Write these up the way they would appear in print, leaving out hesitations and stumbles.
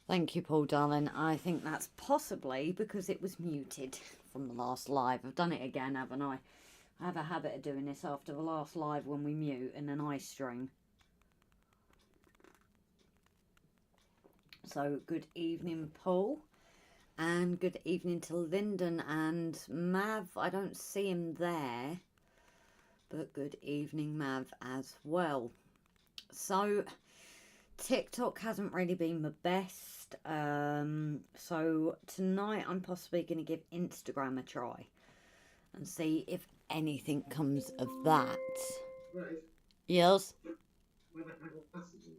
Thank you, Paul, darling. I think that's possibly because it was muted from the last live. I've done it again, haven't I? I have a habit of doing this after the last live when we mute and then I string. So, good evening, Paul. And good evening to Lyndon and Mav. I don't see him there. But good evening, Mav, as well. So, TikTok hasn't really been the best. So, tonight I'm possibly going to give Instagram a try. And see if anything comes of that. Right. Yes? When I got glasses in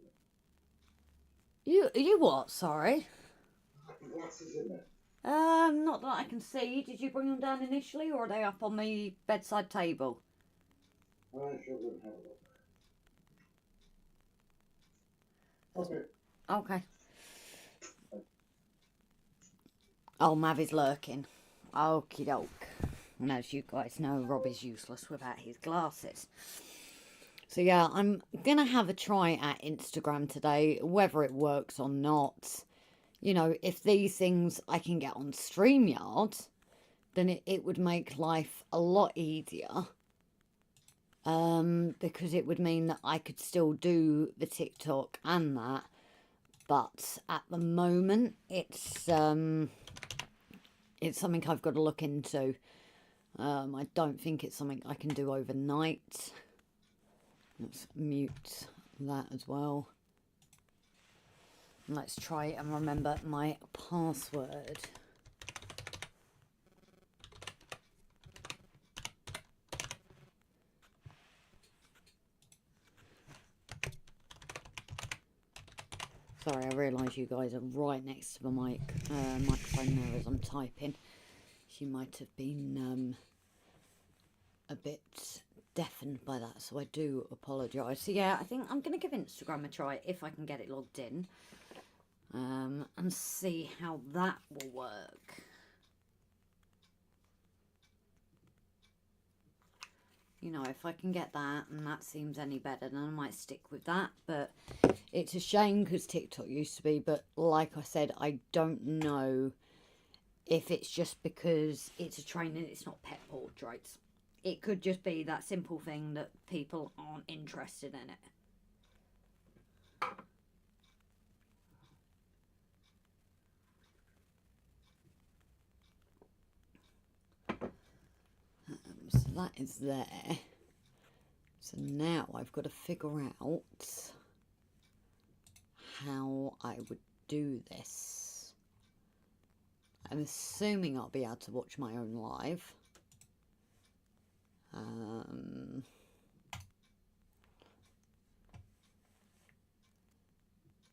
You what, sorry? there. Glasses in there. Not that I can see. Did you bring them down initially, or are they up on the bedside table? I shall go and have a look. Okay. Okay. Oh, Mav is lurking. Okie doke. And as you guys know, Rob is useless without his glasses. So yeah, I'm going to have a try at Instagram today, whether it works or not. You know, if these things I can get on StreamYard, then it would make life a lot easier. Because it would mean that I could still do the TikTok and that. But at the moment, it's something I've got to look into. I don't think it's something I can do overnight. Let's mute that as well. Let's try and remember my password. Sorry, I realise you guys are right next to the microphone there as I'm typing. You might have been a bit deafened by that, so I do apologise. So yeah, I think I'm going to give Instagram a try if I can get it logged in. And see how that will work. You know, if I can get that and that seems any better, then I might stick with that. But it's a shame because TikTok used to be, but like I said, I don't know if it's just because it's a training, it's not pet portraits. It could just be that simple thing that people aren't interested in it. So that is there. So now I've got to figure out how I would do this. I'm assuming I'll be able to watch my own live.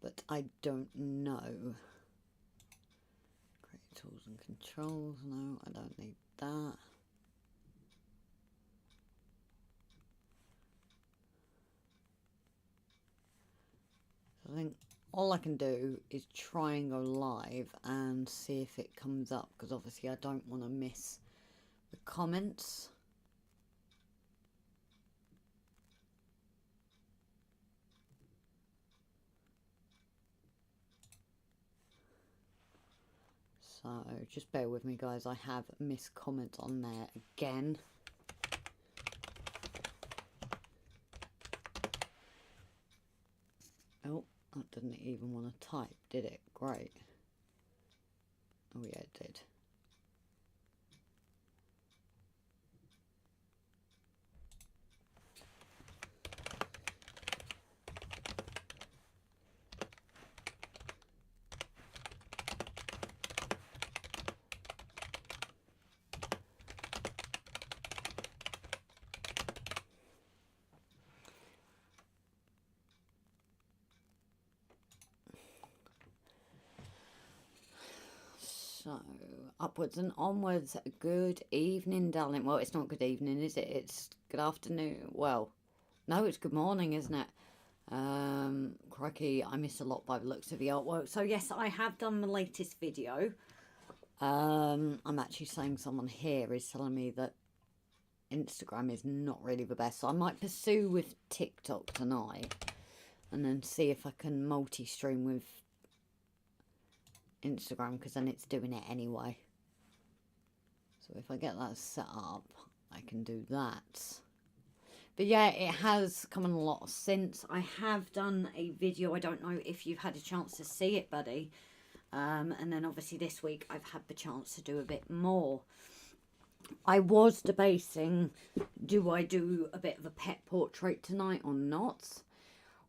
But I don't know. Create tools and controls. No, I don't need that. I think all I can do is try and go live and see if it comes up, because obviously I don't want to miss the comments. So just bear with me, guys. I have missed comments on there again. Oh, that didn't even want to type, did it? Great. Oh yeah, it did. So, upwards and onwards. Good evening, darling. Well, it's not good evening, is it? It's good afternoon. Well, no, it's good morning, isn't it? Crikey, I missed a lot by the looks of the artwork. So, yes, I have done the latest video. I'm actually saying someone here is telling me that Instagram is not really the best. So, I might pursue with TikTok tonight and then see if I can multi-stream with Instagram, because then it's doing it anyway. So if I get that set up, I can do that. But yeah, it has come on a lot since. I have done a video. I don't know if you've had a chance to see it, buddy. And then obviously this week I've had the chance to do a bit more. I was debating, do I do a bit of a pet portrait tonight or not?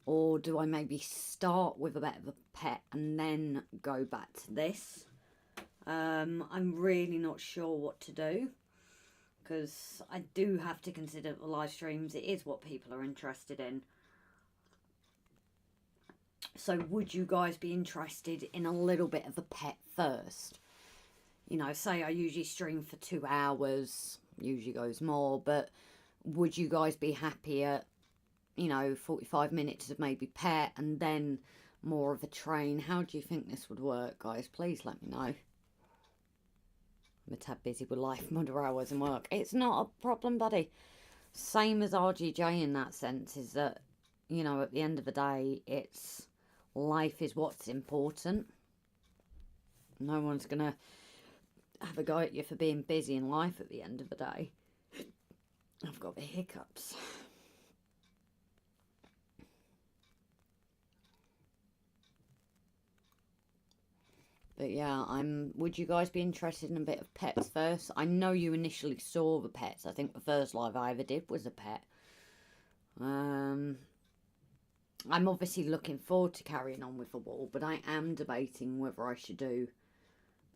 Or do I maybe start with a bit of a pet and then go back to this? I'm really not sure what to do, because I do have to consider the live streams. It is what people are interested in. So would you guys be interested in a little bit of a pet first? You know, say I usually stream for 2 hours, usually goes more, but would you guys be happy at, you know, 45 minutes of maybe pet and then more of a train? How do you think this would work, guys? Please let me know. I'm a tad busy with life, mother hours and work. It's not a problem, buddy. Same as RGJ in that sense, is that, you know, at the end of the day, it's life is what's important. No one's going to have a go at you for being busy in life at the end of the day. I've got the hiccups. But yeah, would you guys be interested in a bit of pets first? I know you initially saw the pets. I think the first live I ever did was a pet. I'm obviously looking forward to carrying on with the wall, but I am debating whether I should do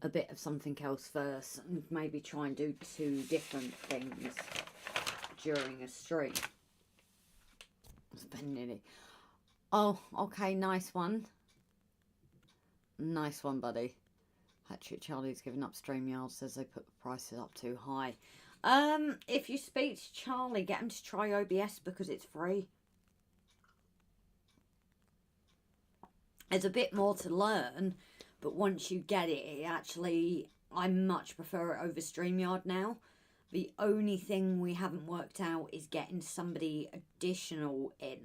a bit of something else first and maybe try and do 2 different things during a stream. Oh, okay, nice one. Nice one, buddy. Hatchet Charlie's giving up StreamYard, says they put the prices up too high. If you speak to Charlie, get him to try OBS because it's free. There's a bit more to learn, but once you get it, I much prefer it over StreamYard now. The only thing we haven't worked out is getting somebody additional in.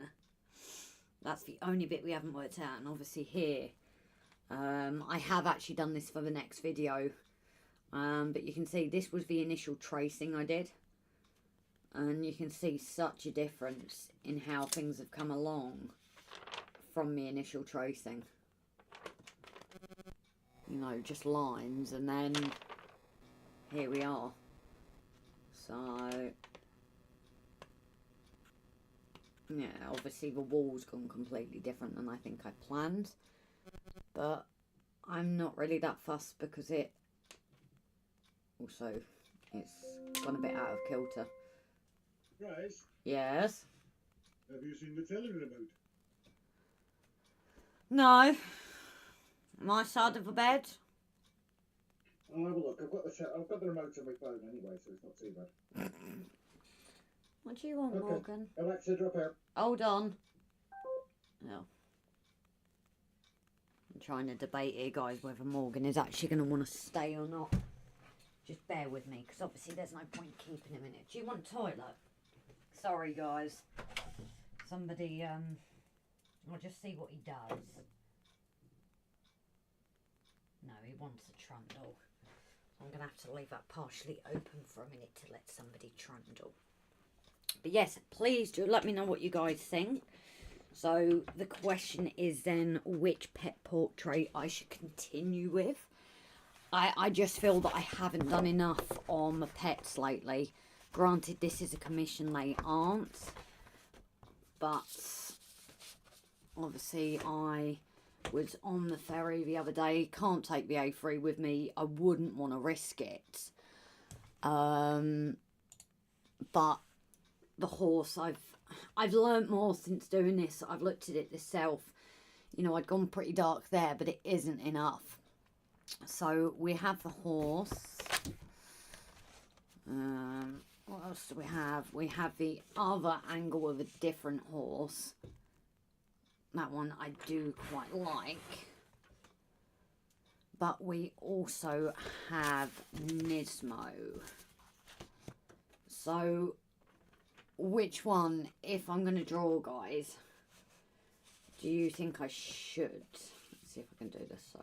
That's the only bit we haven't worked out. And obviously here, I have actually done this for the next video. But you can see this was the initial tracing I did. And you can see such a difference in how things have come along from the initial tracing. You know, just lines, and then here we are. So yeah, obviously the wall's gone completely different than I think I planned, but I'm not really that fussed because it's gone a bit out of kilter. Bryce, Yes? have you seen the telly remote? No. My side of the bed? I'll have a look. I've got the remote on my phone anyway, so it's not too bad. What do you want, Okay. Morgan? Alexa, drop out. Hold on. No. I'm trying to debate here, guys, whether Morgan is actually going to want to stay or not. Just bear with me, because obviously there's no point keeping him in it. Do you want a toilet? Sorry, guys. Somebody, I'll just see what he does. No, he wants a trundle. I'm going to have to leave that partially open for a minute to let somebody trundle. But yes, please do let me know what you guys think. So the question is then which pet portrait I should continue with. I just feel that I haven't done enough on the pets lately. Granted, this is a commission, they aren't. But obviously I was on the ferry the other day. Can't take the A3 with me. I wouldn't want to risk it. But the horse, I've learnt more since doing this. I've looked at it myself. You know, I'd gone pretty dark there, but it isn't enough. So we have the horse. What else do we have? We have the other angle of a different horse. That one I do quite like. But we also have Nismo. So which one, if I'm going to draw, guys, do you think I should? Let's see if I can do this. So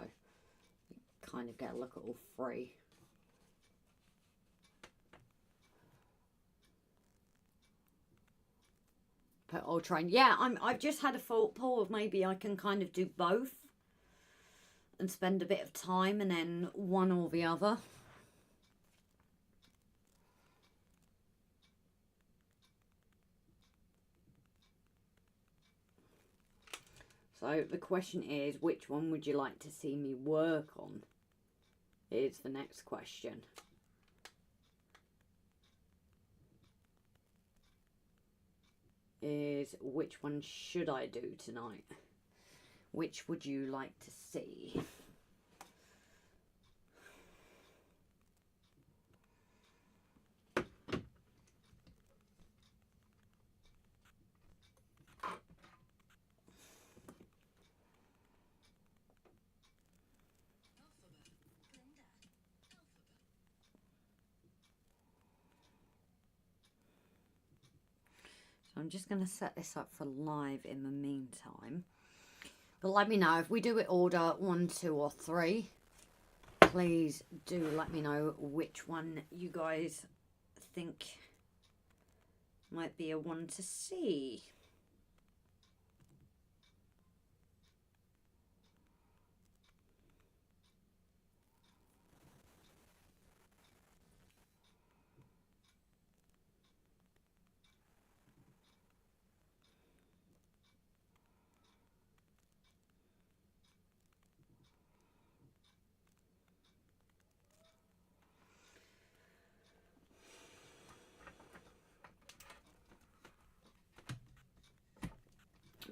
kind of get a look at all three. But I'll try and, yeah, I've just had a thought, Paul, of maybe I can kind of do both and spend a bit of time and then one or the other. So the question is, which one would you like to see me work on? Is the next question. Is which one should I do tonight? Which would you like to see? I'm just going to set this up for live in the meantime. But let me know if we do it order 1, 2 or 3. Please do let me know which one you guys think might be a one to see.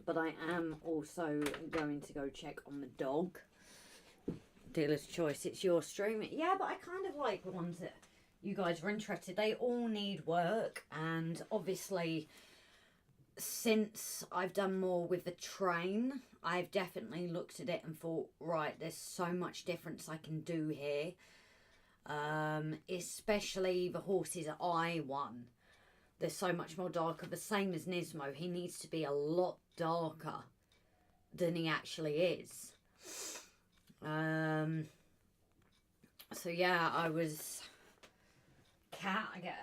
But I am also going to go check on the dog. Dealer's choice, it's your stream. Yeah, but I kind of like the ones that you guys are interested. They all need work, and obviously since I've done more with the train, I've definitely looked at it and thought, right, there's so much difference I can do here. Especially the horses I won. They're so much more darker. The same as Nismo. He needs to be a lot darker than he actually is. So yeah, I was... Cat, I get...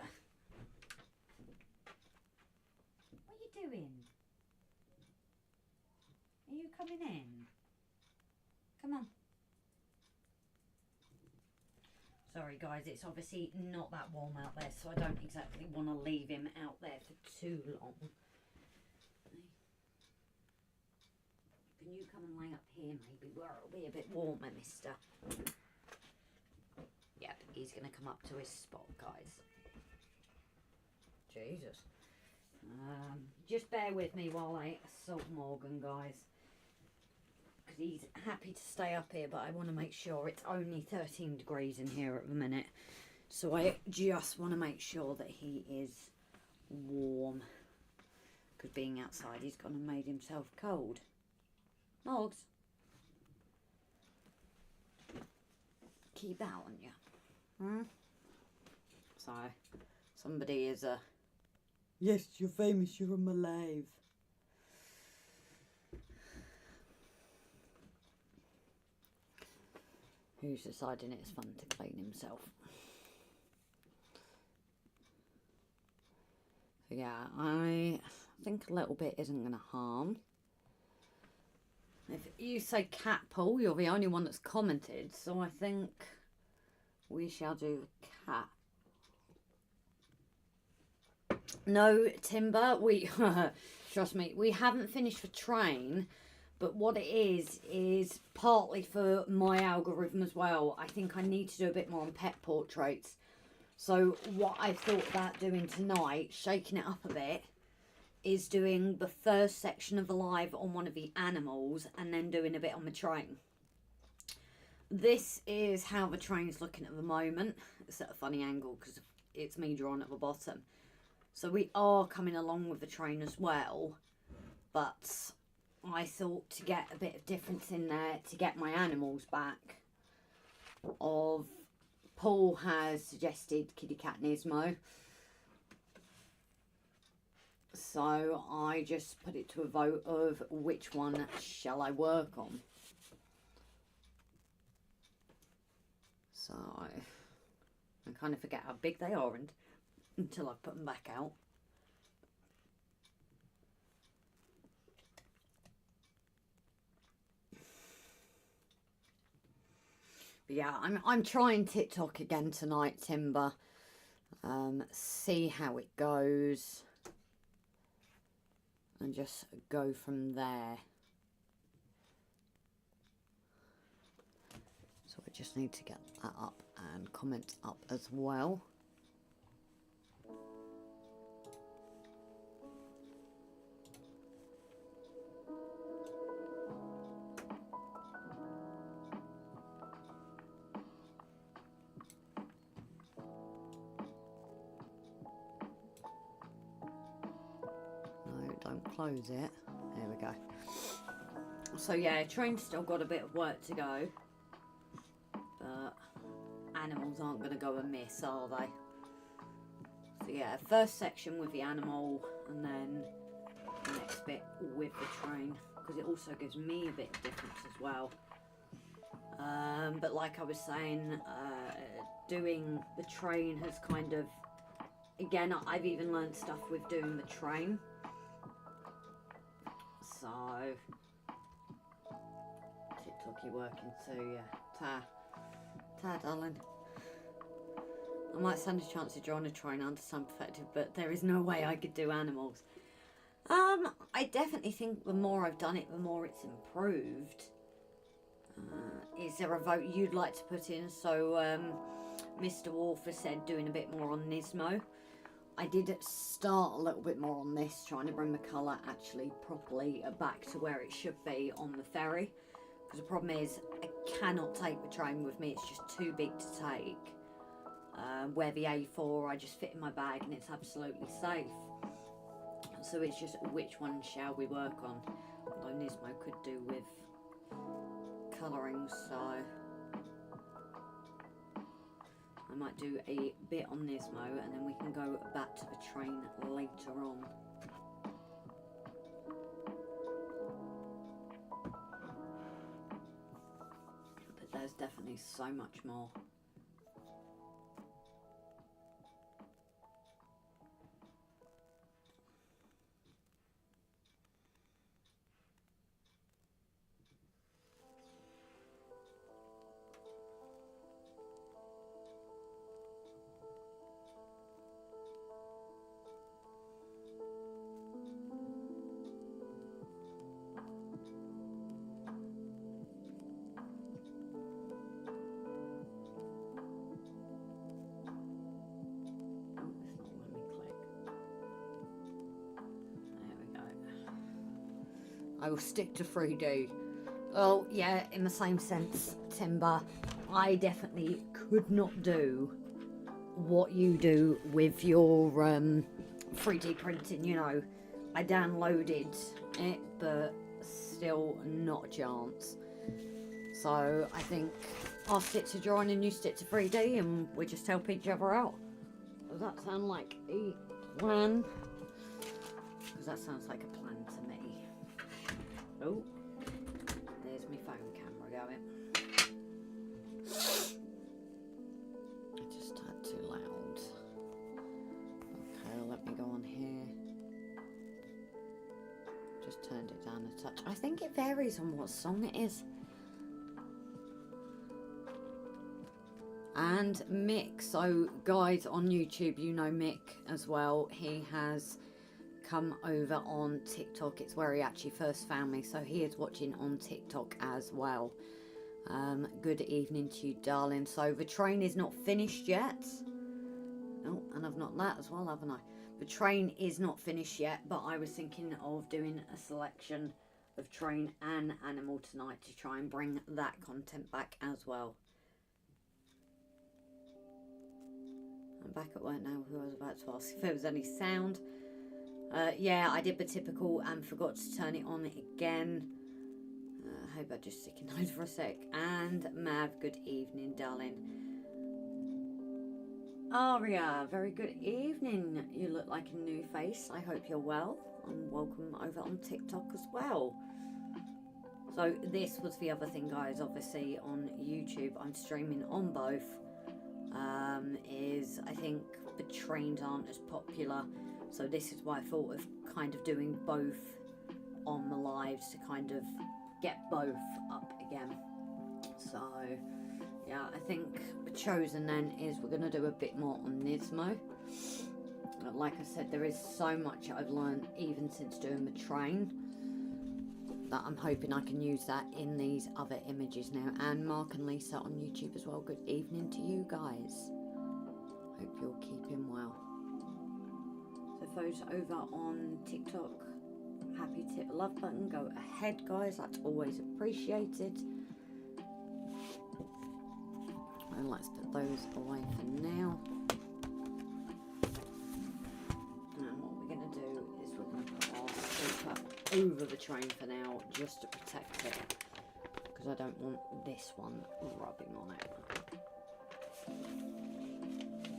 What are you doing? Are you coming in? Come on. Sorry guys, it's obviously not that warm out there, so I don't exactly want to leave him out there for too long. Can you come and lay up here maybe, where it'll be a bit warmer, mister? Yep, he's going to come up to his spot, guys. Jesus. Just bear with me while I assault Morgan, guys. Because he's happy to stay up here, but I want to make sure it's only 13 degrees in here at the minute. So I just want to make sure that he is warm. Because being outside, he's gone and made himself cold. Morgs. Keep that on you. So, somebody is a... Yes, you're famous, you're on my live. Who's deciding it's fun to clean himself? So yeah, I think a little bit isn't going to harm. If you say cat Paul, you're the only one that's commented, so I think we shall do cat. No, Timber, we trust me, we haven't finished the train, but what it is partly for my algorithm as well. I think I need to do a bit more on pet portraits. So what I thought about doing tonight, shaking it up a bit, is doing the first section of the live on one of the animals and then doing a bit on the train. This is how the train's looking at the moment. It's at a funny angle because it's me drawn at the bottom. So we are coming along with the train as well, but I thought to get a bit of difference in there to get my animals back. Paul has suggested Kitty Cat Nismo. So I just put it to a vote of which one shall I work on. So I kind of forget how big they are until I put them back out. But yeah, I'm trying TikTok again tonight, Timber. See how it goes. And just go from there. So I just need to get that up and comment up as well. No, don't close it. There we go. So yeah, train's still got a bit of work to go. But animals aren't going to go amiss, are they? So yeah, first section with the animal, and then the next bit with the train, because it also gives me a bit of difference as well. But like I was saying, doing the train has kind of, again, I've even learned stuff with doing the train. So TikTok, you working too? Yeah. Ta, darling. I might stand a chance to join a train under some perspective, but there is no way I could do animals. I definitely think the more I've done it, the more it's improved. Is there a vote you'd like to put in? So, Mr. Wolfer said doing a bit more on Nismo. I did start a little bit more on this, trying to bring the colour actually properly back to where it should be on the ferry. Because the problem is, I cannot take the train with me, it's just too big to take. Where the A4, I just fit in my bag and it's absolutely safe. So it's just which one shall we work on? Although Nismo could do with colouring, so I might do a bit on Nismo and then we can go back to the train later on. But there's definitely so much more. I will stick to 3D. Oh, yeah, in the same sense, Timber, I definitely could not do what you do with your 3D printing, you know. I downloaded it, but still not a chance. So I think I'll stick to drawing and you stick to 3D and we just help each other out. Does that sound like a plan? Because that sounds like a plan to me. Oh, there's my phone camera going. I just typed too loud. Okay, let me go on here. Just turned it down a touch. I think it varies on what song it is. And Mick, so guys on YouTube, you know Mick as well. He has come over on TikTok. It's where he actually first found me, so he is watching on TikTok as well. Good evening to you, darling. So the train is not finished yet. Oh, and I've not that as well, haven't I? The train is not finished yet, but I was thinking of doing a selection of train and animal tonight to try and bring that content back as well. I'm back at work now. Who I was about to ask if there was any sound. Yeah, I did the typical and forgot to turn it on again. I hope I just stick in those for a sec. And Mav, good evening, darling. Aria, very good evening. You look like a new face. I hope you're well. And welcome over on TikTok as well. So this was the other thing, guys. Obviously on YouTube, I'm streaming on both. Is I think the trains aren't as popular, so this is why I thought of kind of doing both on the lives to kind of get both up again. So yeah, I think the chosen then is we're going to do a bit more on Nismo. Like I said, there is so much I've learned even since doing the train, that I'm hoping I can use that in these other images now. And Mark and Lisa on YouTube as well, good evening to you guys. Hope you're keeping well. So those over on TikTok, happy to hit the love button. Go ahead, guys, that's always appreciated. And let's put those away for now. And what we're going to do is we're going to put our paper over the train for now, just to protect it, because I don't want this one rubbing on it.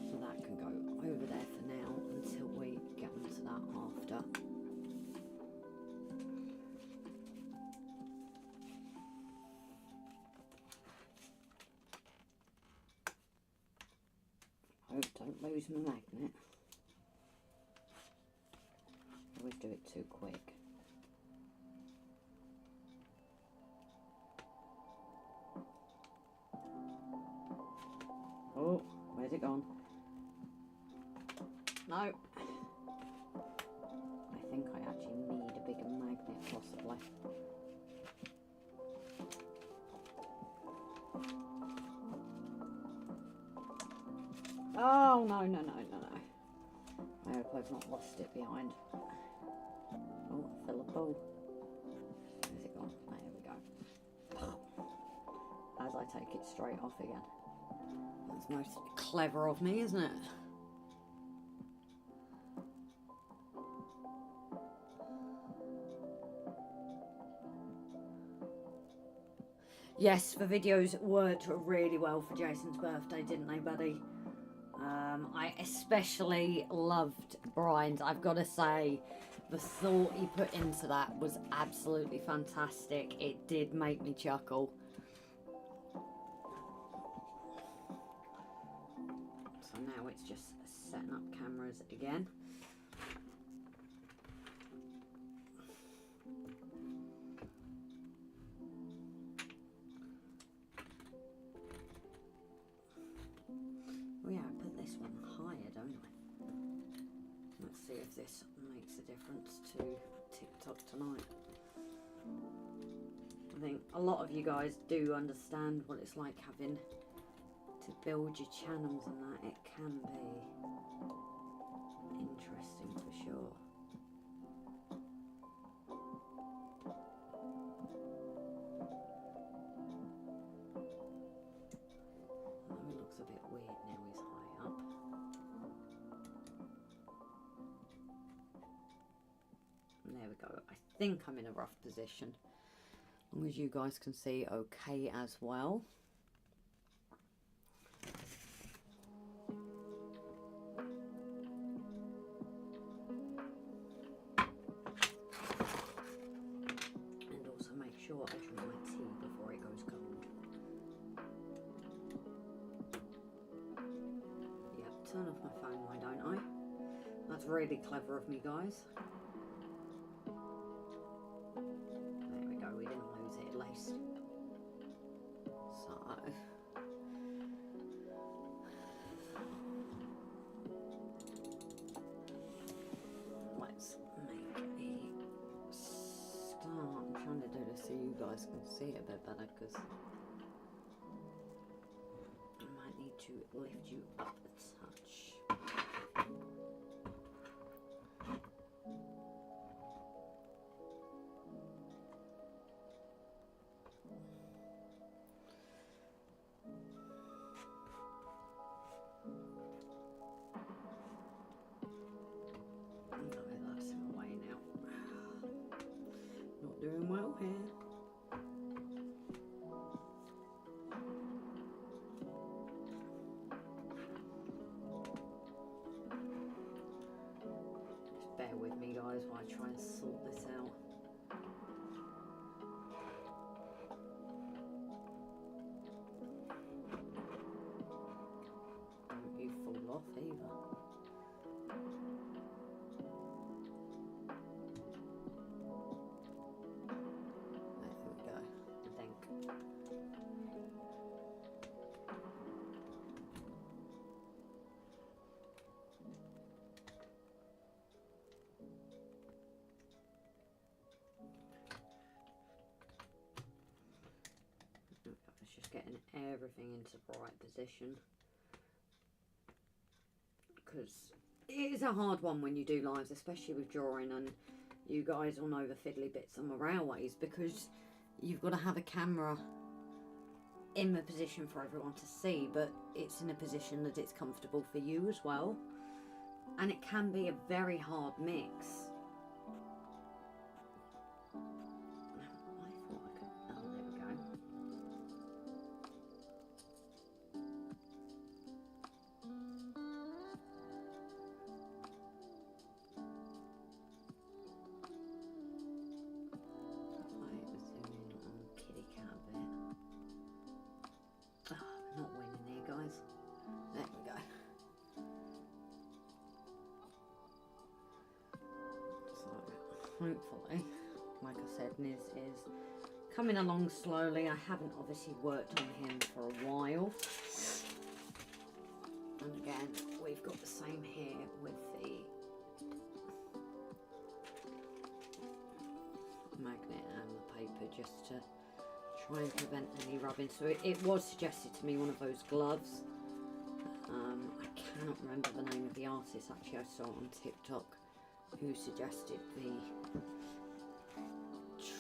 So that can go over there for now until we get onto that after. Oh, don't lose my magnet. I always do it too quick. Oh, where's it gone? No. I think I actually need a bigger magnet, possibly. Oh, no, no, no, no, no. I hope I've not lost it behind. Oh, fill a bowl. Where's it gone? There we go. As I take it straight off again. That's most clever of me, isn't it? Yes, the videos worked really well for Jason's birthday, didn't they, buddy? I especially loved Brian's. I've got to say, the thought he put into that was absolutely fantastic. It did make me chuckle. So now it's just setting up cameras again. Oh yeah, I put this one higher, don't I? Let's see if this makes a difference to TikTok tonight. I think a lot of you guys do understand what it's like having to build your channels and that. It can be interesting for sure. It looks a bit weird now he's high up. And there we go. I think I'm in a rough position. As long as you guys can see okay as well. And also make sure I drink my tea before it goes cold. Yep, turn off my phone, why don't I? That's really clever of me, guys. There we go, we didn't lose it at least. So let's make a start. I'm trying to do this so you guys can see it a bit better, because I might need to lift you up a touch. That's in the way now. Not doing well here. Just bear with me, guys, while I try and sort this out. everything into the right position. Because it is a hard one when you do lives, especially with drawing, and you guys all know the fiddly bits on the railways, because you've got to have a camera in the position for everyone to see, but it's in a position that it's comfortable for you as well. And it can be a very hard mix. I thought I could, oh, there we go. Kitty cat a bit. Oh, not winning here, guys. There we go. So, hopefully, like I said, Niz is coming along slowly. I haven't obviously worked on him for a while. And again, we've got the same here with the magnet and the paper, just to try and prevent any rubbing. So it was suggested to me one of those gloves. I cannot remember the name of the artist, actually. I saw it on TikTok, who suggested the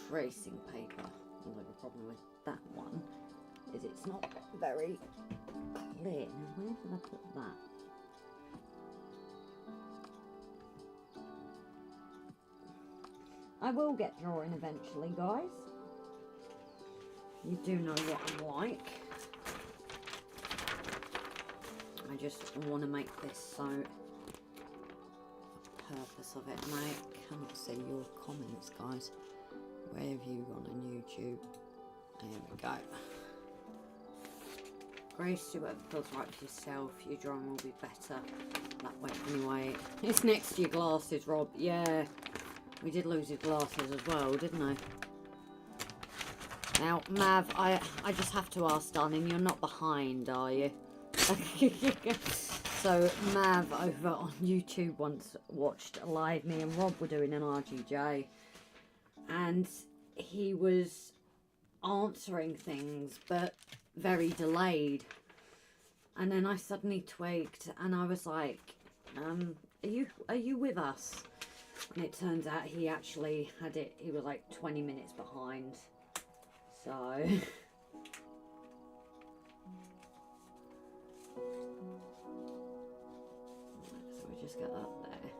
tracing paper. Although the problem with that one is it's not very clear. Now, where did I put that? I will get drawing eventually, guys. You do know what I'm like. I just want to make this so the purpose of it. And I cannot see your comments, guys. Where have you gone on YouTube? There we go. Grace, do whatever feels right for yourself. Your drawing will be better that way anyway. It's next to your glasses, Rob. Yeah, we did lose your glasses as well, didn't I? Now, Mav, I just have to ask, darling, you're not behind, are you? So, Mav over on YouTube once watched live. Me and Rob were doing an RGJ, and he was answering things, but very delayed. And then I suddenly twigged, and I was like, are you with us? And it turns out he actually had it, he was like 20 minutes behind. So we just get that there.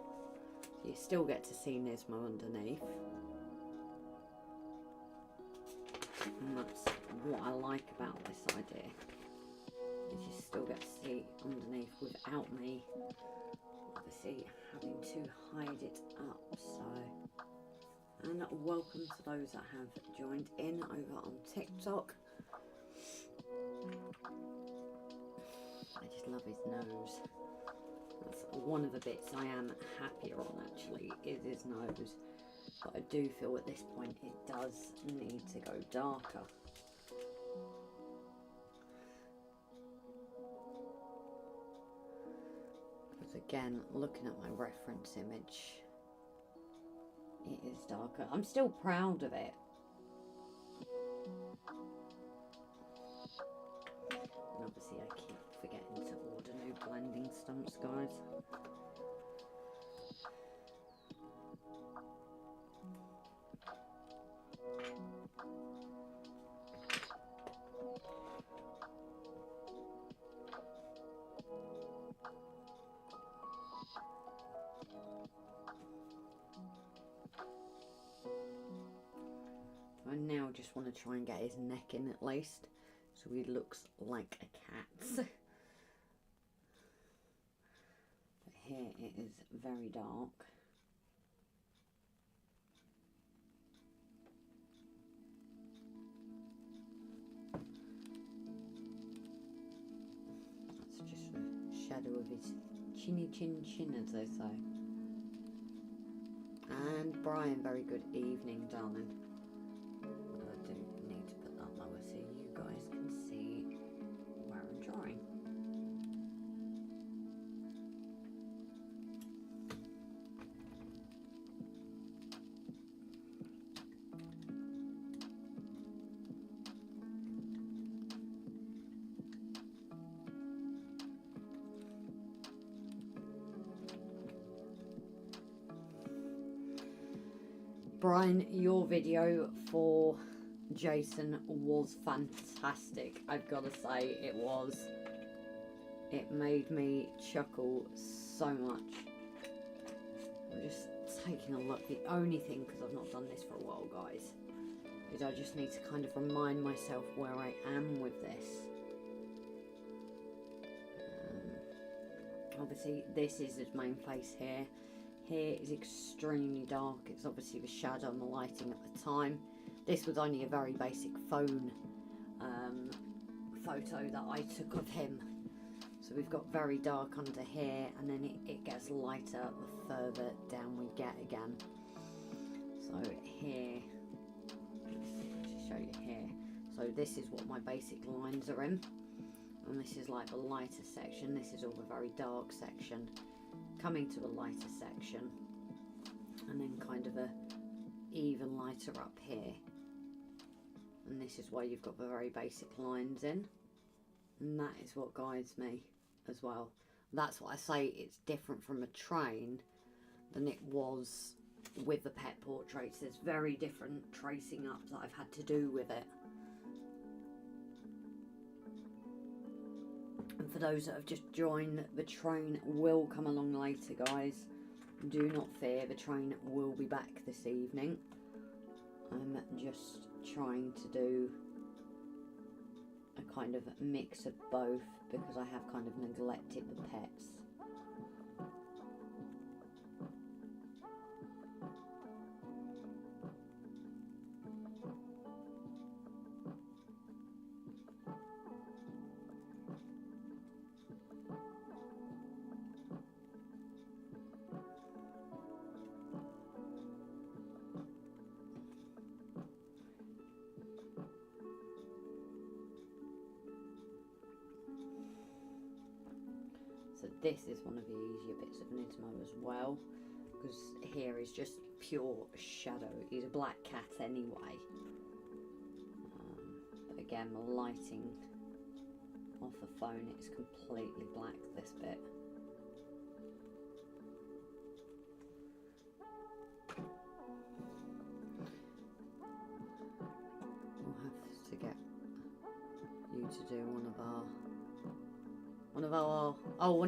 You still get to see Nismo underneath. And that's what I like about this idea. Is you still get to see underneath without me obviously having to hide it up. So, and welcome to those that have joined in over on TikTok. I just love his nose. That's one of the bits I am happier on, actually, is his nose. But I do feel at this point it does need to go darker. Because again, looking at my reference image, it is darker. I'm still proud of it. And obviously I keep forgetting to order new blending stumps, guys. I now just want to try and get his neck in at least, so he looks like a cat. But here it is very dark. That's just a shadow of his chinny chin chin, as they say. And Brian, very good evening, darling. I do need to put that lower so you guys can see where I'm drawing. Brian, your video for Jason was fantastic. I've got to say, it was. It made me chuckle so much. I'm just taking a look. The only thing, because I've not done this for a while, guys, is I just need to kind of remind myself where I am with this. Obviously, this is his main face here. Here is extremely dark. It's obviously the shadow and the lighting at the time. This was only a very basic phone photo that I took of him. So we've got very dark under here, and then it gets lighter the further down we get again. So here, let's show you here. So this is what my basic lines are in. And this is like the lighter section. This is all the very dark section. Coming to a lighter section. And then kind of a even lighter up here. And this is where you've got the very basic lines in. And that is what guides me as well. That's why I say it's different from a train than it was with the pet portraits. There's very different tracing up that I've had to do with it. And for those that have just joined, the train will come along later, guys. Do not fear, the train will be back this evening. I'm just trying to do a kind of mix of both because I have kind of neglected the pets. So this is one of the easier bits of Nismo as well, because here is just pure shadow. He's a black cat anyway. But again, the lighting off the phone, it's completely black, this bit. We'll have to get you to do one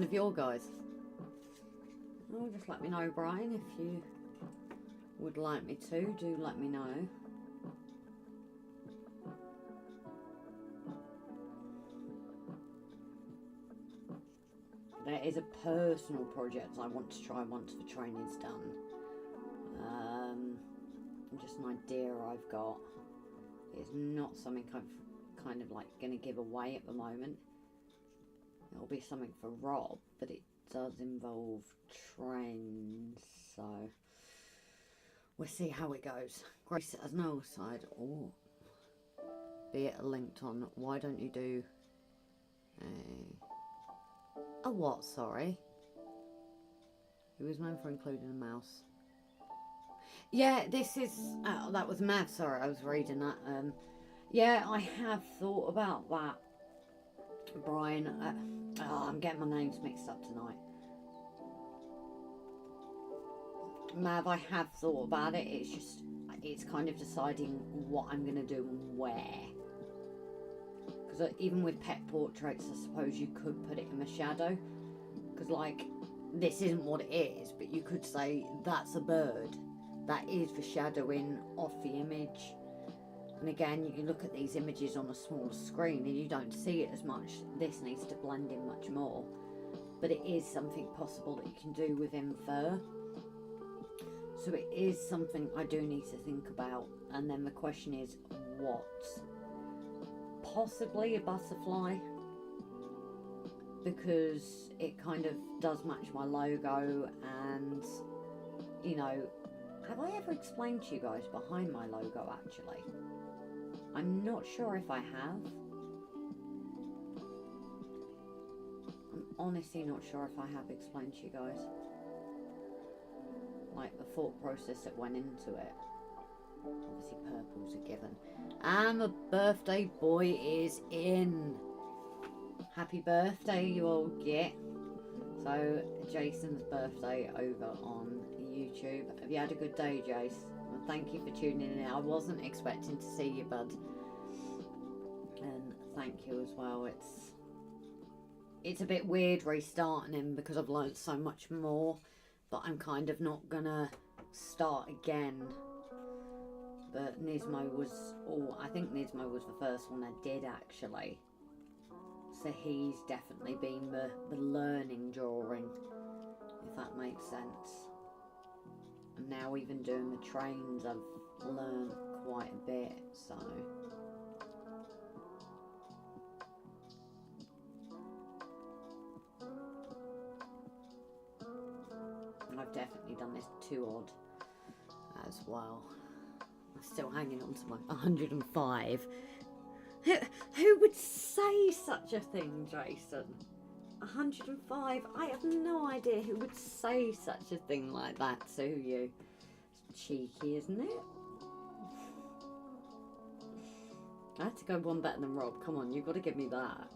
of your guys. Oh, just let me know, Brian, if you would like me to. Do let me know. There is a personal project I want to try once the training's done. Just an idea I've got. It's not something I've kind of like going to give away at the moment. It'll be something for Rob, but it does involve trains, so we'll see how it goes. Grace has no side, or be it linked on. Why don't you do a what? Sorry, it was known for including a mouse. Yeah, this is that was Mav. Sorry, I was reading that. Yeah, I have thought about that, Brian. I'm getting my names mixed up tonight. Mav, I have thought about it. It's kind of deciding what I'm going to do and where. Because even with pet portraits, I suppose you could put it in the shadow. Because, like, this isn't what it is, but you could say that's a bird. That is the shadowing off the image. And again, you can look at these images on a smaller screen and you don't see it as much. This needs to blend in much more. But it is something possible that you can do within fur. So it is something I do need to think about. And then the question is, what? Possibly a butterfly. Because it kind of does match my logo. And, you know, have I ever explained to you guys behind my logo actually? I'm not sure if I have. I'm honestly not sure if I have explained to you guys. Like the thought process that went into it. Obviously purple's a given. And the birthday boy is in. Happy birthday you all get. So Jason's birthday over on YouTube. Have you had a good day, Jace? Well, thank you for tuning in. I wasn't expecting to see you, bud. And thank you as well. It's a bit weird restarting him because I've learnt so much more, but I'm kind of not gonna start again. But Nismo was, I think Nismo was the first one I did actually. So he's definitely been the learning drawing, if that makes sense. And now even doing the trains, I've learned quite a bit, so. And I've definitely done this 2 odd as well. I'm still hanging on to my 105. Who would say such a thing, Jason? 105? I have no idea who would say such a thing like that to you. It's cheeky, isn't it? I had to go one better than Rob. Come on, you've got to give me that.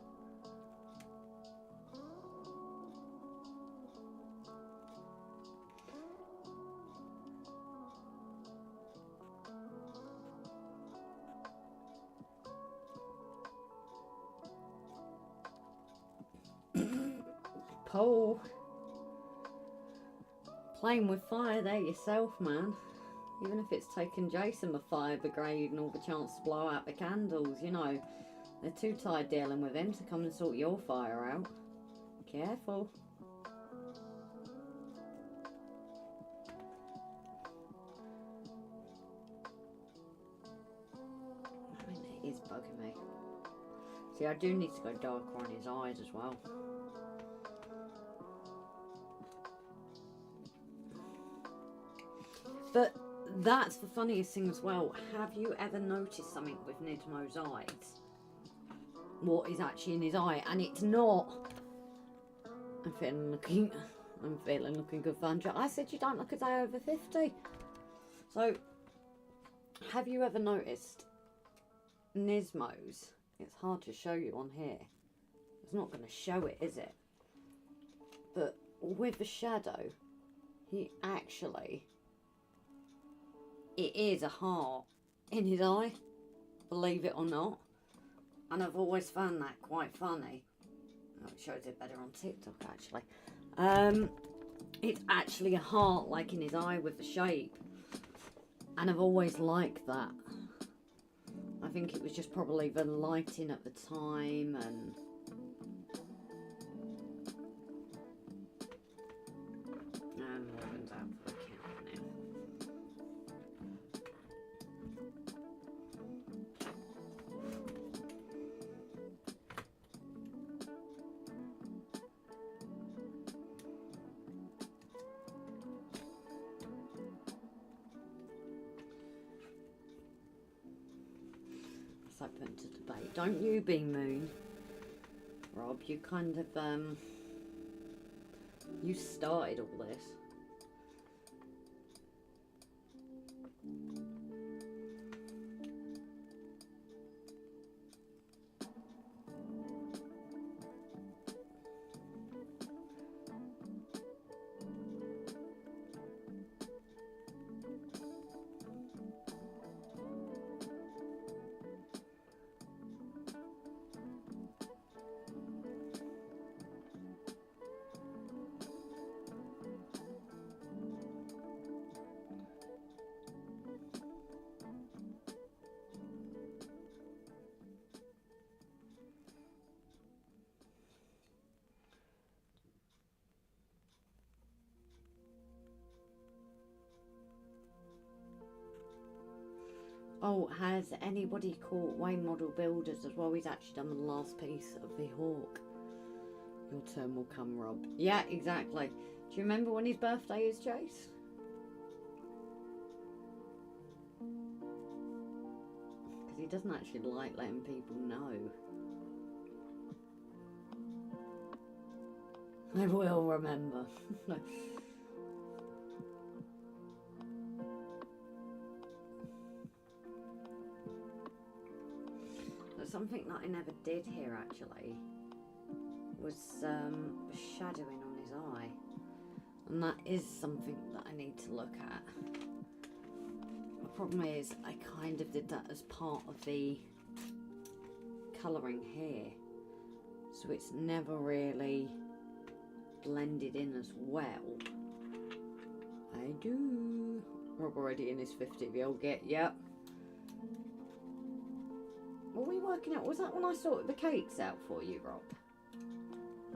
Paul, playing with fire there yourself, man. Even if it's taken Jason the fire brigade and all the chance to blow out the candles, you know, they're too tired dealing with him to come and sort your fire out. Careful. I mean, it is bugging me. See, I do need to go darker on his eyes as well. But that's the funniest thing as well. Have you ever noticed something with Nismo's eyes? What is actually in his eye? And it's not. I'm feeling looking good for 100. I said you don't look a day over 50. So, have you ever noticed Nismo's? It's hard to show you on here. It's not going to show it, is it? But with the shadow, he actually... It is a heart in his eye, believe it or not. And I've always found that quite funny. Oh, it shows it better on TikTok, actually. It's actually a heart, like in his eye with the shape. And I've always liked that. I think it was just probably the lighting at the time and... Morgan's out for the count now. It's like putting to debate. Don't you be Moon. Rob, you kind of, you started all this. Oh, has anybody caught Wayne Model Builders as well? He's actually done the last piece of the Hawk. Your turn will come, Rob. Yeah, exactly. Do you remember when his birthday is, Jace? Because he doesn't actually like letting people know. I will remember. Something that I never did here actually was shadowing on his eye, and that is something that I need to look at. problem is I kind of did that as part of the colouring here, so it's never really blended in as well. I do. Rob already in his 50th, he'll get, yep. What were we working out? Was that when I sorted the cakes out for you, Rob?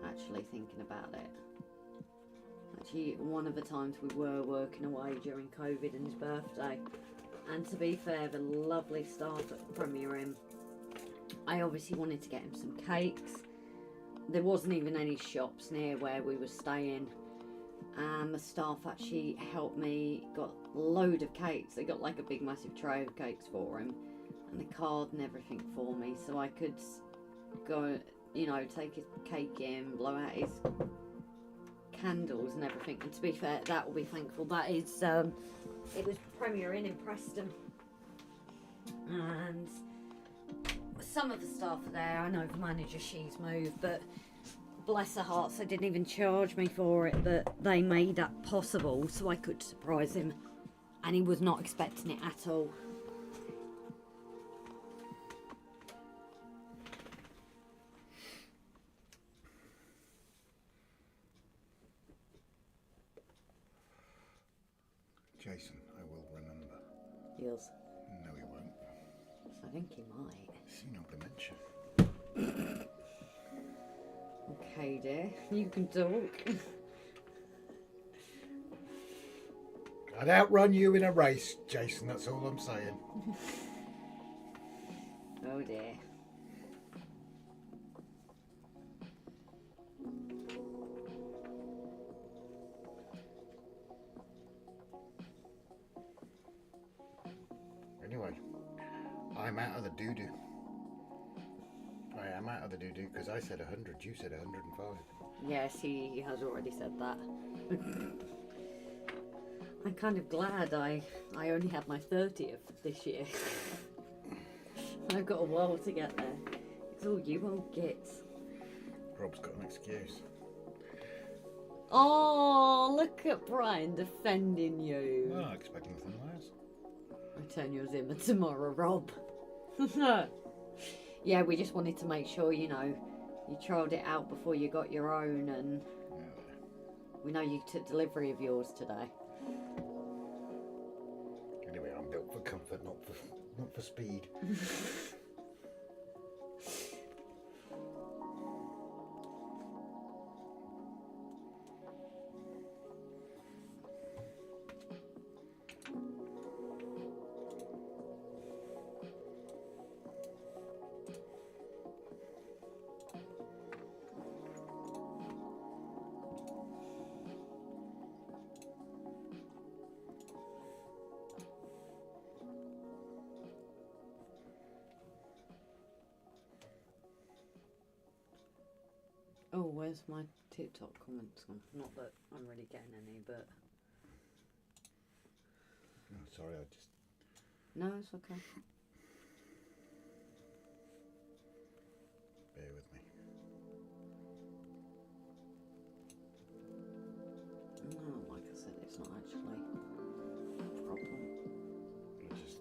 Actually thinking about it. Actually, one of the times we were working away during COVID and his birthday. And to be fair, the lovely staff at Premier Inn, I obviously wanted to get him some cakes. There wasn't even any shops near where we were staying. And the staff actually helped me, got a load of cakes. They got like a big massive tray of cakes for him. And the card and everything for me. So I could go, you know, take his cake in, blow out his candles and everything. And to be fair, that will be thankful. That is, it was Premier Inn in Preston. And some of the staff are there. I know the manager, she's moved, but bless her hearts, they didn't even charge me for it, but they made that possible so I could surprise him, and he was not expecting it at all. Jason, I will remember. Yes. No, he won't. I think he might. Senile dementia. Okay, dear, you can talk. I'd outrun you in a race, Jason, that's all I'm saying. Oh dear. Anyway, I'm out of the doo-doo. I am out of the doo-doo because I said 100, you said 105. Yes, he has already said that. I'm kind of glad I only had my 30th this year. I've got a while to get there. It's all you won't get. Rob's got an excuse. Oh, look at Brian defending you. Well, I expect nothing less. I turn yours in tomorrow, Rob. Yeah, we just wanted to make sure, you know, you trialled it out before you got your own, and we know you took delivery of yours today. Anyway, I'm built for comfort, not for speed. Oh, where's my TikTok comments gone? Not that I'm really getting any, but... Oh, sorry, I just... No, it's okay. Bear with me. No, like I said, it's not actually a problem. I just,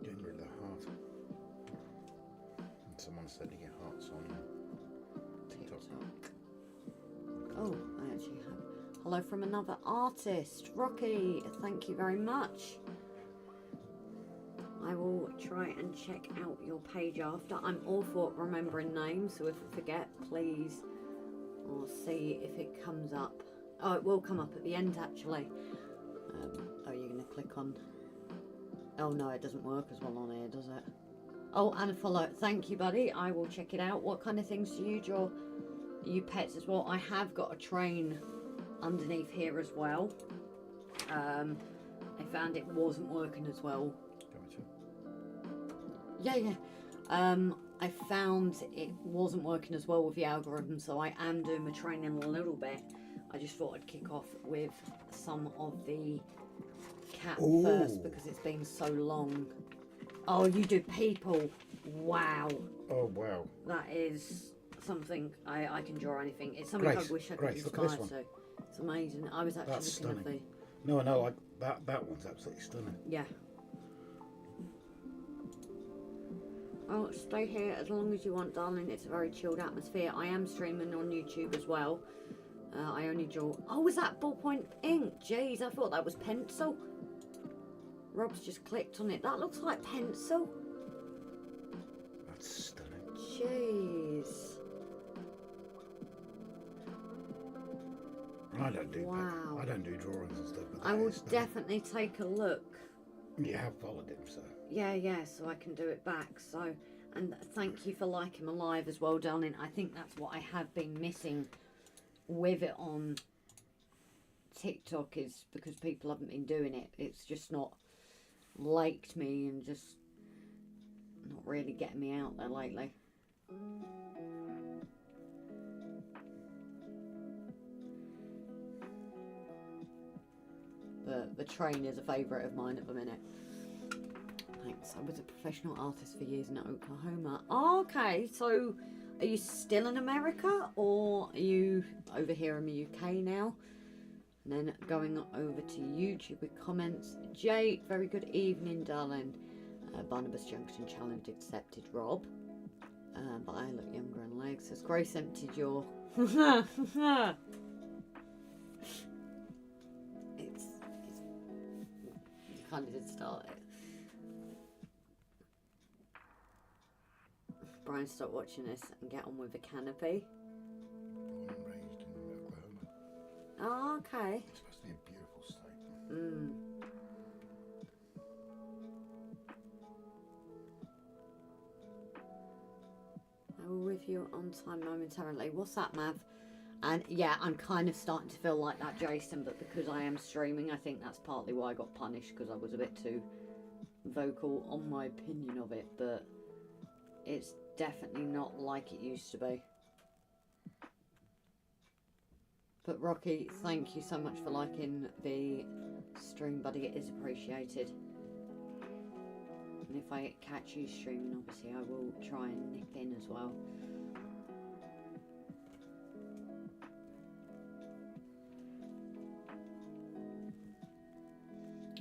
getting rid of the heart. And someone said to get hearts on TikTok. Oh, I actually have. Hello from another artist, Rocky. Thank you very much. I will try and check out your page after. I'm awful at remembering names, so if I forget, please, I'll see if it comes up. Oh, it will come up at the end, actually. Oh, you're going to click on... Oh, no, it doesn't work as well on here, does it? Oh, and a follow. Thank you, buddy. I will check it out. What kind of things do you draw? You pets as well. I have got a train underneath here as well. I found it wasn't working as well. Yeah. I found it wasn't working as well with the algorithm, so I am doing my training a little bit. I just thought I'd kick off with some of the cat first because it's been so long. Oh, you do people. Wow. Oh, wow. That is something I can draw anything. It's something I wish I could Grace, look at inspire this one. to. It's amazing. I was actually That's looking at stunning. No, I know, like that one's absolutely stunning. Yeah. Oh, stay here as long as you want, darling. It's a very chilled atmosphere. I am streaming on YouTube as well. I only draw... Oh, was that ballpoint ink? Jeez, I thought that was pencil. Rob's just clicked on it. That looks like pencil. That's stunning. Jeez. I don't do Wow. I don't do drawings and stuff. But I that will is stunning. definitely take a look. You have followed him, so. Yeah, so I can do it back. So, and thank you for liking my live as well, darling. I think that's what I have been missing with it on TikTok, is because people haven't been doing it. It's just not liked me and just not really getting me out there lately. But the train is a favourite of mine at the minute. Thanks. I was a professional artist for years in Oklahoma. Oh, okay, so are you still in America, or are you over here in the UK now? And then going over to YouTube with comments. Jay, very good evening, darling. Barnabas Junction challenge accepted. Rob, but I look younger in legs. Says Grace emptied your. it's you kind of did start it. Brian, stop watching this and get on with the canopy. Born and raised in Oklahoma. Oh, okay. It's supposed to be a beautiful state. Mm. I will with you on time momentarily. What's that, Mav? And yeah, I'm kind of starting to feel like that, Jason, but because I am streaming, I think that's partly why I got punished, because I was a bit too vocal on my opinion of it, but it's definitely not like it used to be. But Rocky, thank you so much for liking the stream, buddy. It is appreciated. And if I catch you streaming, obviously I will try and nip in as well.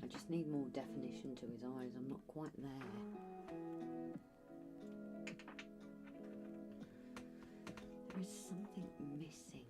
I just need more definition to his eyes. I'm not quite there. There is something missing.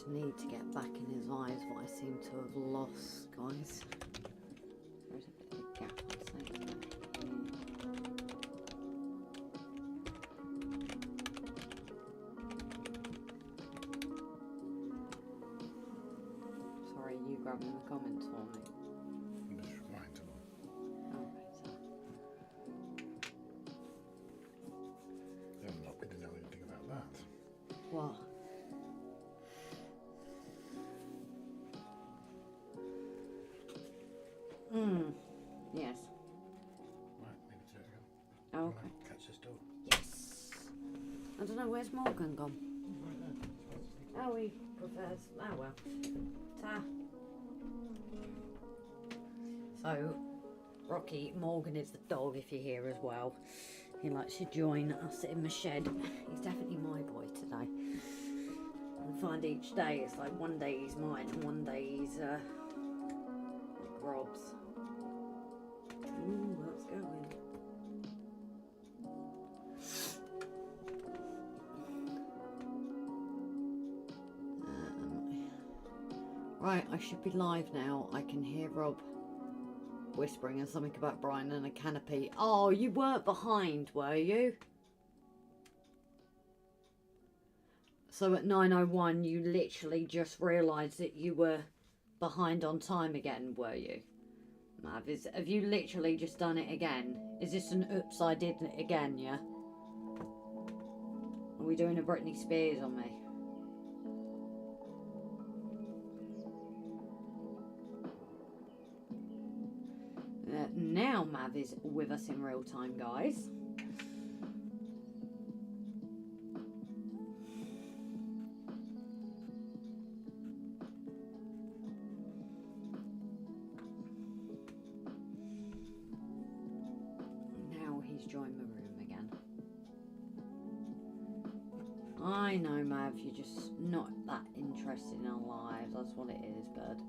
Need to get back in his eyes what I seem to have lost, guys. There's a bit of a gap, I'd say, in there. Sorry, you grabbing the comments for me. I'm just replying to them. Oh, right, so. I'm not going to know anything about that. What? Yes. Right, maybe to go. Oh, okay. Catch this door. Yes. I don't know, where's Morgan gone? Right there. Oh, he prefers. Oh, well. Ta. So, Rocky, Morgan is the dog if you're here as well. He likes to join us in the shed. He's definitely my boy today. I find each day it's like one day he's mine and one day he's Rob's. Ooh, that's going. Right, I should be live now. I can hear Rob whispering and something about Brian and a canopy. Oh, you weren't behind, were you? So at 9:01, you literally just realised that you were behind on time again, were you? Mav, have you literally just done it again? Is this an oops, I did it again, yeah? Are we doing a Britney Spears on me? Now Mav is with us in real time, guys. Now he's joined the room again. I know, Mav, you're just not that interested in our lives. That's what it is, bud.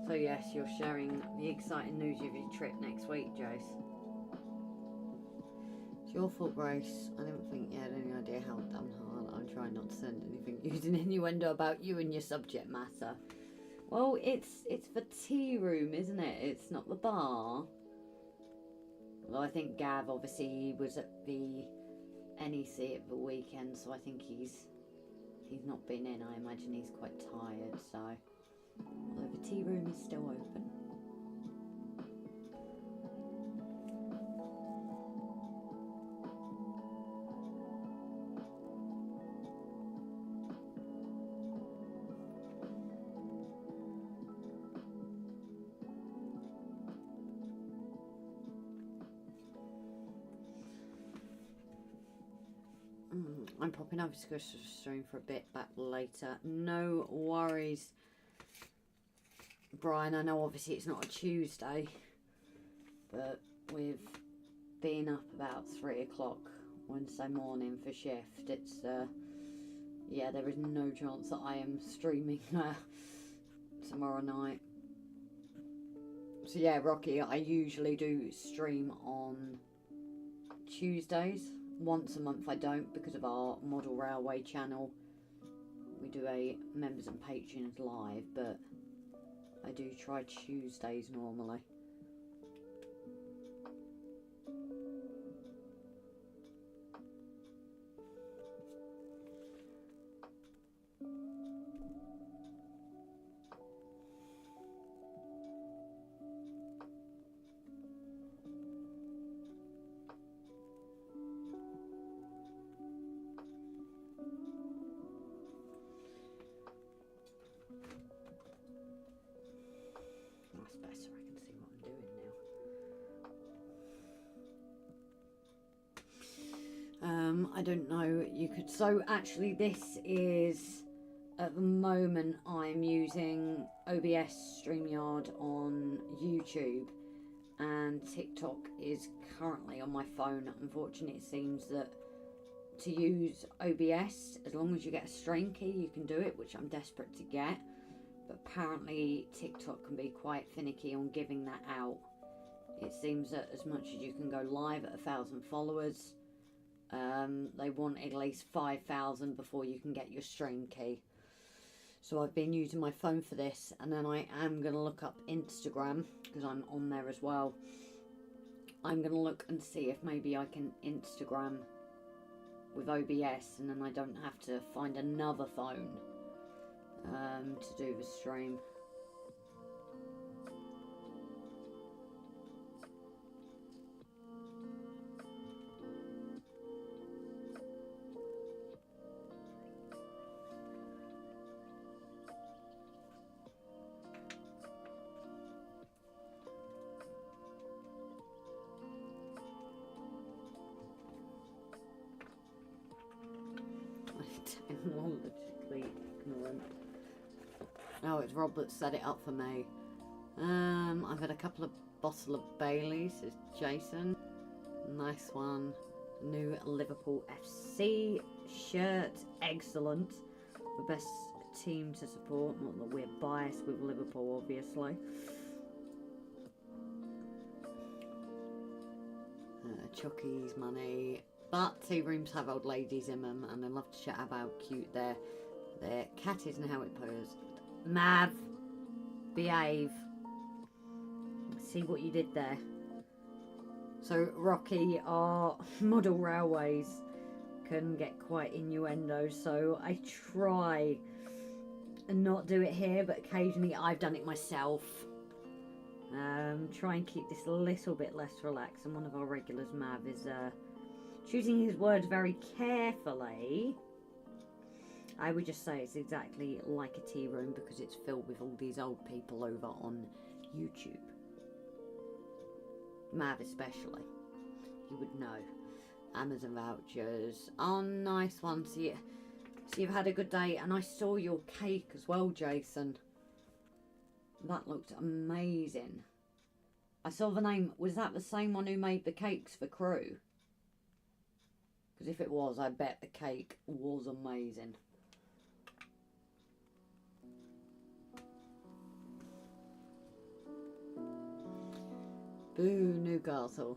So yes, you're sharing the exciting news of your trip next week, Jace. It's your fault, Grace. I didn't think you had any idea how damn hard I'm trying not to send anything using innuendo about you and your subject matter. Well, it's the tea room, isn't it? It's not the bar. Well, I think Gav obviously was at the NEC at the weekend, so I think he's not been in. I imagine he's quite tired, so although the tea room is still open. I'm popping over to go stream for a bit back later. No worries, Brian. I know obviously it's not a Tuesday, but with being up about 3 o'clock Wednesday morning for shift, it's yeah, there is no chance that I am streaming tomorrow night. So yeah, Rocky, I usually do stream on Tuesdays. Once a month I don't, because of our Model Railway channel. We do a members and patrons live, but I do try Tuesdays normally. That's better, I can see what I'm doing now. I don't know, you could, so actually this is, at the moment I'm using OBS StreamYard on YouTube, and TikTok is currently on my phone. Unfortunately, it seems that to use OBS, as long as you get a stream key, you can do it, which I'm desperate to get. But apparently TikTok can be quite finicky on giving that out. It seems that as much as you can go live at 1,000 followers, they want at least 5,000 before you can get your stream key. So I've been using my phone for this, and then I am going to look up Instagram, because I'm on there as well. I'm going to look and see if maybe I can Instagram with OBS, and then I don't have to find another phone to do the stream. Technologically ignorant. Oh, it's Rob that set it up for me. I've had a couple of bottle of Baileys. It's Jason. Nice one. New Liverpool FC shirt. Excellent. The best team to support. Not that we're biased with Liverpool, obviously. Chucky's money. But tea rooms have old ladies in them, and they love to chat about how cute their cat is and how it purrs. Mav, behave. See what you did there. So, Rocky, our model railways can get quite innuendo, so I try and not do it here, but occasionally I've done it myself. Try and keep this a little bit less relaxed, and one of our regulars, Mav, is choosing his words very carefully. I would just say it's exactly like a tea room because it's filled with all these old people over on YouTube. Mav especially. You would know. Amazon vouchers. Oh, nice one. So you've had a good day. And I saw your cake as well, Jason. That looked amazing. I saw the name. Was that the same one who made the cakes for crew? Because if it was, I bet the cake was amazing. Boo, Newcastle.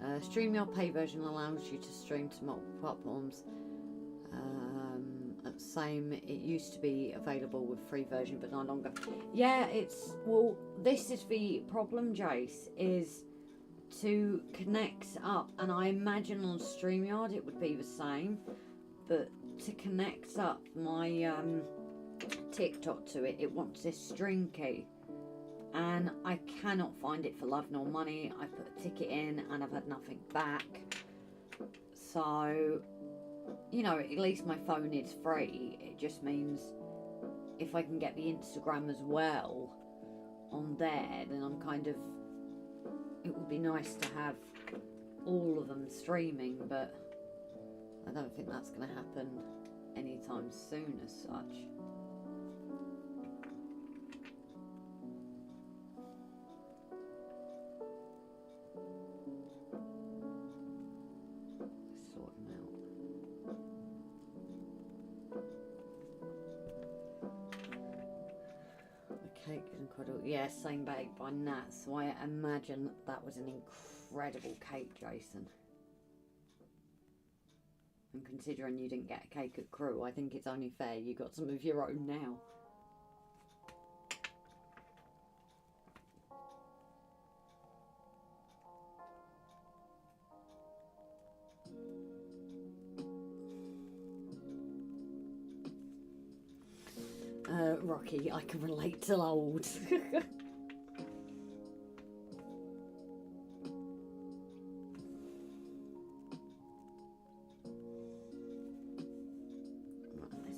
StreamYard pay version allows you to stream to multiple platforms. At the same, it used to be available with free version, but no longer. Yeah, well, this is the problem, Jace, is to connect up, and I imagine on StreamYard it would be the same, but to connect up my TikTok to it, it wants this string key. And I cannot find it for love nor money. I put a ticket in and I've had nothing back. So, you know, at least my phone is free. It just means if I can get the Instagram as well on there, then I'm kind of... It would be nice to have all of them streaming, but I don't think that's going to happen anytime soon as such. Cake is incredible. Yeah, same baked by Nat. So I imagine that was an incredible cake, Jason. And considering you didn't get a cake at crew, I think it's only fair you got some of your own now. Rocky, I can relate to old. Let's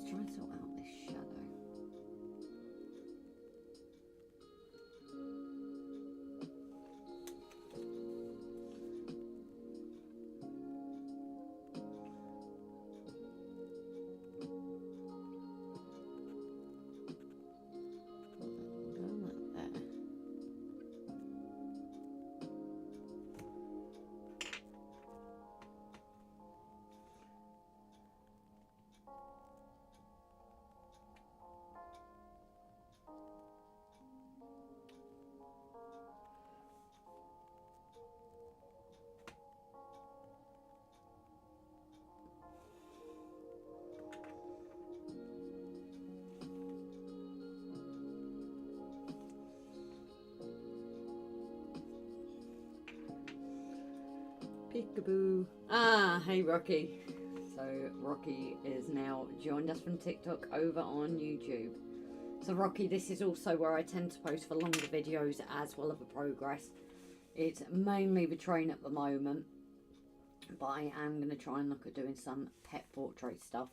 try and sort out this shadow. Peekaboo. Ah, hey Rocky. So Rocky is now joined us from TikTok over on YouTube. So Rocky, this is also where I tend to post for longer videos as well as the progress. It's mainly the train at the moment, but I am going to try and look at doing some pet portrait stuff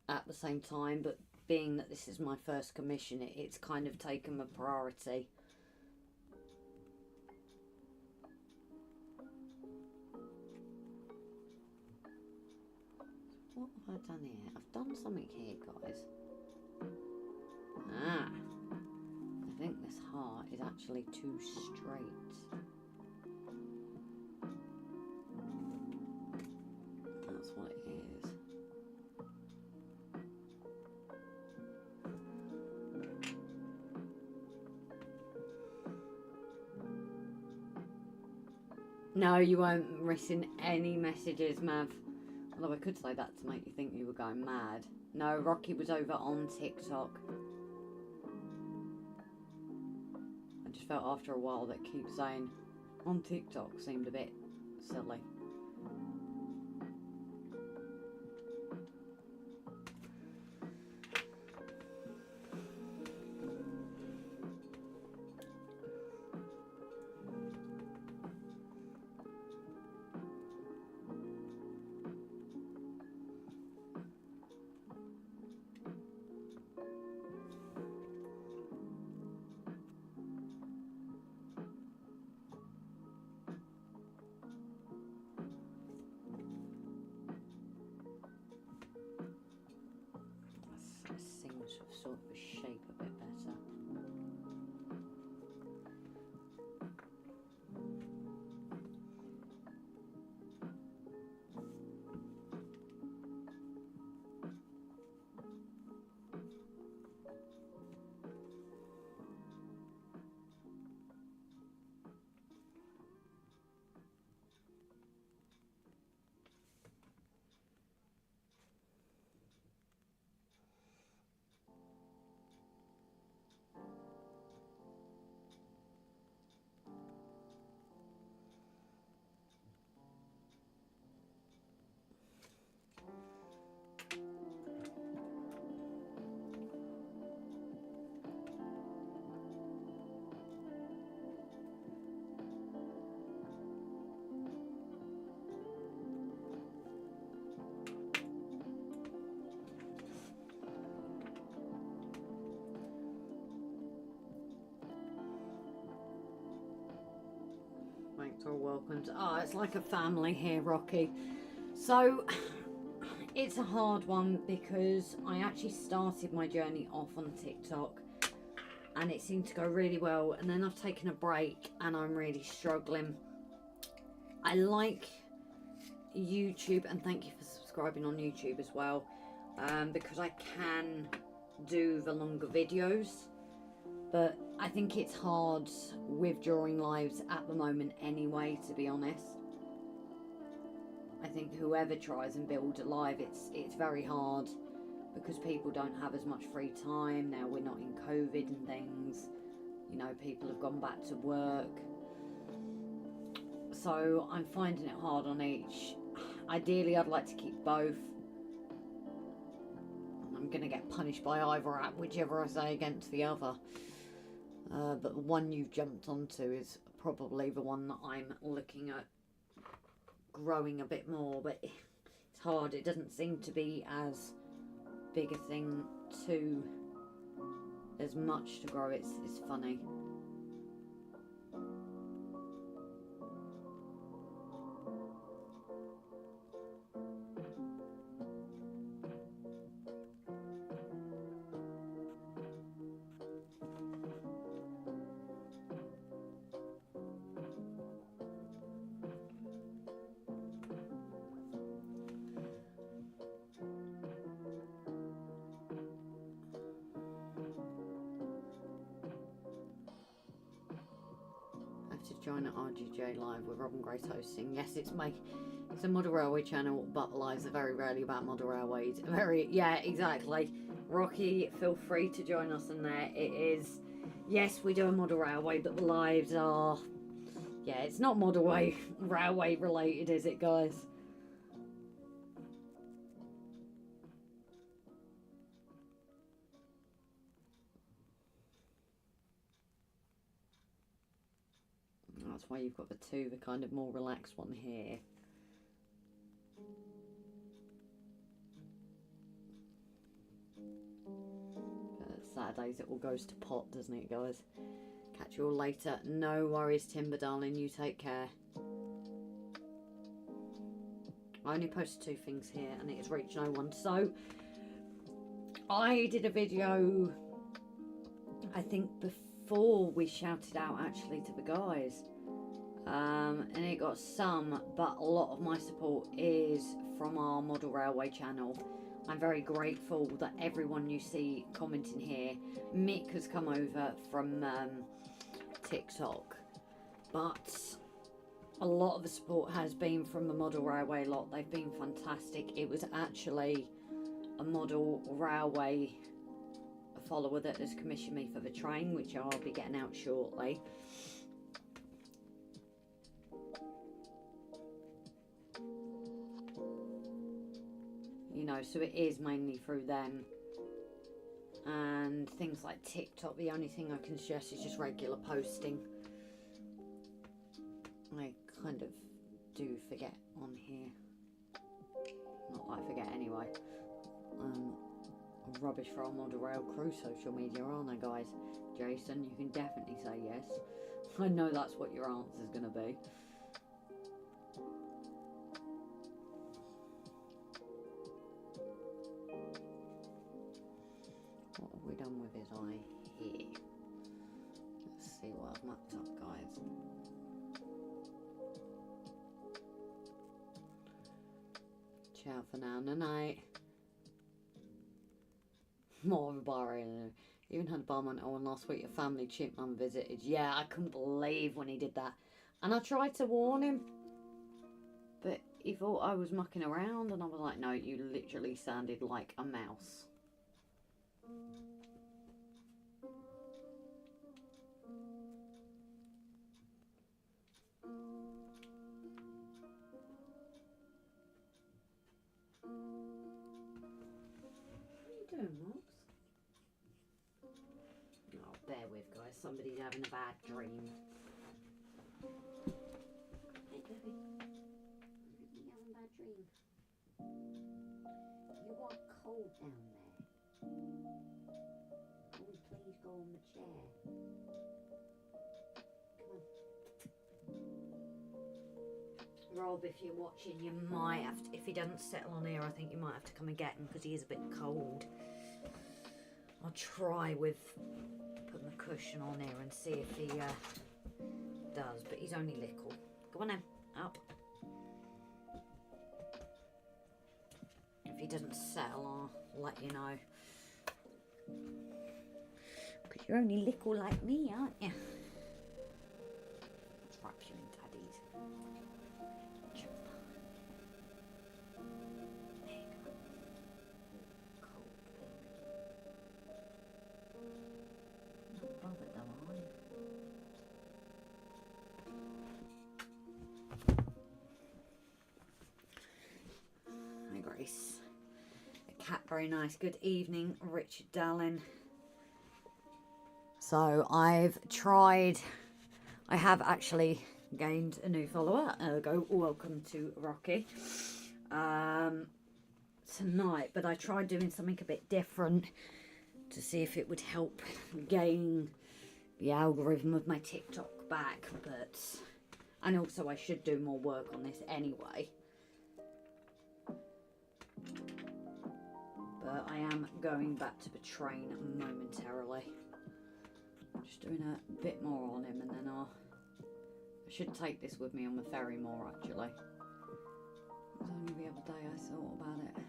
at the same time. But being that this is my first commission, it's kind of taken a priority. What have I done here? I've done something here, guys. Ah, I think this heart is actually too straight. That's what it is. No, you won't missing any messages, Mav. Although I could say that to make you think you were going mad. No, Rocky was over on TikTok. I just felt after a while that keeps saying on TikTok seemed a bit silly. That seems to sort of shape a bit better. Thanks for welcome. Oh, it's like a family here, Rocky. So it's a hard one because I actually started my journey off on TikTok and it seemed to go really well, and then I've taken a break and I'm really struggling. I like YouTube, and thank you for subscribing on YouTube as well, because I can do the longer videos, but I think it's hard with drawing lives at the moment anyway, to be honest. I think whoever tries and build a live, it's very hard because people don't have as much free time. Now we're not in COVID and things, you know, people have gone back to work. So I'm finding it hard on each. Ideally, I'd like to keep both. I'm going to get punished by either app, whichever I say against the other. But the one you've jumped onto is probably the one that I'm looking at growing a bit more. But it's hard. It doesn't seem to be as big a thing to... There's much to grow. It's funny. To join at RGJ Live with Robin Grace hosting. Yes, it's a model railway channel, but the lives are very rarely about model railways. Yeah, exactly. Rocky, feel free to join us in there. It is, yes, we do a model railway, but the lives are, yeah, it's not model railway related, is it, guys? That's why you've got the kind of more relaxed one here. Saturdays it all goes to pot, doesn't it, guys? Catch you all later. No worries, Timber, darling. You take care. I only posted 2 things here and it has reached no one. So, I did a video, I think, before we shouted out actually to the guys. And it got some, but a lot of my support is from our model railway channel. I'm very grateful that everyone you see commenting here. Mick has come over from TikTok, but a lot of the support has been from the model railway lot. They've been fantastic. It was actually a model railway follower that has commissioned me for the train, which I'll be getting out shortly. you know, so it is mainly through them. And things like TikTok, the only thing I can suggest is just regular posting. I kind of do forget on here. Not that I forget anyway. I'm rubbish for our Model Rail Crew social media, aren't I, guys? Jason, you can definitely say yes. I know that's what your answer's going to be. What have we done with his eye here? Let's see what I've mapped up, guys. Ciao for now, night. More of a bar in. Even had a barman on last week. A family chipmunk visited. Yeah, I couldn't believe when he did that. And I tried to warn him, but he thought I was mucking around, and I was like, no, you literally sounded like a mouse. What are you doing, Mox? Oh, bear with, guys. Somebody's having a bad dream. Hey, baby. You're having a bad dream. You are cold down there. Can we please go on the chair? Come on. Rob, if you're watching, you might have to, if he doesn't settle on here, I think you might have to come and get him because he is a bit cold. I'll try with putting the cushion on here and see if he does, but he's only little. Go on then, up. If he doesn't settle, I'll let you know. Because you're only little like me, aren't you? Let's wrap you in daddies. Jump. There you go. Cold, baby. Not bothered though, are you? Hi, Grace. The cat, very nice. Good evening, Richard Dallin. So I've tried, I have actually gained a new follower, ergo welcome to Rocky, tonight, but I tried doing something a bit different to see if it would help gain the algorithm of my TikTok back, but, and also I should do more work on this anyway. But I am going back to the train momentarily. Just doing a bit more on him, and then I should take this with me on the ferry more actually. It was only the other day I thought about it.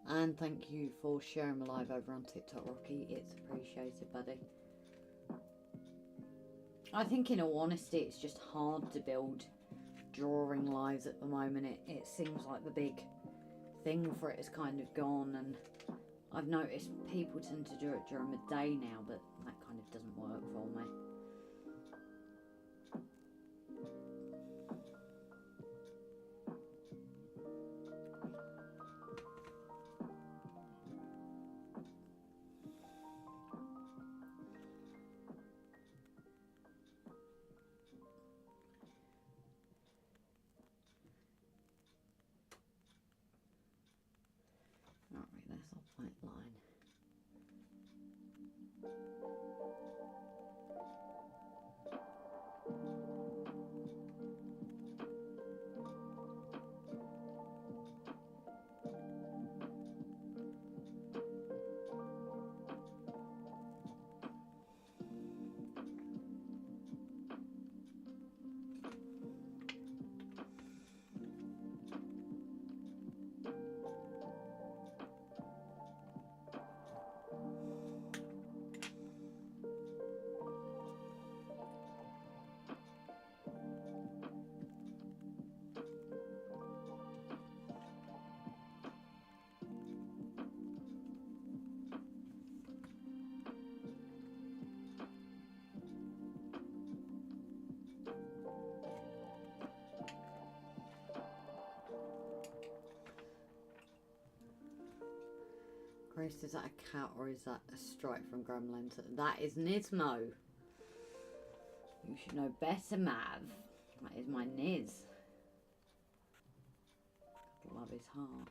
And thank you for sharing my live over on TikTok, Rocky. It's appreciated, buddy. I think in all honesty, it's just hard to build drawing lives at the moment. It seems like the big thing for it is kind of gone, and I've noticed people tend to do it during the day now, but that kind of doesn't work for me. Alright, that's our point line. Grace, is that a cat or is that a stripe from Gremlins? That is Nismo. You should know better, Mav. That is my Niz. Love his heart.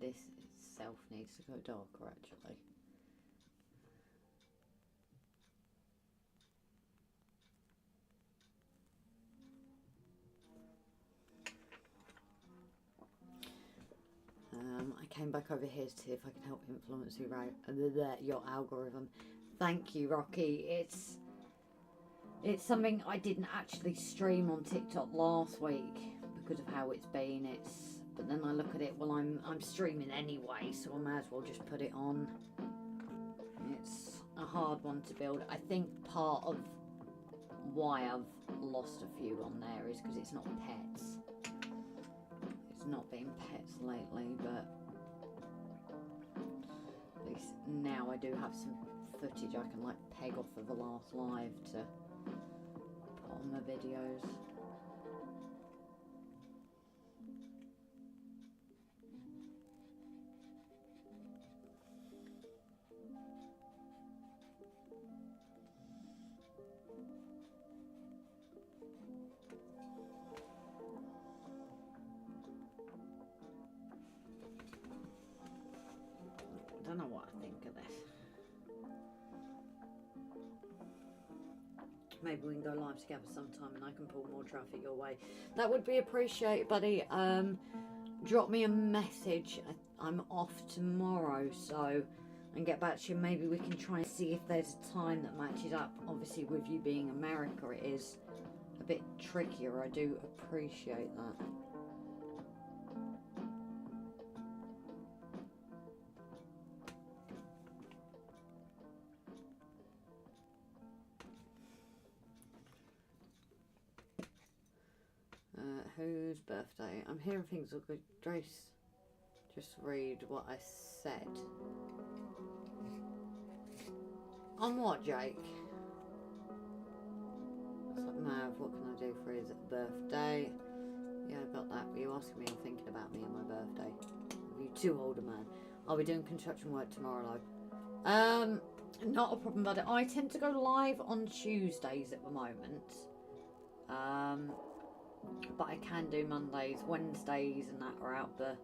This itself needs to go darker, actually. I came back over here to see if I can help influence your algorithm. Thank you, Rocky. It's something I didn't actually stream on TikTok last week because of how it's been. But then I look at it, well, I'm streaming anyway, so I may as well just put it on. It's a hard one to build. I think part of why I've lost a few on there is because it's not pets. It's not been pets lately, but at least now I do have some footage I can like peg off of the last live to put on my videos. I don't know what I think of this. Maybe we can go live together sometime and I can pull more traffic your way. That would be appreciated, buddy. Drop me a message. I'm off tomorrow, so I can get back to you. Maybe we can try and see if there's a time that matches up. Obviously, with you being America, it is a bit trickier. I do appreciate that. Whose birthday? I'm hearing things look good. Grace, just read what I said. On what, Jake? It's like, Mav, what can I do for his birthday? Yeah, I got that. But you asking me or thinking about me and my birthday? You too old a man. I'll be doing construction work tomorrow, though. Not a problem, buddy. I tend to go live on Tuesdays at the moment. But I can do Mondays, Wednesdays, and that are out the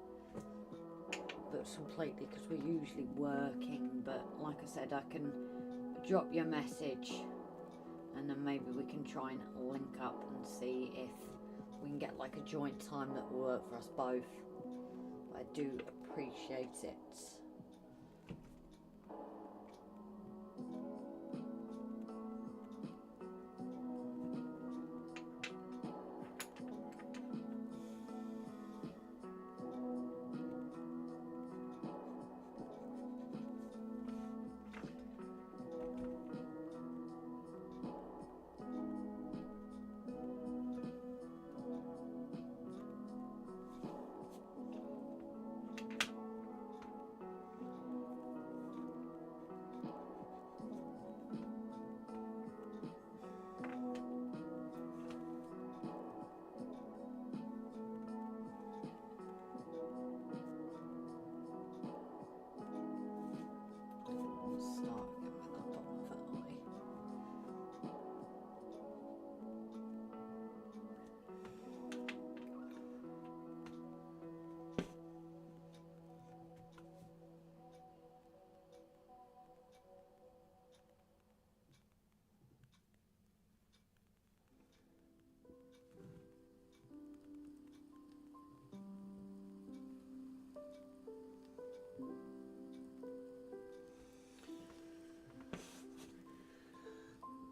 books completely because we're usually working. But like I said, I can drop you a message and then maybe we can try and link up and see if we can get like a joint time that will work for us both. But I do appreciate it.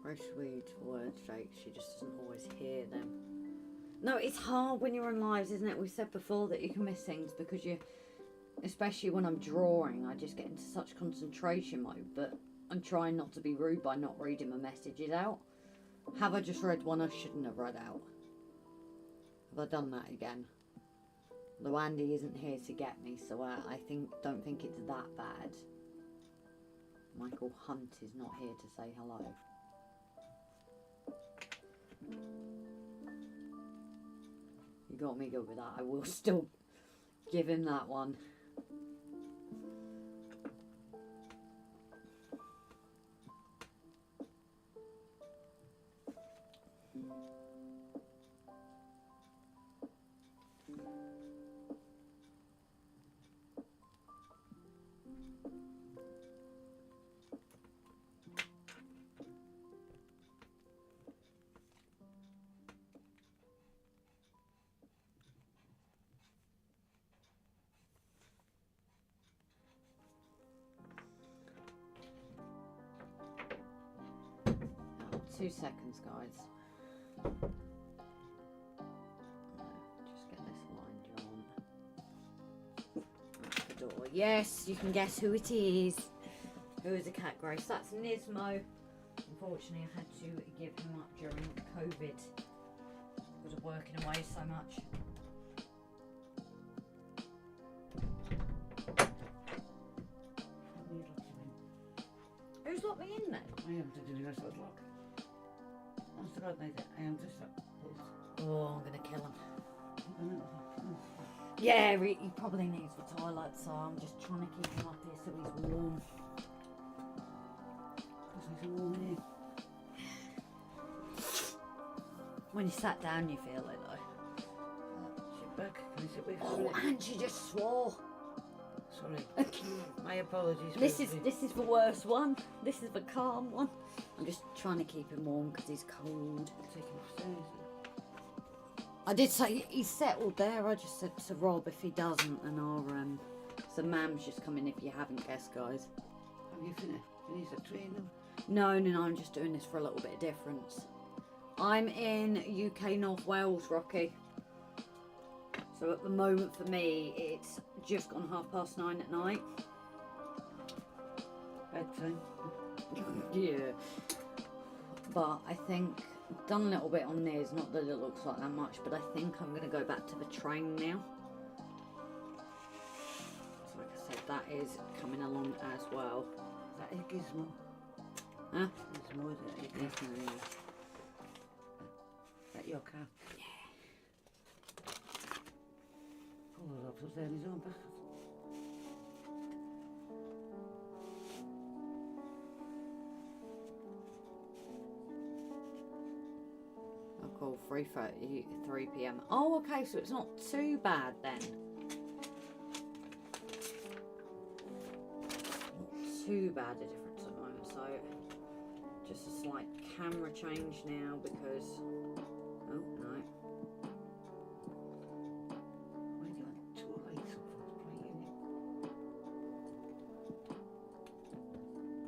Grace reads words, Jake. She just doesn't always hear them. No, it's hard when you're on lives, isn't it? We said before that you can miss things because you, especially when I'm drawing, I just get into such concentration mode. But I'm trying not to be rude by not reading my messages out. Have I just read one I shouldn't have read out? Have I done that again? Though Andy isn't here to get me, so I don't think it's that bad. Michael Hunt is not here to say hello. You got me good with that. I will still give him that one. Oh, 2 seconds, guys. Just get this line drawn. That's the door. Yes, you can guess who it is. Who is a cat, Grace? That's Nismo. Unfortunately, I had to give him up during COVID because of working away so much. Who's locked me in then? I am to do the rest of the lock. Honest to God, mate, I am just Oh, I'm gonna kill him. Yeah, he probably needs the toilet, so I'm just trying to keep him up here so he's warm. because he's a warm here. When you sat down, you feel it though. Sit back, can I sit with Oh, you? and she just swore. Sorry. My apologies. This is the worst one. This is the calm one. I'm just trying to keep him warm because he's cold. Take him upstairs. I did say he's settled there. I just said to Rob if he doesn't, then I'll so Mam's just coming if you haven't guessed, guys. Have you finished? Finished the train now? No, I'm just doing this for a little bit of difference. I'm in UK North Wales, Rocky. So at the moment for me, it's just gone 9:30 at night. Bedtime. Yeah. But I think I've done a little bit on theirs, not that it looks like that much, but I think I'm going to go back to the train now. So like I said, that is coming along as well. Is that a gizmo? Huh? Gizmo, is it? Yes, no, Is that your cat? yeah. Pull it up, so there his own back. I'll call 3 p.m. Oh, okay, so it's not too bad then. Not too bad a difference at the moment, so just a slight camera change now because, oh no, Why do you want two lights up for the play in it?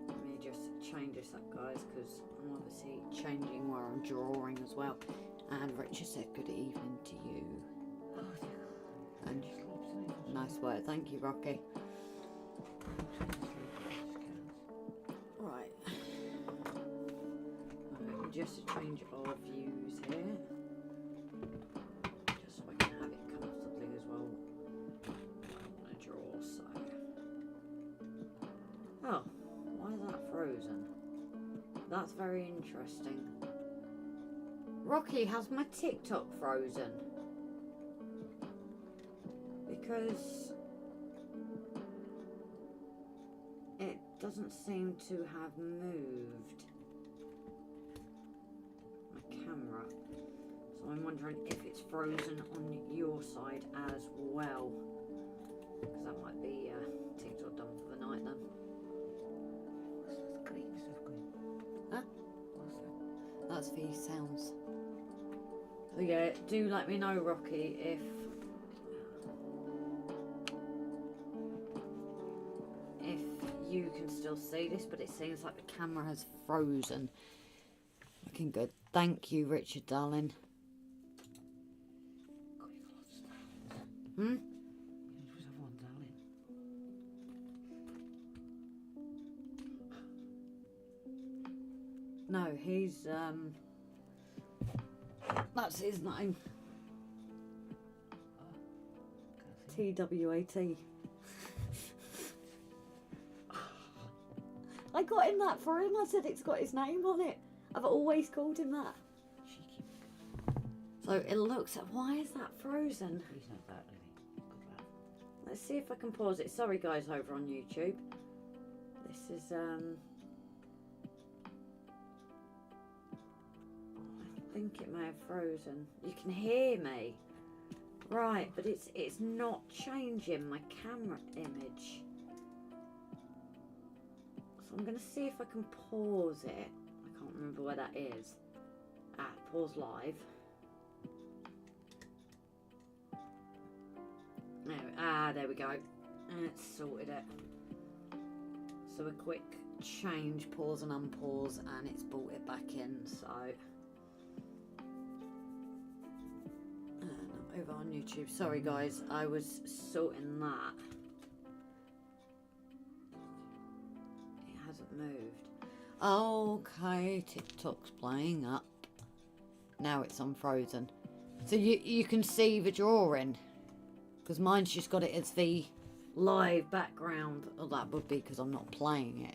let me just change this up, guys, because I'm obviously changing where I'm drawing as well. And Richard said good evening to you. Oh, yeah. And Sleep tonight. nice work, thank you, Rocky. I'm trying to sleep, but I just can't. Right. Just to change our views here. Just so I can have it comfortably as well. I want to draw, so. Oh, why is that frozen? That's very interesting. Rocky, has my TikTok frozen? Because it doesn't seem to have moved my camera. So I'm wondering if it's frozen on your side as well. Because that might be TikTok done for the night then. What's that green stuff going? Huh? What's that? That's the sounds. So yeah, do let me know, Rocky, if you can still see this, but it seems like the camera has frozen. Looking good. Thank you, Richard, darling. Hmm? You just have one, darling. No, he's That's his name. Can't see. TWAT. I got him that for him. I said it's got his name on it. I've always called him that. Cheeky. So it looks at. Why is that frozen? He's not that really. Good lad. Let's see if I can pause it. Sorry guys over on YouTube. This is I think it may have frozen. You can hear me. Right, but it's not changing my camera image. So I'm gonna see if I can pause it. I can't remember where that is. Pause live. There we go. And it's sorted it. So a quick change, pause and unpause, and it's brought it back in. So and I'm over on YouTube. Sorry guys, I was sorting that. It hasn't moved. Okay, TikTok's playing up. Now it's unfrozen. So you can see the drawing. Because mine's just got it as the live background. Oh, that would be because I'm not playing it.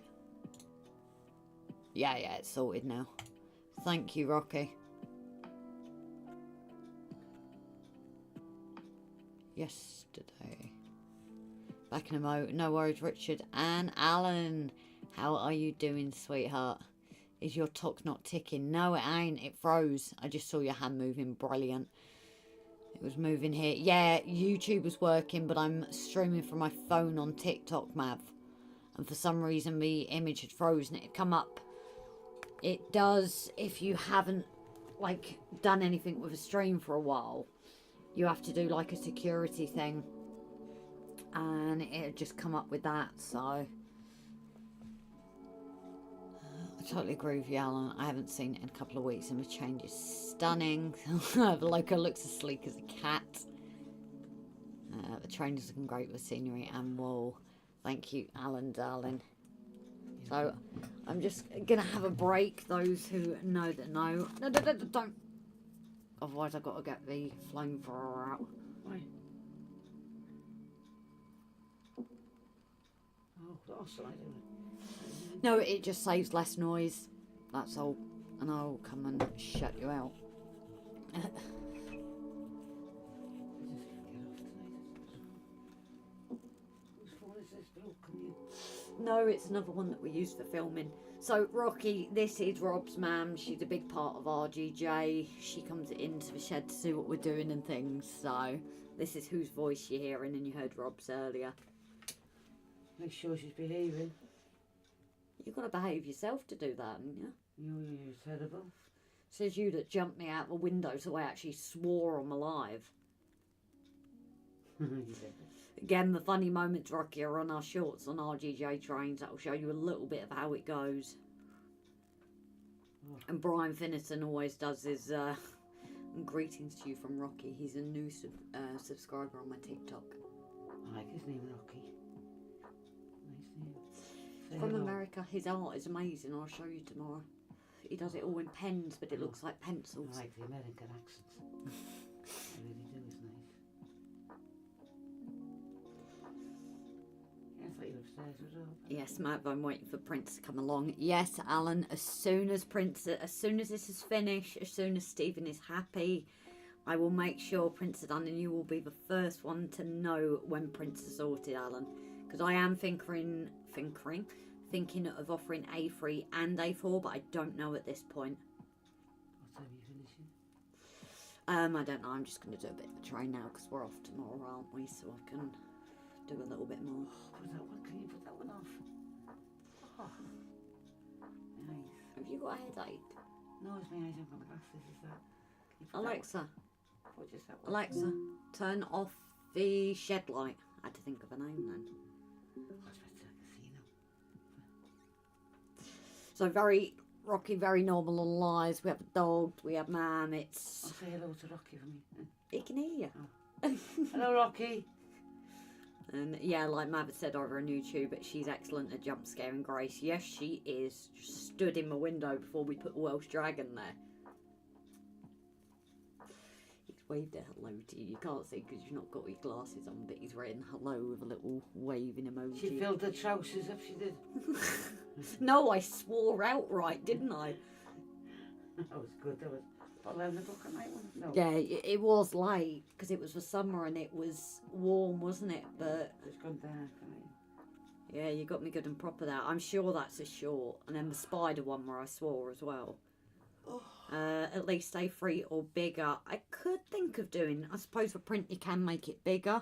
Yeah, it's sorted now. Thank you, Rocky. Yesterday. Back in a mo. No worries, Richard. And Alan. How are you doing, sweetheart? Is your talk not ticking? No, it ain't. It froze. I just saw your hand moving. Brilliant. It was moving here. Yeah, YouTube was working, but I'm streaming from my phone on TikTok, Mav. And for some reason, the image had frozen. It had come up. It does, if you haven't, like, done anything with a stream for a while. You have to do, like, a security thing. And it had just come up with that, so... I totally agree with you, Alan. I haven't seen it in a couple of weeks and the change is stunning. The loco looks as sleek as a cat. The train is looking great with scenery and wall. Thank you, Alan, darling. So, I'm just going to have a break. Those who know that know. No, don't. Otherwise, I've got to get the flamethrower out. Why? Oh, that's right, isn't it? No, it just saves less noise. That's all. And I'll come and shut you out. Whose phone is this, Bill? Can you... No, it's another one that we use for filming. So, Rocky, this is Rob's mum. She's a big part of RGJ. She comes into the shed to see what we're doing and things. So, this is whose voice you're hearing, and you heard Rob's earlier. Make sure she's behaving. You've got to behave yourself to do that, haven't you? You're terrible. Says you that jumped me out the window, so I actually swore on my live. Again, the funny moments, Rocky, are on our shorts on RGJ trains. That will show you a little bit of how it goes. Oh. And Brian Finnerton always does his greetings to you from Rocky. He's a new subscriber on my TikTok. I like his name, Rocky. Nice name. Say From hello. America. His art is amazing. I'll show you tomorrow. He does it all in pens, but it looks like pencils. I like the American accents. I really do, it's nice. Yeah, I thought you were upstairs as well. Yes, Matt, I'm waiting for Prince to come along. Yes, Alan, as soon as this is finished, as soon as Stephen is happy, I will make sure Prince is done and you will be the first one to know when Prince is sorted, Alan. Because I am thinking of offering A3 and A4, but I don't know at this point. What time are you finishing? I don't know, I'm just going to do a bit of a train now because we're off tomorrow, aren't we? So I can do a little bit more. Put that one, can you put that one off? Oh. Nice. Have you got a headache? No, it's my eyes, I've got my glasses, is that? Can you put Alexa, That one? Put just that one. Alexa, turn off the shed light. I had to think of a name then. That's better, I can see now. So very Rocky, very normal on lies. We have a dog, we have Mam. Oh, It's say hello to Rocky for me. he can hear you. Hello, Rocky. And yeah, like Mav said over on YouTube, but she's excellent at jump scaring Grace. Yes, she is. Just stood in my window before we put the Welsh Dragon there. waved a hello to you. You can't see because you've not got your glasses on, but he's written hello with a little waving emoji. She filled the trousers up, she did. No, I swore outright, didn't I? That was good. That was about 11 o'clock at night, wasn't it? No. Yeah, it was late because it was for summer and it was warm, wasn't it? But It's gone dark. yeah, you got me good and proper there. I'm sure that's a short. And then the spider one where I swore as well. At least A3 or bigger. I could think of doing, I suppose for print you can make it bigger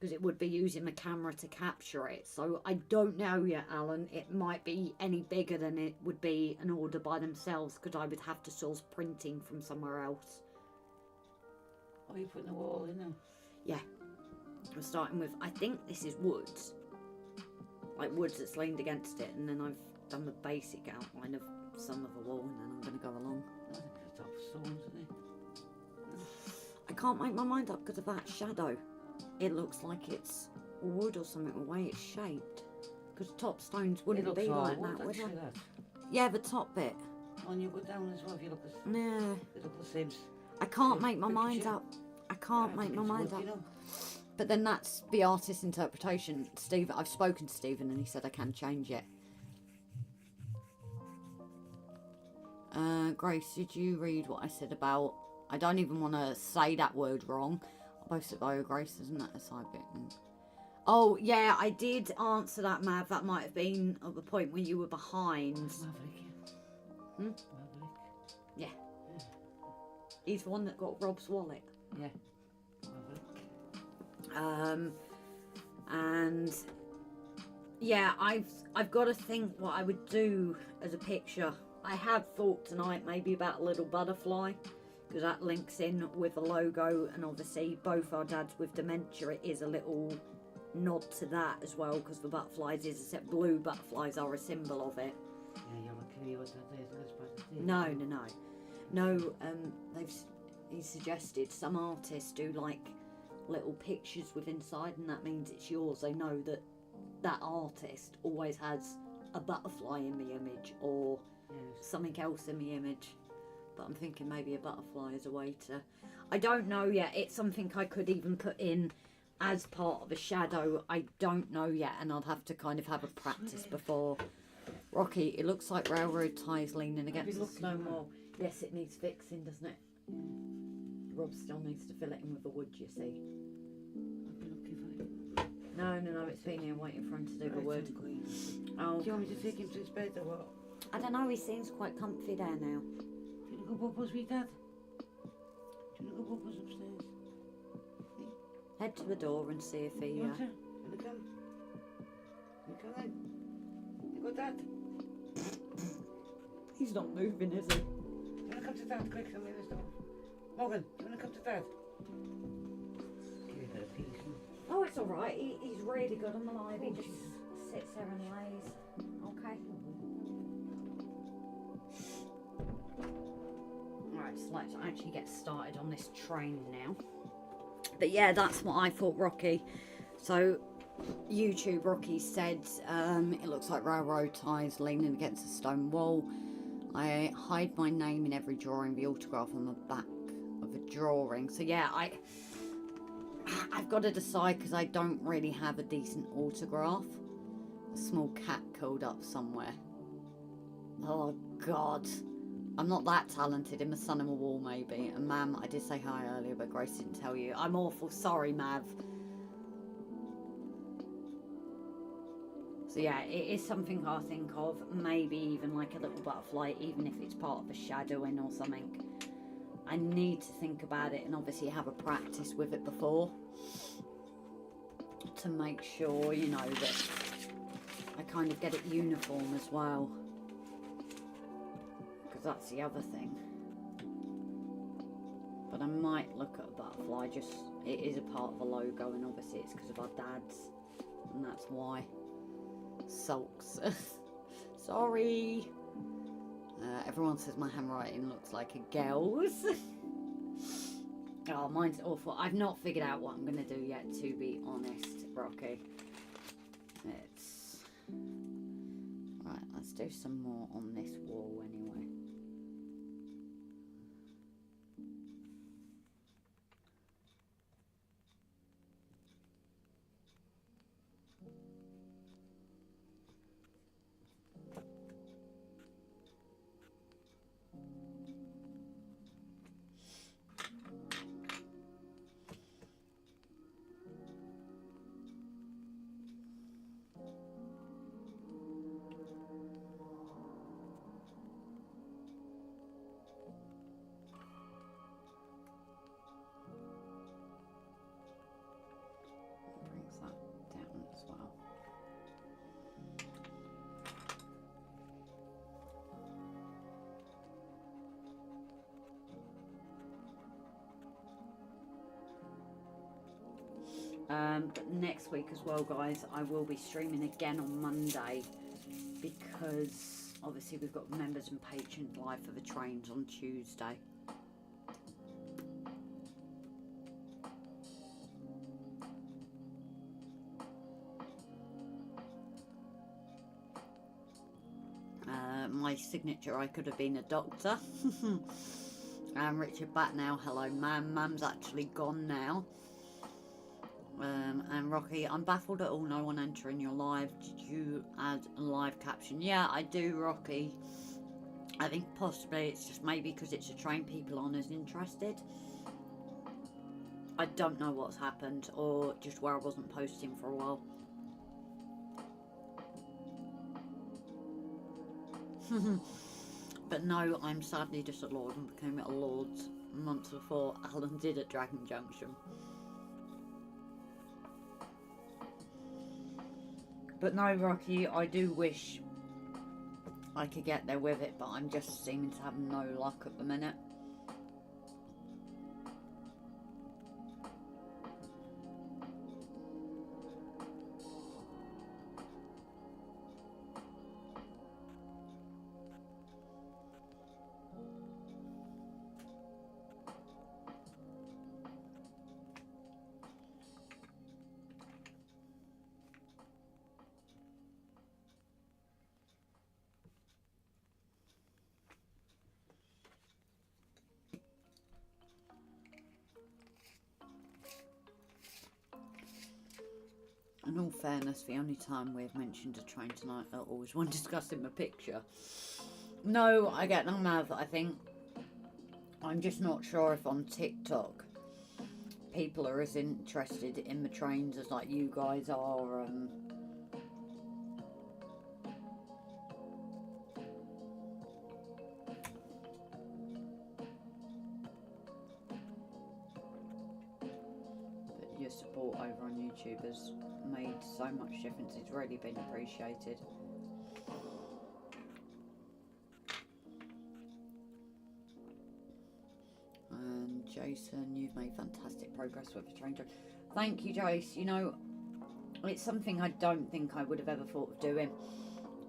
because it would be using the camera to capture it. So I don't know yet, Alan. It might be any bigger than it would be an order by themselves because I would have to source printing from somewhere else. Oh, you're putting the wall in now? Yeah. We're starting with, I think this is woods. Like woods that's leaned against it, and then I've done the basic outline of some of the wall, and then I'm going to go along. I think it's top stones, isn't it? I can't make my mind up because of that shadow. It looks like it's wood or something, the way it's shaped. Because top stones wouldn't It be looks like all that, wood, would they? actually, that. Yeah, the top bit. And you go down as well if you look at Yeah. they look the same. I can't Yeah, make my look at mind you. up. I can't I make think my it's mind wood, up. you know. But then that's the artist's interpretation. Steve, I've spoken to Stephen and he said I can change it. Grace, did you read what I said about... I don't even want to say that word wrong. I posted bio, Grace, isn't that a side bit? Oh, yeah, I did answer that, Mav. That might have been at the point when you were behind. Maverick, Hmm? Maverick. Yeah. He's the one that got Rob's wallet. Yeah. Maverick. And yeah, I've got to think what I would do as a picture. I have thought tonight maybe about a little butterfly because that links in with the logo, and obviously both our dads with dementia, it is a little nod to that as well because the butterflies is, except blue butterflies are a symbol of it. Yeah, you're lucky what that is. That's part of it. No, he suggested some artists do like little pictures with inside, and that means it's yours. They know that that artist always has a butterfly in the image or Yes. something else in the image. But I'm thinking maybe a butterfly is a way to... I don't know yet. It's something I could even put in as part of a shadow. I don't know yet, and I'll have to kind of have a practice before. Rocky, it looks like railroad ties leaning against the stone wall. Yes, it needs fixing, doesn't it? Rob still needs to fill it in with the wood, you see. I've been looking for it. No, it's been here waiting for him to do the Right, wood. I'm going. Oh, Do you want me to take him to his bed or what? I don't know, he seems quite comfy there now. Do you want to go Bubbles with Dad? Do you want to go Bubbles upstairs? Head to the door and see if he... You want to? You want to come? You come then. You go Dad. He's not moving, is he? You want to come to Dad quick? Come in this door. Morgan, do you want to come to Dad? Give you a bit of peace. Oh, it's all right. He's really good on the live. He just sits there and lays. Okay. Right, so let's actually get started on this train now. But yeah, that's what I thought, Rocky. So, YouTube, Rocky said it looks like railroad ties leaning against a stone wall. I hide my name in every drawing, the autograph on the back of a drawing. So yeah, I've got to decide because I don't really have a decent autograph. A small cat curled up somewhere. Oh God, I'm not that talented. In the sun on the wall maybe. And Mam, I did say hi earlier, but Grace didn't tell you. I'm awful sorry, Mav. So yeah, it is something I think of. Maybe even like a little butterfly, even if it's part of a shadowing or something. I need to think about it and obviously have a practice with it before. To make sure, you know, that I kind of get it uniform as well. Because that's the other thing. But I might look at a butterfly, just, it is a part of the logo and obviously it's because of our dads. And that's why. Sulks. Sorry. Everyone says my handwriting looks like a girl's. Oh, mine's awful. I've not figured out what I'm going to do yet, to be honest, Rocky. Right, let's do some more on this wall anyway. But next week as well, guys, I will be streaming again on Monday, because obviously we've got members and patrons live for the trains on Tuesday. My signature, I could have been a doctor. And Richard Batnow, hello ma'am. Mum's actually gone now. And Rocky, I'm baffled at all no one entering your live. Did you add a live caption? Yeah, I do, Rocky. I think possibly it's just maybe because it's a train, people aren't as interested. I don't know what's happened, or just where I wasn't posting for a while. But no, I'm sadly just a lord and became a lord months before Alan did at Dragon Junction. But no, Rocky, I do wish I could get there with it, but I'm just seeming to have no luck at the minute. In all fairness, the only time we've mentioned a train tonight at all is when discussing the picture. No, I get no math, I think. I'm just not sure if on TikTok people are as interested in the trains as like you guys are. But your support over on YouTube has made so much difference. It's really been appreciated. And Jason, you've made fantastic progress with the train. Thank you, Jace. You know, it's something I don't think I would have ever thought of doing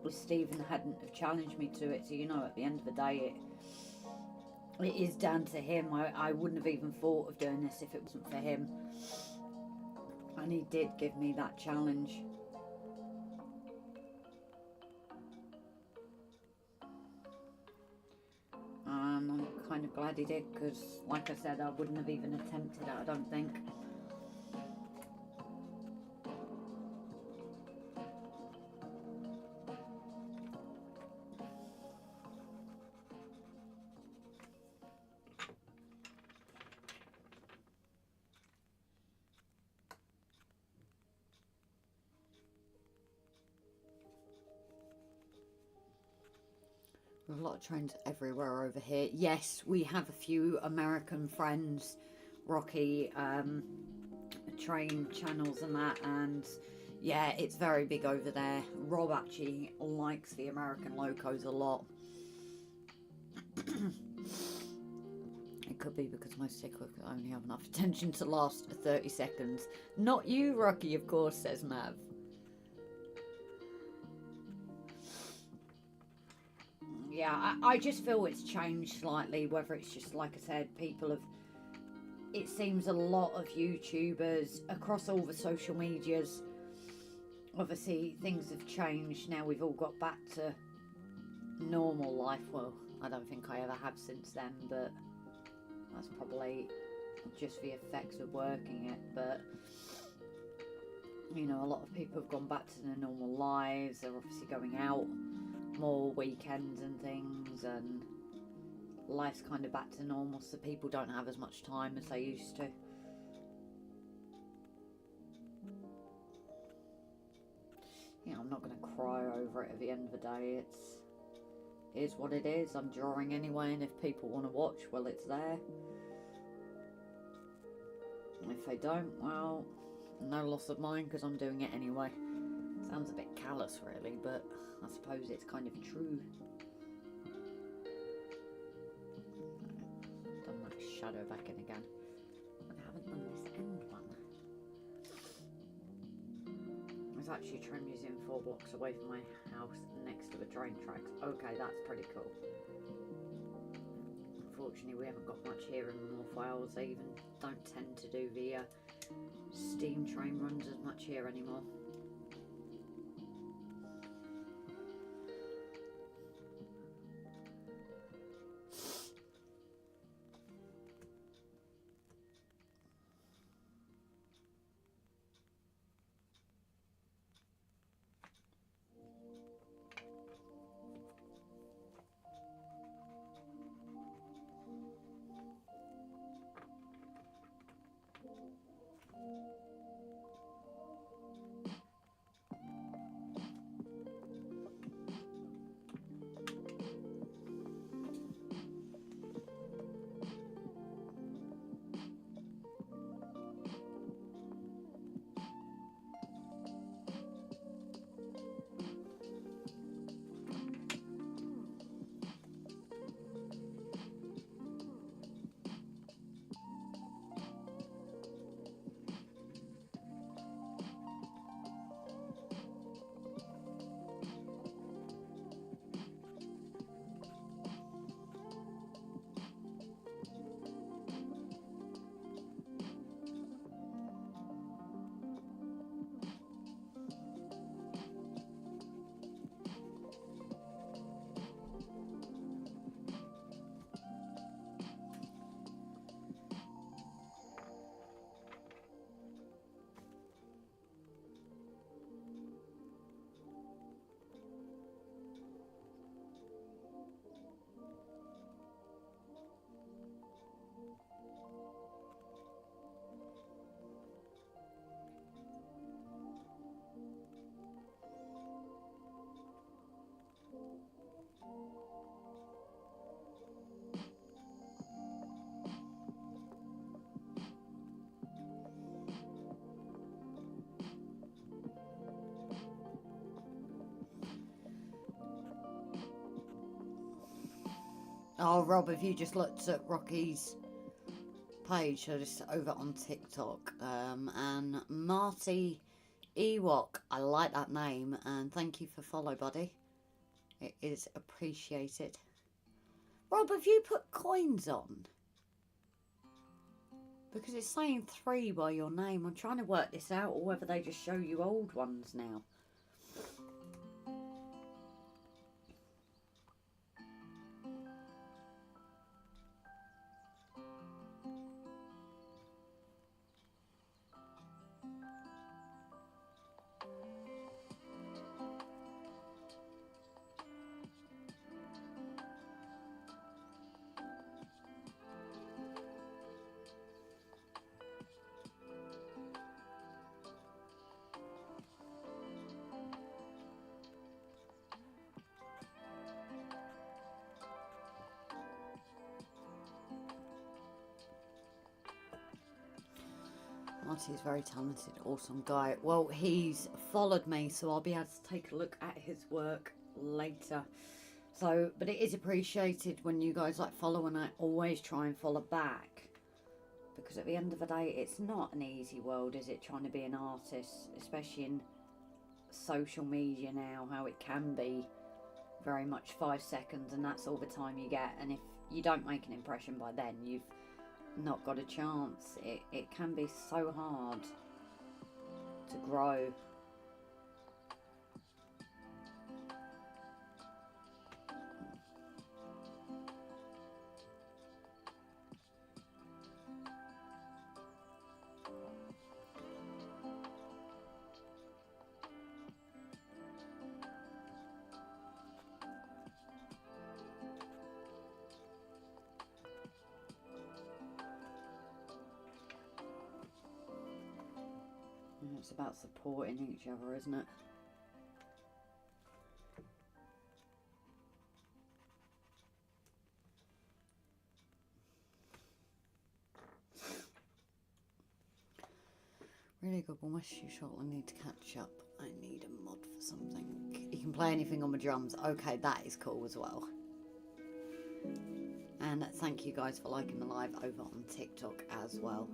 if Stephen hadn't have challenged me to it. So, you know, at the end of the day, it is down to him. I wouldn't have even thought of doing this if it wasn't for him. And he did give me that challenge. I'm kind of glad he did, because, like I said, I wouldn't have even attempted it, I don't think. There are a lot of trains everywhere over here. Yes, we have a few American friends, Rocky, train channels and that, and yeah, it's very big over there. Rob actually likes the American locos a lot. It could be because my sticker only have enough attention to last 30 seconds. Not you, Rocky, of course, says Mav. Yeah, I just feel it's changed slightly, whether it's just, like I said, people have... It seems a lot of YouTubers across all the social medias, obviously things have changed. Now we've all got back to normal life. Well, I don't think I ever have since then, but that's probably just the effects of working it. But, you know, a lot of people have gone back to their normal lives. They're obviously going out more weekends and things, and life's kind of back to normal, so people don't have as much time as they used to. Yeah, I'm not going to cry over it at the end of the day. It is what it is. I'm drawing anyway, and if people want to watch, well, it's there. And if they don't, well, no loss of mine, because I'm doing it anyway. Sounds a bit callous, really, but I suppose it's kind of true. Done that shadow back in again. I haven't done this end one. There's actually a train museum 4 blocks away from my house next to the train tracks. Okay, that's pretty cool. Unfortunately, we haven't got much here in the North Wales. They even don't tend to do the steam train runs as much here anymore. Oh, Rob, if you just looked at Rocky's page, so just over on TikTok, and Marty Ewok, I like that name, and thank you for follow, buddy. It is appreciated. Rob, have you put coins on? Because it's saying 3 by your name. I'm trying to work this out, or whether they just show you old ones now. Marty's very talented, awesome guy. Well, he's followed me, so I'll be able to take a look at his work later. So, but it is appreciated when you guys like follow, and I always try and follow back. Because at the end of the day, it's not an easy world, is it, trying to be an artist, especially in social media now, how it can be very much 5 seconds, and that's all the time you get. And if you don't make an impression by then, you've not got a chance. It can be so hard to grow. It's about supporting each other, isn't it? Really good one. West you shortly need to catch up. I need a mod for something. You can play anything on my drums. Okay, that is cool as well. And thank you guys for liking the live over on TikTok as well.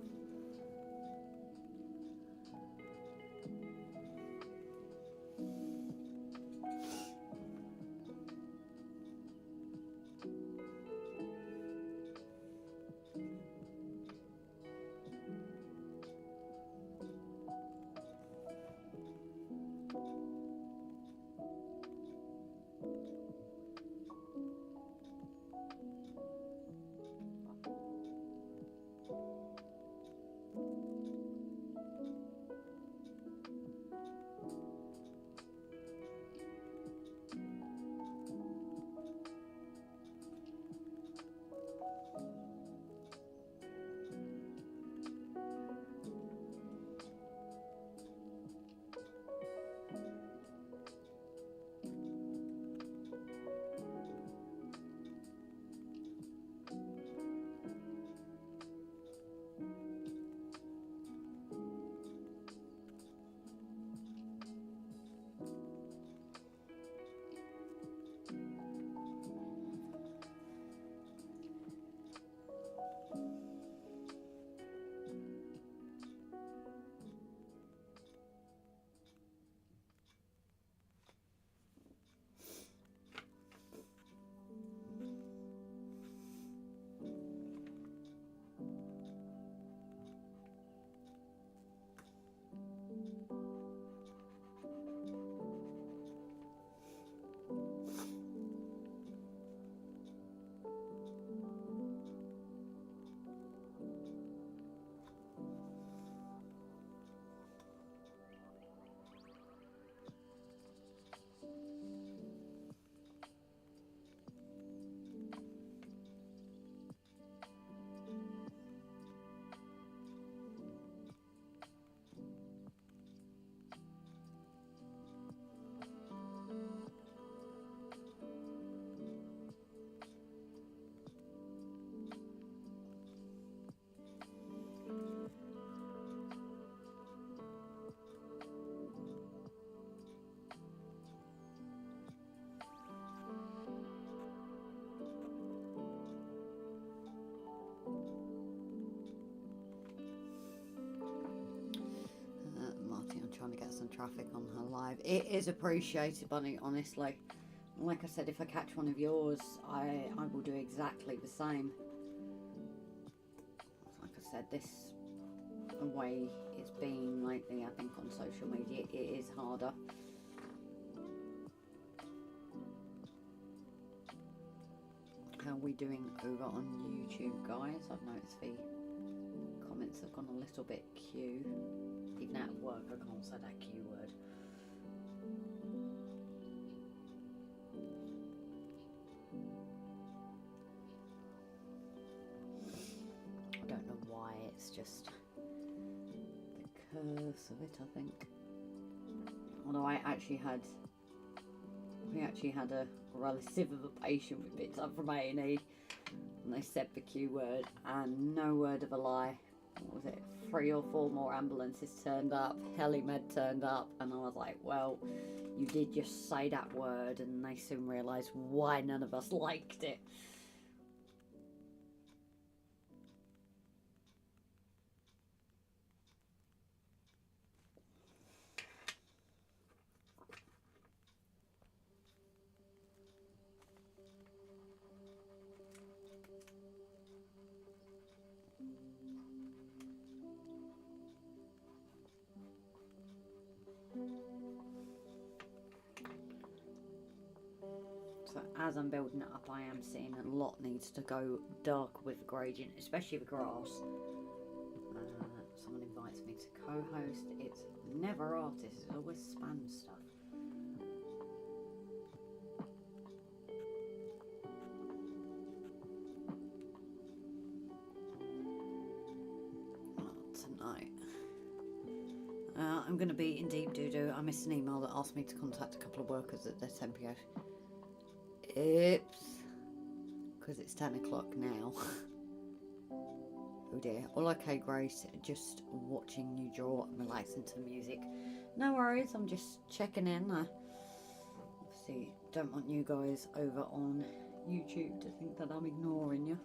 traffic on her live. It is appreciated, Bunny, honestly. Like I said, if I catch one of yours, I will do exactly the same. Like I said, this way it's been lately, I think, on social media, it is harder. How are we doing over on YouTube, guys? I've noticed the comments have gone a little bit Q. Even out of work, I can't say that Q word. I don't know why, it's just the curse of it, I think. Although we actually had a relative of a patient we picked up from A&E, and they said the Q word, and no word of a lie, what was it, 3 or 4 more ambulances turned up, HeliMed turned up, and I was like, well, you did just say that word, and they soon realised why none of us liked it. So as I'm building it up, I am seeing a lot needs to go dark with the gradient, especially the grass. Someone invites me to co-host. It's never artists, it's always spam stuff. Tonight. I'm going to be in deep doo-doo. I missed an email that asked me to contact a couple of workers at their temporary. Oops. Because it's 10 o'clock now. Oh dear. All okay, Grace. Just watching you draw and relaxing to the music. No worries. I'm just checking in. Obviously, don't want you guys over on YouTube to think that I'm ignoring you.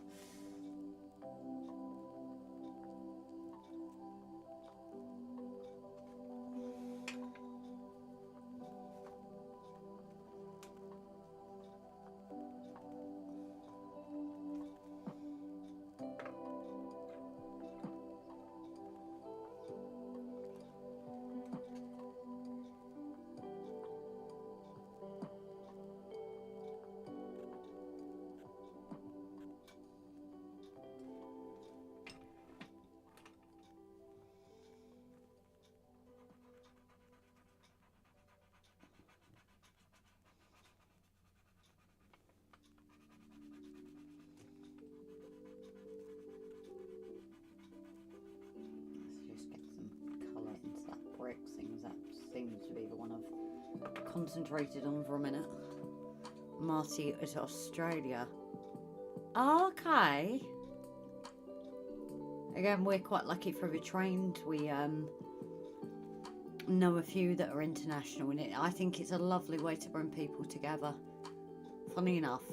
That seems to be the one I've concentrated on for a minute. Marty is Australia. Okay. Again, we're quite lucky for the trained. We know a few that are international, and I think it's a lovely way to bring people together. Funny enough,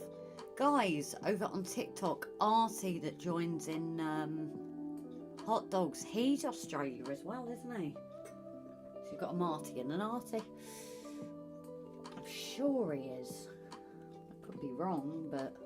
guys over on TikTok, Artie that joins in Hot Dogs, he's Australia as well, isn't he? So you've got a Marty and an Artie. I'm sure he is. I could be wrong, but...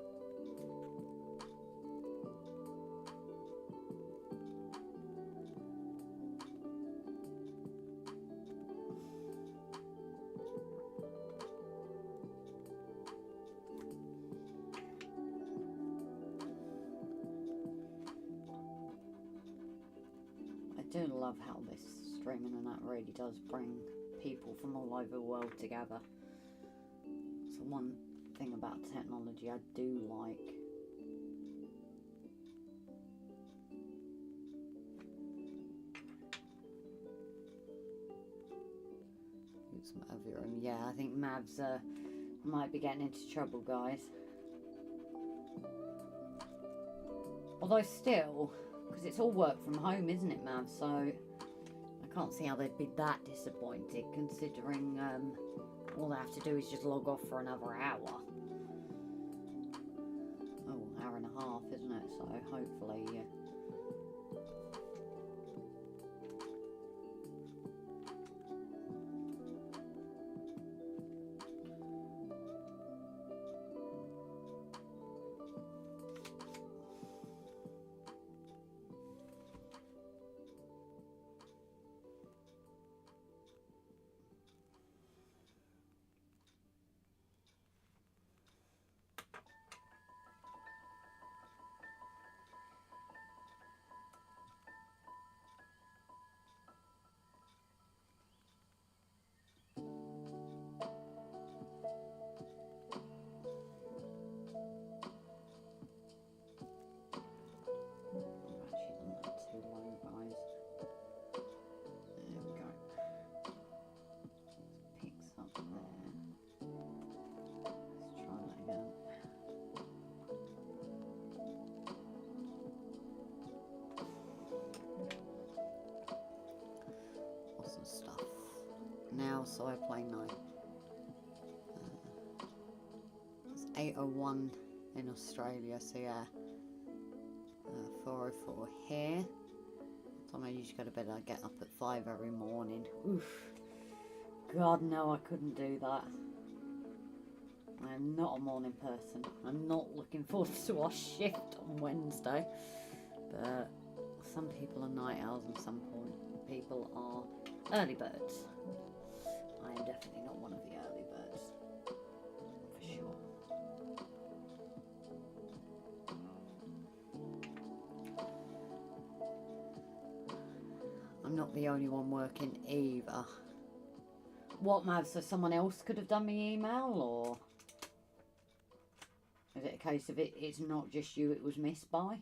I do love how this streaming and that really does bring people from all over the world together. So one thing about technology I do like. Some over room. Yeah, I think Mavs might be getting into trouble, guys. Although still, because it's all work from home, isn't it, Mav? So I can't see how they'd be that disappointed, considering all they have to do is just log off for another hour. Oh, hour and a half, isn't it? So hopefully... and stuff now, so I play night. It's 8:01 in Australia, so yeah. 4:04 here. So I usually go to bed, I get up at 5 every morning. Oof. God, no, I couldn't do that. I am not a morning person. I'm not looking forward to our shift on Wednesday. But some people are night owls and some people are early birds. I am definitely not one of the early birds. For sure. I'm not the only one working either. What, Mav? So someone else could have done my email, or is it a case of it's not just you it was missed by?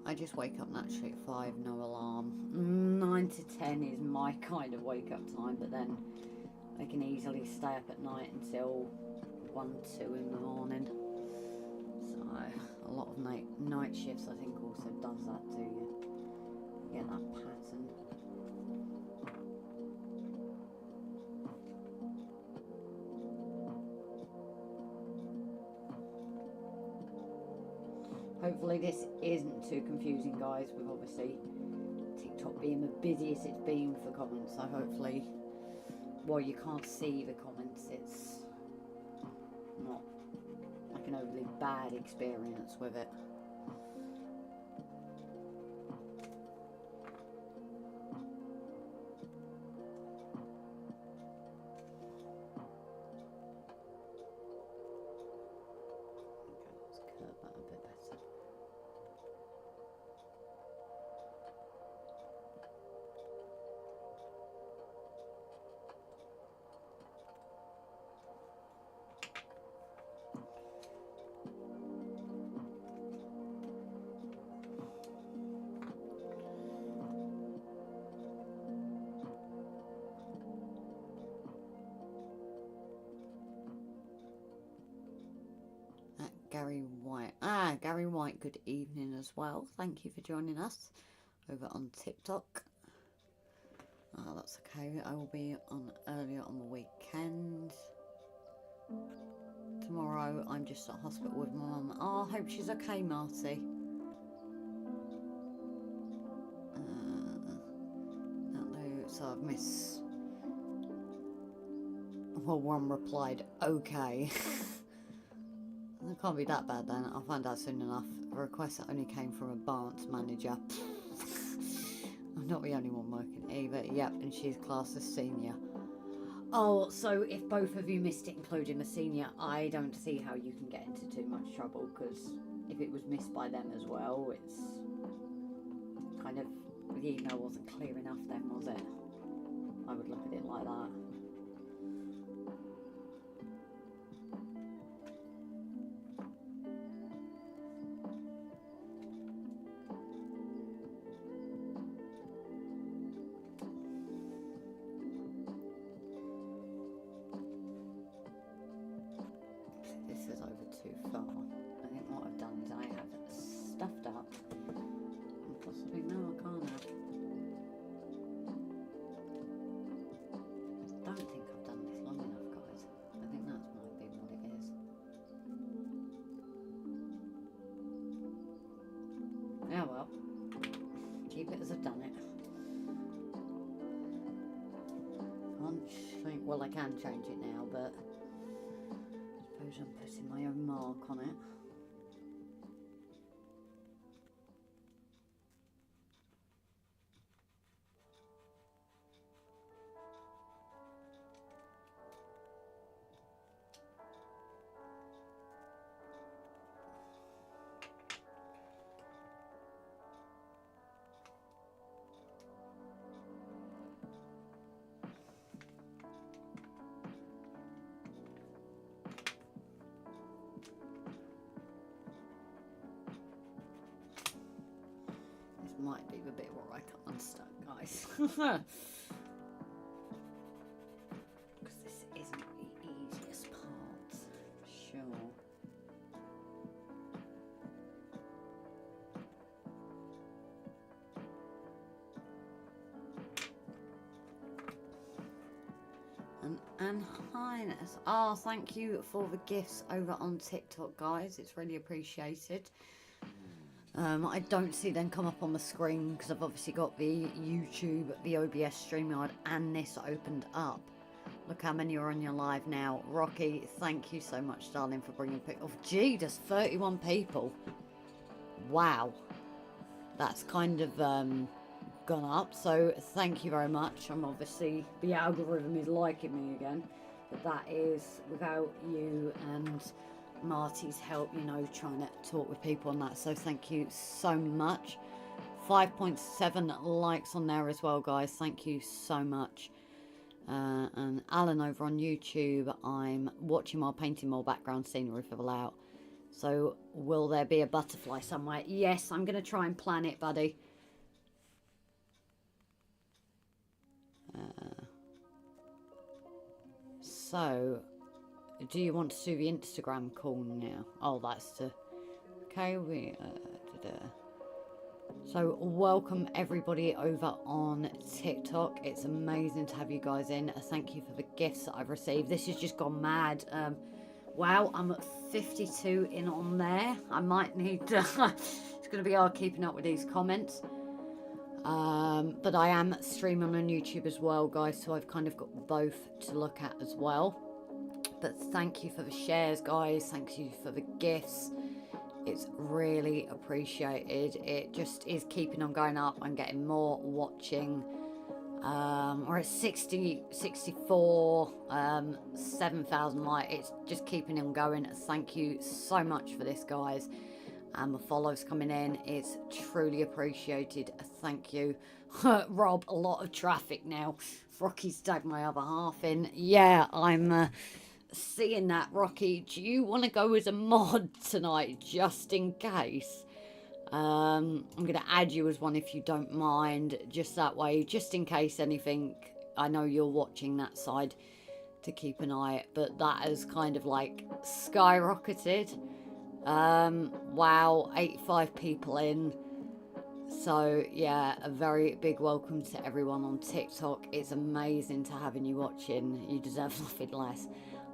I just wake up naturally at 5, no alarm. 9 to 10 is my kind of wake up time, but then I can easily stay up at night until 1, 2 in the morning. So a lot of night shifts I think also does that to you. You get that pattern. Hopefully this isn't too confusing, guys, with obviously TikTok being the busiest it's been for comments. So hopefully, while you can't see the comments, it's not like an overly bad experience with it. Okay, let's curve that a bit better. Gary White. Gary White, good evening as well. Thank you for joining us over on TikTok. That's okay. I will be on earlier on the weekend. Tomorrow I'm just at hospital with my mum. Oh, I hope she's okay, Marty. So I've missed. Well, one replied, okay. It can't be that bad then. I'll find out soon enough. A request that only came from a branch manager. I'm not the only one working either. Yep, and she's classed as senior. Oh, so if both of you missed it, including the senior, I don't see how you can get into too much trouble, because if it was missed by them as well, it's kind of, the email wasn't clear enough then, was it? I would look at it like that. This is over too far. I think what I've done is I have stuffed up. And possibly, no, I can't have. I don't think I've done this long enough, guys. I think that might be what it is. Yeah, well, keep it as I've done it. Can't change, well, I can change it now, but I suppose I'm putting my own mark on it. might be the bit where I get unstuck, guys. Because this isn't the easiest part, for sure. And Highness. Oh, thank you for the gifts over on TikTok, guys. It's really appreciated. I don't see them come up on the screen because I've obviously got the YouTube, the OBS StreamYard, and this opened up. Look how many are on your live now. Rocky, thank you so much, darling, for bringing pick. Oh, gee, there's 31 people. Wow. That's kind of gone up, so thank you very much. I'm obviously, the algorithm is liking me again, but that is without you and Marty's help, you know, trying to talk with people on that, so thank you so much. 5.7 likes on there as well, guys. Thank you so much. And Alan over on YouTube, I'm watching while painting more background scenery for the layout. So will there be a butterfly somewhere? Yes, I'm going to try and plan it, buddy. So, do you want to do the Instagram call now? Oh, that's the... Okay, we... So, welcome everybody over on TikTok. It's amazing to have you guys in. Thank you for the gifts that I've received. This has just gone mad. Wow, I'm at 52 in on there. I might need to... It's going to be hard keeping up with these comments. But I am streaming on YouTube as well, guys, so I've kind of got both to look at as well. But thank you for the shares, guys. Thank you for the gifts. It's really appreciated. It just is keeping on going up. I'm getting more watching. We're at 60, 64, 7,000 likes. It's just keeping on going. Thank you so much for this, guys. And the follows coming in, it's truly appreciated. Thank you. Rob, a lot of traffic now. Rocky's tagged my other half in. Yeah, I'm seeing that. Rocky, do you want to go as a mod tonight, just in case? I'm going to add you as one if you don't mind, just that way, just in case anything. I know you're watching that side to keep an eye, but that has kind of like skyrocketed. Wow, 85 people in. So yeah, a very big welcome to everyone on TikTok. It's amazing to having you watching. You deserve nothing less.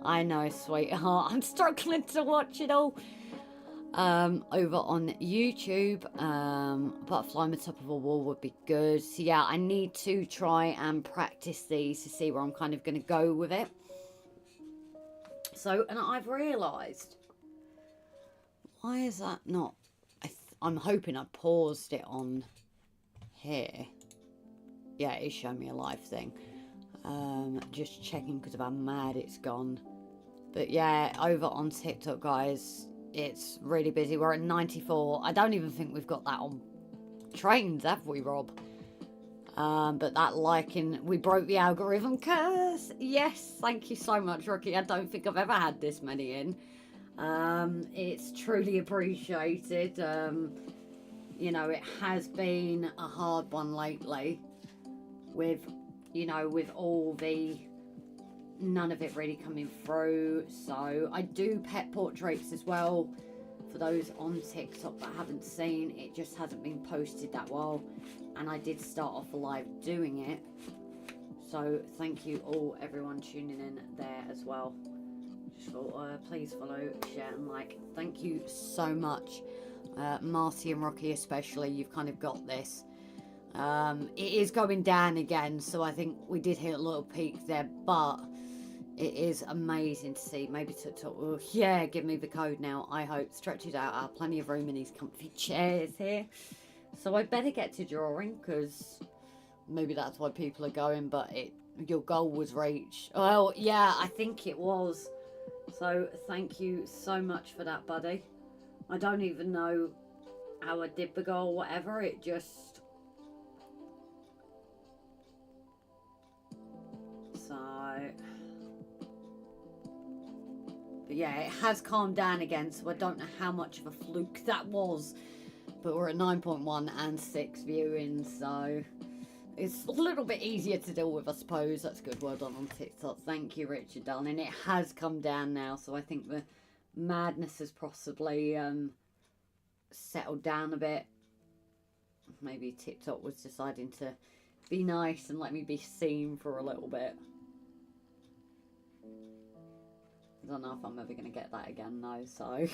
I know, sweetheart. I'm struggling to watch it all. Over on YouTube, butterfly on the top of a wall would be good. So yeah, I need to try and practice these to see where I'm kind of going to go with it. So, and I've realised, why is that not? I'm hoping I paused it on here. Yeah, it is showing me a live thing. Just checking because of how mad it's gone. But yeah, over on TikTok, guys, it's really busy. We're at 94. I don't even think we've got that on trains, have we, Rob? But that liking, we broke the algorithm curse. Yes, thank you so much, Rocky. I don't think I've ever had this many in. It's truly appreciated. You know, it has been a hard one lately with, you know, with all the, none of it really coming through. So I do pet portraits as well. For those on TikTok that haven't seen, it just hasn't been posted that well, and I did start off live doing it. So thank you all, everyone tuning in there as well. Just thought, please follow, share and like. Thank you so much, Marty and Rocky especially. You've kind of got this. It is going down again, so I think we did hit a little peak there, but it is amazing to see. Maybe TikTok will, yeah, give me the code now. I hope. Stretch it out. I have plenty of room in these comfy chairs here. So I better get to drawing, because maybe that's why people are going, but your goal was reached. Well, yeah, I think it was. So thank you so much for that, buddy. I don't even know how I did the goal, whatever. It just... So... But yeah, it has calmed down again, so I don't know how much of a fluke that was. but we're at 9.1 and 6 viewings, so it's a little bit easier to deal with, I suppose. That's good. Well done on TikTok. Thank you, Richard, darling. It has come down now, so I think the madness has possibly settled down a bit. Maybe TikTok was deciding to be nice and let me be seen for a little bit. I don't know if I'm ever going to get that again, though, so...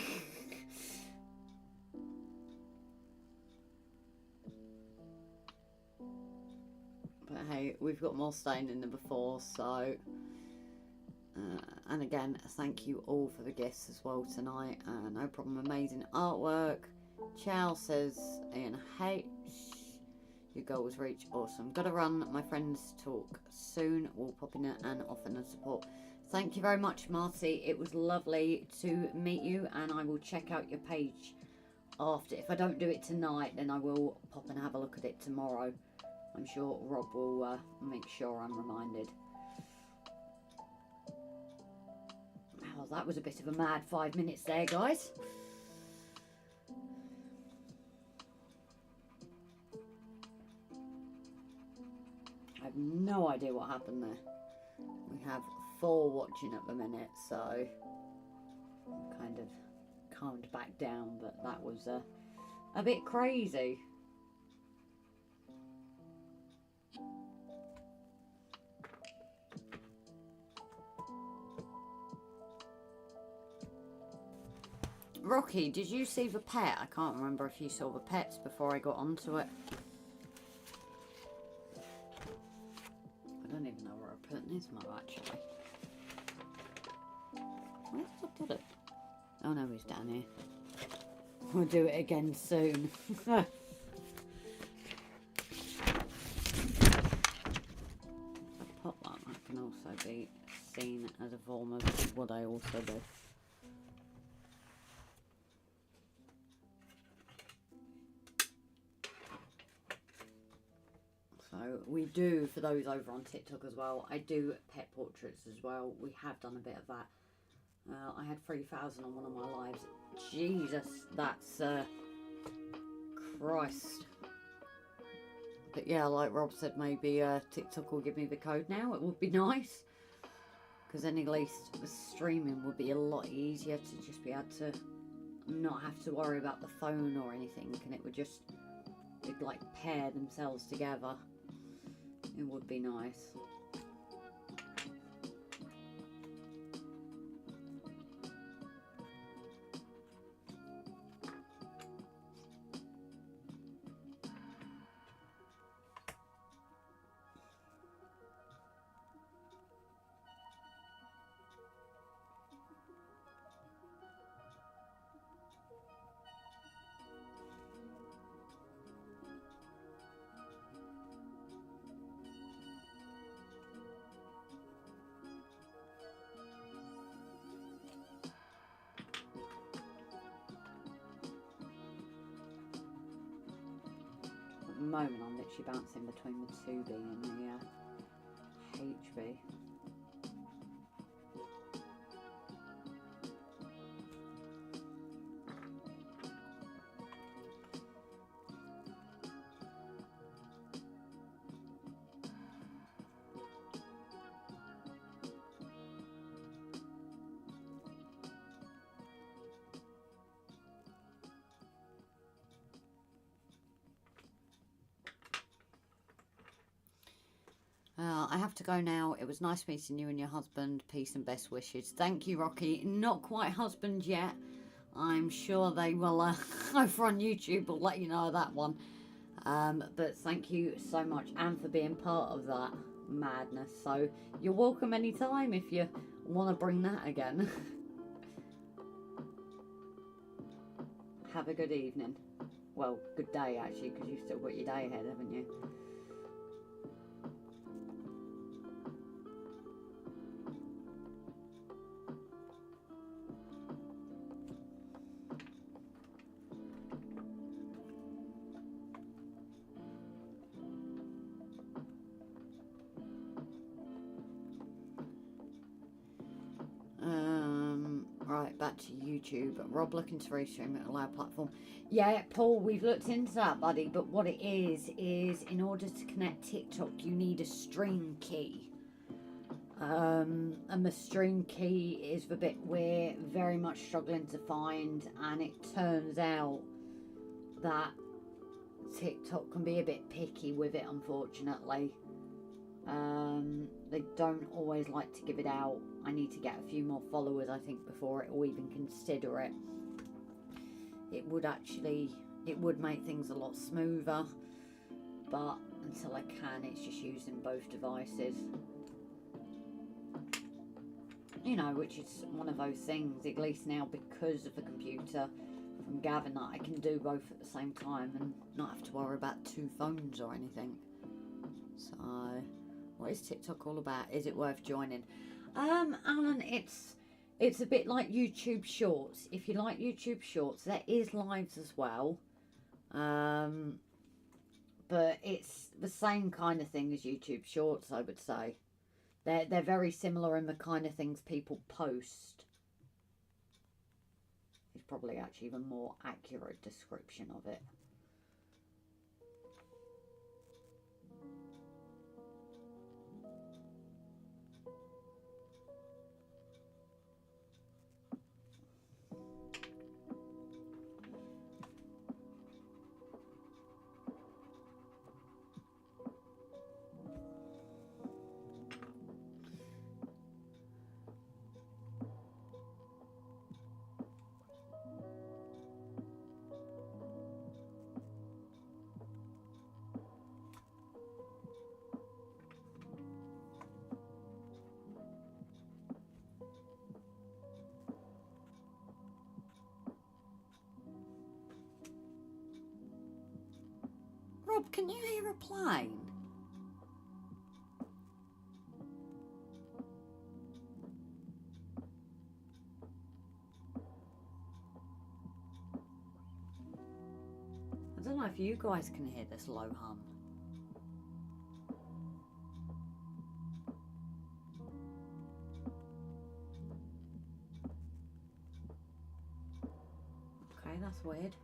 But hey, we've got more staying in than before, so... and again, thank you all for the gifts as well tonight. No problem, amazing artwork. Chow says, Ian H, your goal was reached, awesome. Gotta run, my friends talk soon. We'll pop in and offer the support. Thank you very much, Marty. It was lovely to meet you, and I will check out your page after. If I don't do it tonight, then I will pop and have a look at it tomorrow. I'm sure Rob will make sure I'm reminded. Wow, that was a bit of a mad 5 minutes there, guys. I have no idea what happened there. We have 4 watching at the minute, so I'm kind of calmed back down, but that was a bit crazy. Rocky, did you see the pet? I can't remember if you saw the pets before I got onto it. I don't even know where I put this mug, actually. Where did I put it? Oh no, he's down here. We'll do it again soon. A pot like that can also be seen as a form of what I also do. So we do, for those over on TikTok as well, I do pet portraits as well. We have done a bit of that. I had 3,000 on one of my lives. Jesus, that's Christ. But yeah, like Rob said, maybe TikTok will give me the code now. It would be nice, because then at least the streaming would be a lot easier to just be able to not have to worry about the phone or anything, and it would just like pair themselves together. It would be nice. At the moment I'm literally bouncing between the 2B and the HB. I have to go now. It was nice meeting you and your husband. Peace and best wishes. Thank you, Rocky. Not quite husband yet. I'm sure they will, over on YouTube, will let you know that one. But thank you so much, and for being part of that madness. So you're welcome anytime if you want to bring that again. Have a good evening. Well, good day, actually, because you've still got your day ahead, haven't you? Right, back to YouTube. Rob looking to restream it, allow platform. Yeah, Paul, we've looked into that, buddy. But what it is in order to connect TikTok, you need a stream key. And the stream key is the bit we're very much struggling to find, and it turns out that TikTok can be a bit picky with it, unfortunately. They don't always like to give it out. I need to get a few more followers, I think, before it will even consider it. It would make things a lot smoother, but until I can, it's just using both devices. You know, which is one of those things, at least now, because of the computer from Gavin, that I can do both at the same time and not have to worry about 2 phones or anything. So, what is TikTok all about? Is it worth joining? Alan, it's a bit like YouTube Shorts. If you like YouTube Shorts, there is lives as well. But it's the same kind of thing as YouTube Shorts, I would say. They're very similar in the kind of things people post. It's probably actually even more accurate description of it. Rob, can you hear a plane? I don't know if you guys can hear this low hum. Okay, that's weird.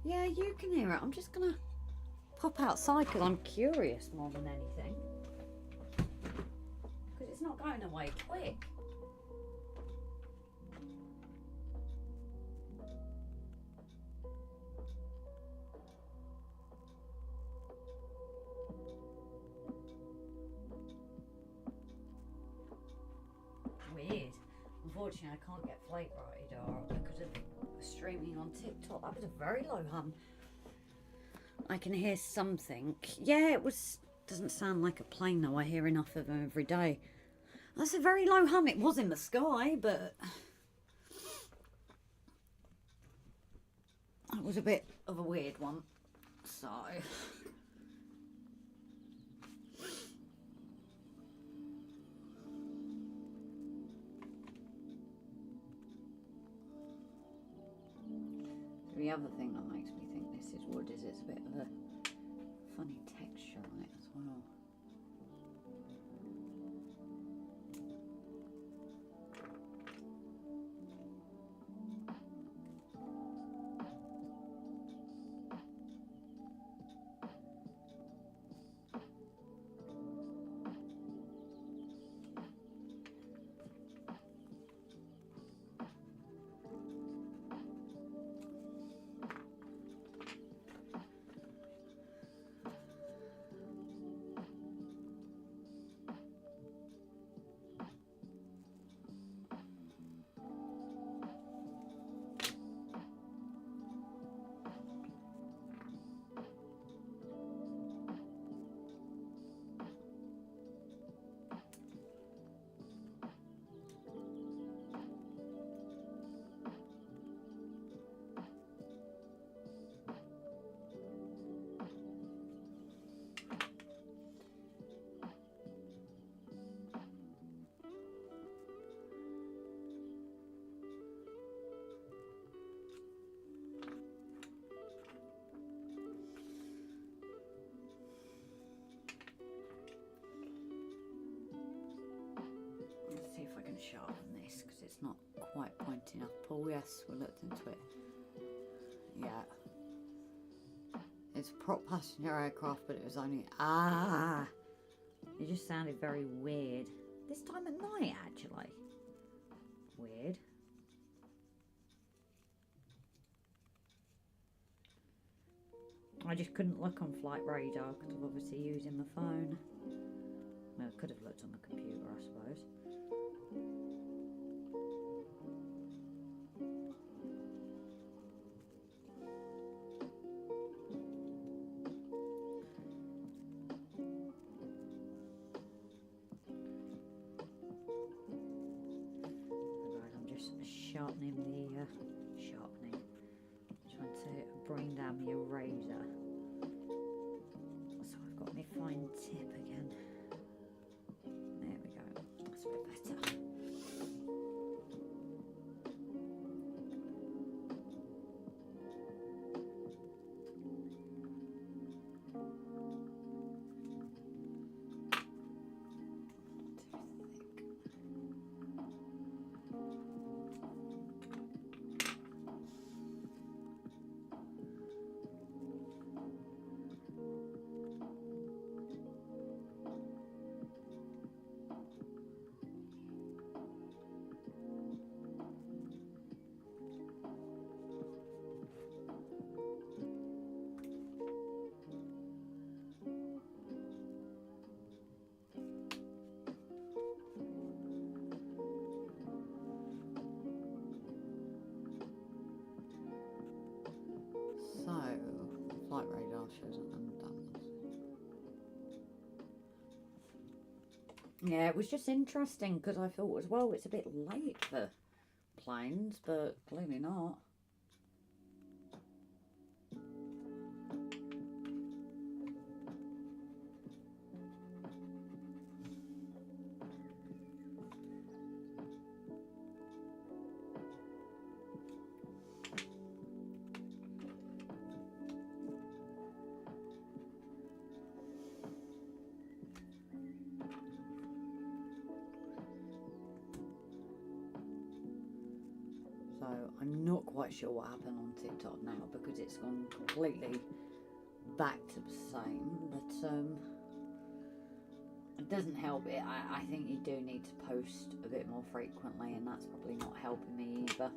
Yeah, you can hear it. I'm just gonna pop outside because I'm curious more than anything. Because it's not going away quick. Weird. Unfortunately, I can't get Flake Radar because of streaming on TikTok. That was a very low hum. I can hear something. Yeah, it was. Doesn't sound like a plane though. I hear enough of them every day. That's a very low hum. It was in the sky, but it was a bit of a weird one. So. The other thing that makes me think this is wood is it's a bit of a funny texture on it as well. sharpen this because it's not quite pointing up. Oh yes, we looked into it. Yeah. It's a prop passenger aircraft, but it was only... Ah! It just sounded very weird. This time at night, actually. Weird. I just couldn't look on flight radar because I'm obviously using my phone. Well, I could have looked on the computer, I suppose. Right, I'm just sharpening the trying to bring down the eraser. So I've got my fine tip again. There we go. That's a bit better. So, flight radar shows up and done. Yeah, it was just interesting because I thought as well it's a bit late for planes, but clearly not. So I'm not quite sure what happened on TikTok now because it's gone completely back to the same, but it doesn't help it. I think you do need to post a bit more frequently, and that's probably not helping me either.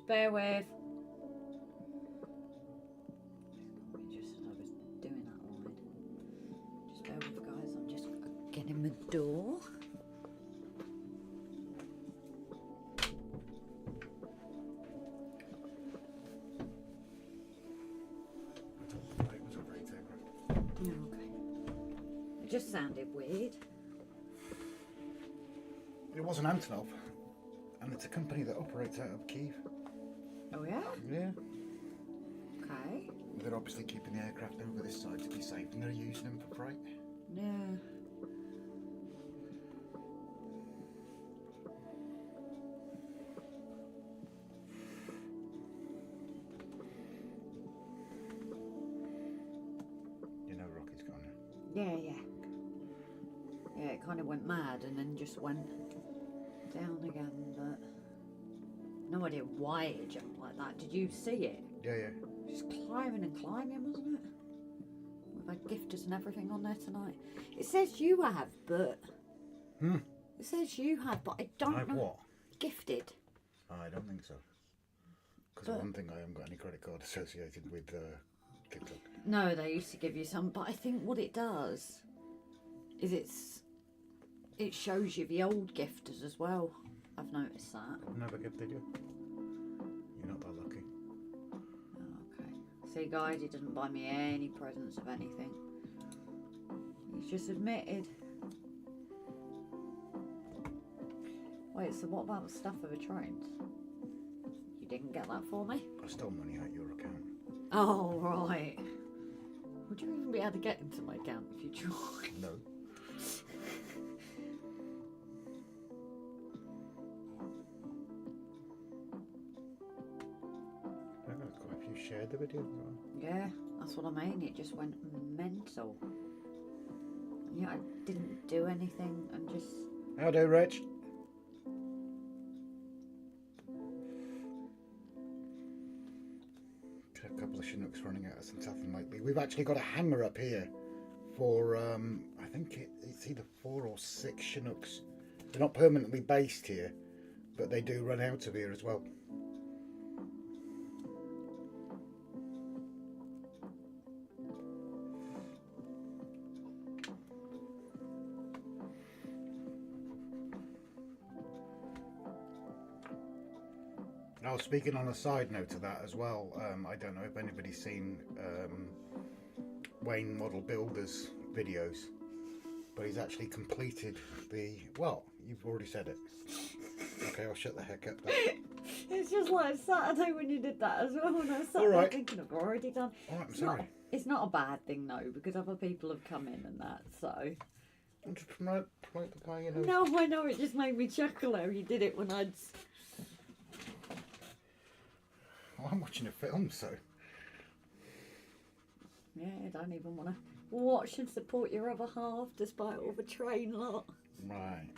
bear with. Just as I was doing that line. Just bear with, guys. I'm just getting the door. It was a great take. Yeah, okay. It just sounded weird. It was an Antonov, and it's a company that operates out of Kiev. Oh yeah? Yeah. Okay. They're obviously keeping the aircraft over this side to be safe, and they're using them for freight. Yeah. You know Rocky's gone now. Yeah, yeah. Yeah, it kind of went mad and then just went down again, but no idea why it jumped like that. Did you see it? Yeah, yeah. Just climbing and climbing, wasn't it? We've had gifters and everything on there tonight. It says you have, but... It says you have, but I don't I've know. what? Gifted. I don't think so. Because But- one thing, I haven't got any credit card associated with TikTok. No, they used to give you some, but I think what it does is it shows you the old gifters as well. I've noticed that. Never gifted you. You're not that lucky. Oh, okay. See, guys, he doesn't buy me any presents of anything. He's just admitted. Wait, so what about the stuff for the trains? You didn't get that for me? I stole money out your account. Oh, right. Would you even be able to get into my account if you tried? No. I know quite a few shared the video as well. Yeah, that's what I mean. It just went mental. And yeah, I didn't do anything and just... How do, Rich? A couple of Chinooks running at us and something lately. We've actually got a hangar up here for, I think it's either 4 or 6 Chinooks. They're not permanently based here, but they do run out of here as well. Oh, speaking on a side note to that as well, I don't know if anybody's seen Wayne Model Builders videos, but he's actually completed the, well, you've already said it. Okay, I'll shut the heck up then. It's just like Saturday when you did that as well, and I was sat there Alright. thinking I've already done. Alright, I'm It's not- sorry. It's not a bad thing though, because other people have come in and that, so. I'm just promote the guy, you know. No, I know, it just made me chuckle how you did it when I'd... Well, I'm watching a film, so. Yeah, I don't even want to watch and support your other half despite all the train lot. Right.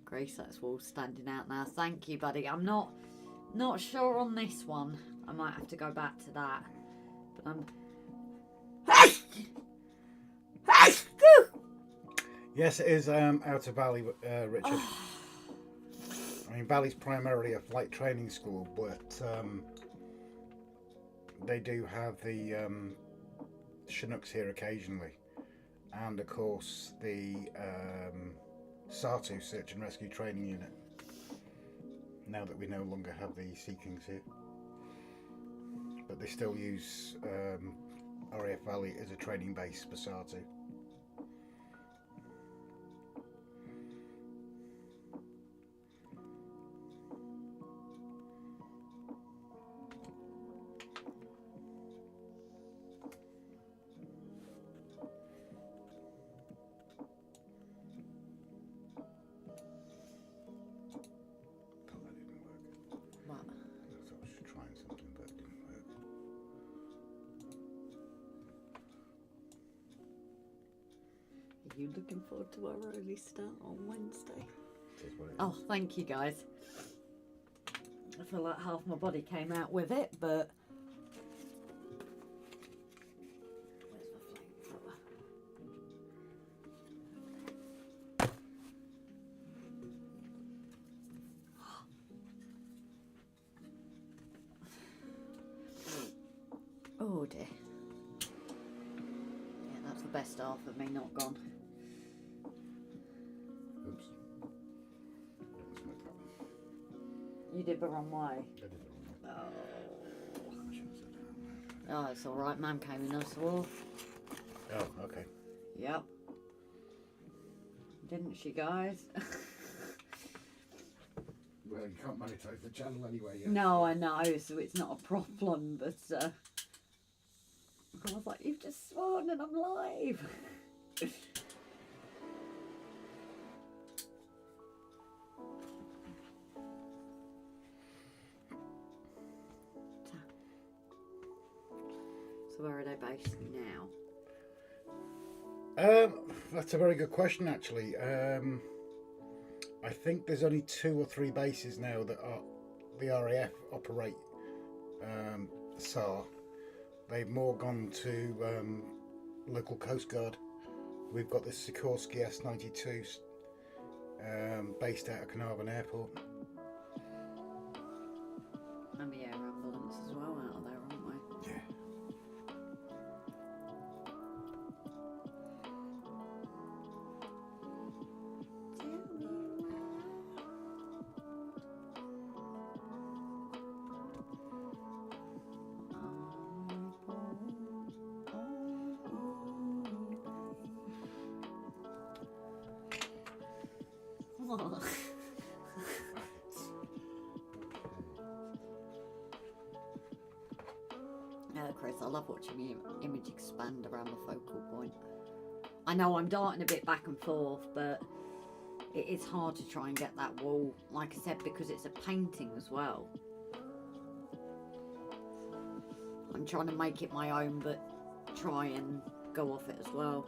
Grace, that's all standing out now. Thank you, buddy. I'm not sure on this one. I might have to go back to that. But I'm... Yes, it is out of Valley, Richard. I mean, Valley's primarily a flight training school, but they do have the Chinooks here occasionally. And, of course, the SARTU, Search and Rescue Training Unit. Now that we no longer have the Sea Kings here. But they still use RAF Valley as a training base for SARTU. What? I thought I was trying something, but it didn't work. Are you looking forward to our early start on Wednesday? It is what it is. Oh, thank you, guys. I feel like half my body came out with it, but... Where's my flamethrower? best half of me not gone. Oops. Didn't smoke that one. You did the wrong way. I did it wrong. Oh. I shouldn't have said that. Oh, it's alright. Mum came in us all. Oh, okay. Yep. Didn't she, guys? Well, you can't monetize the channel anyway yet. No, I know, so it's not a problem, but I was like, you've just sworn and I'm live. So where are they based now? That's a very good question, actually. I think there's only 2 or 3 bases now that are the RAF operate SAR. They've more gone to local Coast Guard. We've got the Sikorsky S-92 based out of Carnarvon Airport. And the air ambulance as well out of there, aren't we? Yeah. Chris, I love watching the image expand around the focal point. I know I'm darting a bit back and forth, but it is hard to try and get that wall, like I said, because it's a painting as well. I'm trying to make it my own, but try and go off it as well.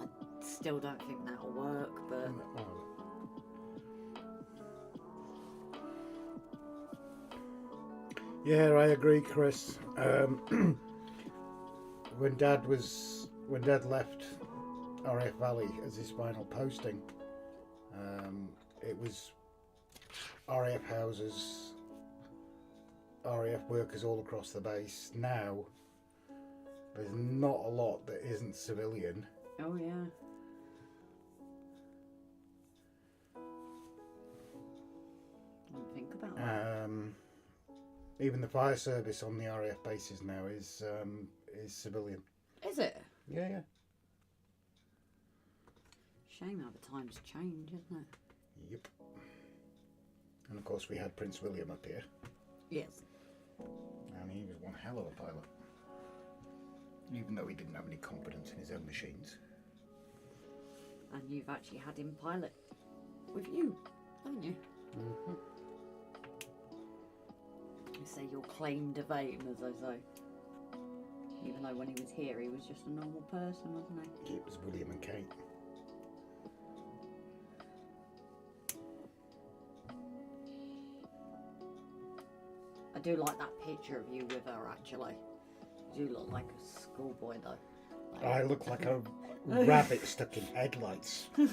I still don't think that'll work, but... Yeah, I agree, Chris. When Dad left RAF Valley as his final posting, it was RAF houses, RAF workers all across the base. Now, there's not a lot that isn't civilian. Oh yeah. Don't think about that. Even the fire service on the RAF bases now is civilian. Is it? Yeah, yeah. Shame how the times change, isn't it? Yep. And of course we had Prince William up here, Yes. and he was one hell of a pilot. Even though he didn't have any confidence in his own machines. And you've actually had him pilot with you, haven't you? Mm-hmm. You say your claim to fame, as I say. Even though when he was here, he was just a normal person, wasn't he? It was William and Kate. I do like that picture of you with her, actually. You do look like a schoolboy, though. I look like a rabbit stuck in headlights. What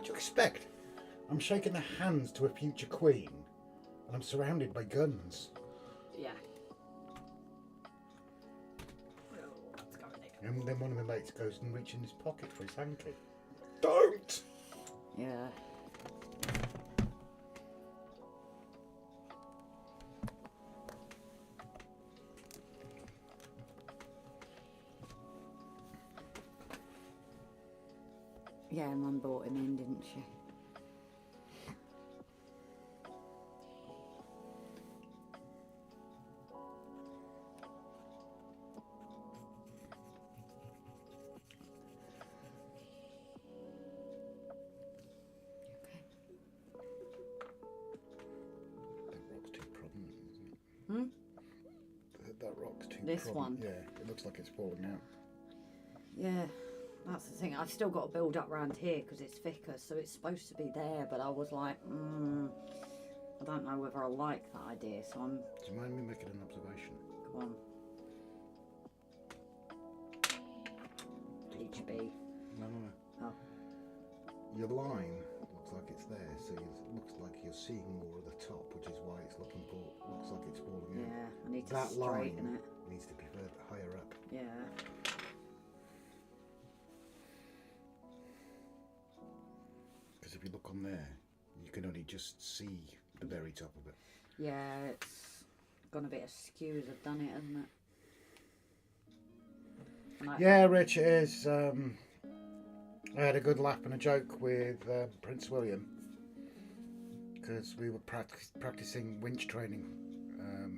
do you expect? I'm shaking the hands to a future queen, and I'm surrounded by guns. Yeah. And then one of my mates goes and reaches in his pocket for his hanky. Don't! Yeah. Yeah, Mum brought him in, didn't she? That rock's too This prominent. one? Yeah, it looks like it's falling out. Yeah, that's the thing. I've still got to build up round here because it's thicker, so it's supposed to be there, but I was like, I don't know whether I like that idea, so I'm... Do you mind me making an observation? Come on. HB. No. Oh. Your line looks looks like it's there, so it looks like you're seeing more of the top, which is why it's looks like it's falling out. Yeah, I need to That line straighten it. needs to be further higher up. Yeah. Because if you look on there, you can only just see the very top of it. Yeah, it's gone a bit askew as I've done it, hasn't it? Yeah, Rich, it is. I had a good laugh and a joke with Prince William because we were practicing winch training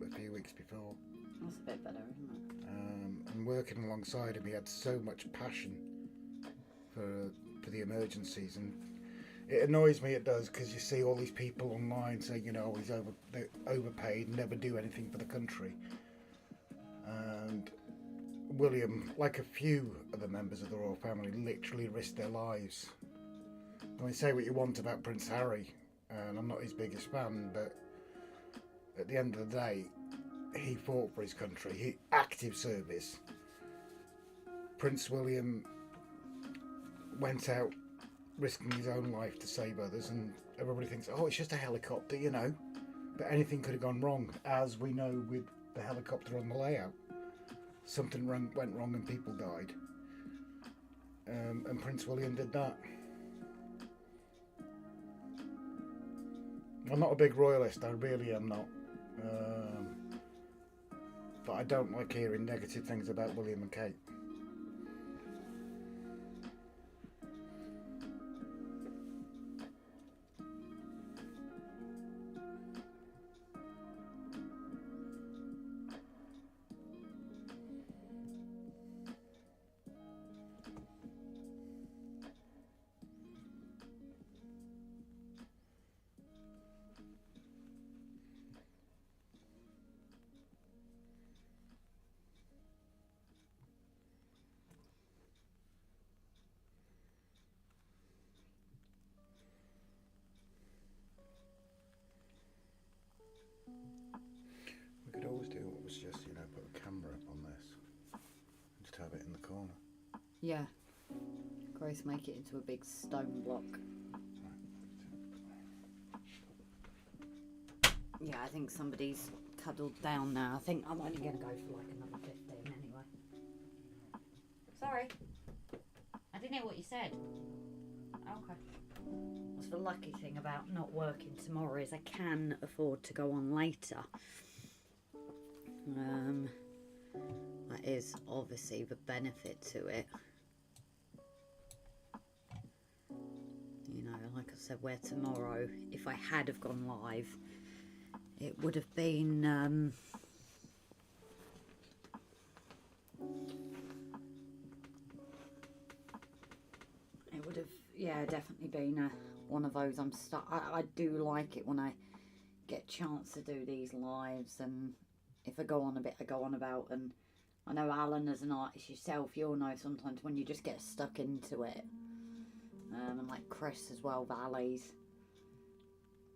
a few weeks before. That's a bit better, isn't it? And working alongside him, he had so much passion for the emergencies, and it annoys me. It does, because you see all these people online saying, they're overpaid, and never do anything for the country. And William, like a few other members of the royal family, literally risked their lives. I mean, say what you want about Prince Harry, and I'm not his biggest fan, but at the end of the day, he fought for his country. He active service. Prince William went out risking his own life to save others, and everybody thinks, oh, it's just a helicopter, but anything could have gone wrong, as we know with the helicopter on the layout. Something went wrong and people died, and Prince William did that. I'm not a big royalist, I really am not, but I don't like hearing negative things about William and Kate. We could always do what was just, put a camera up on this and just have it in the corner. Yeah. Grace, make it into a big stone block. Yeah, I think somebody's cuddled down now. I think I'm only going to go for like another 15 anyway. Sorry. I didn't hear what you said. Okay. What's the lucky thing about not working tomorrow is I can afford to go on later. That is obviously the benefit to it. Like I said, where tomorrow, if I had have gone live, it would have been definitely been one of those. I do like it when I get a chance to do these lives, and if I go on a bit, I go on about. And I know Alan, as an artist yourself, you'll know sometimes when you just get stuck into it, and like Chris as well, Valleys,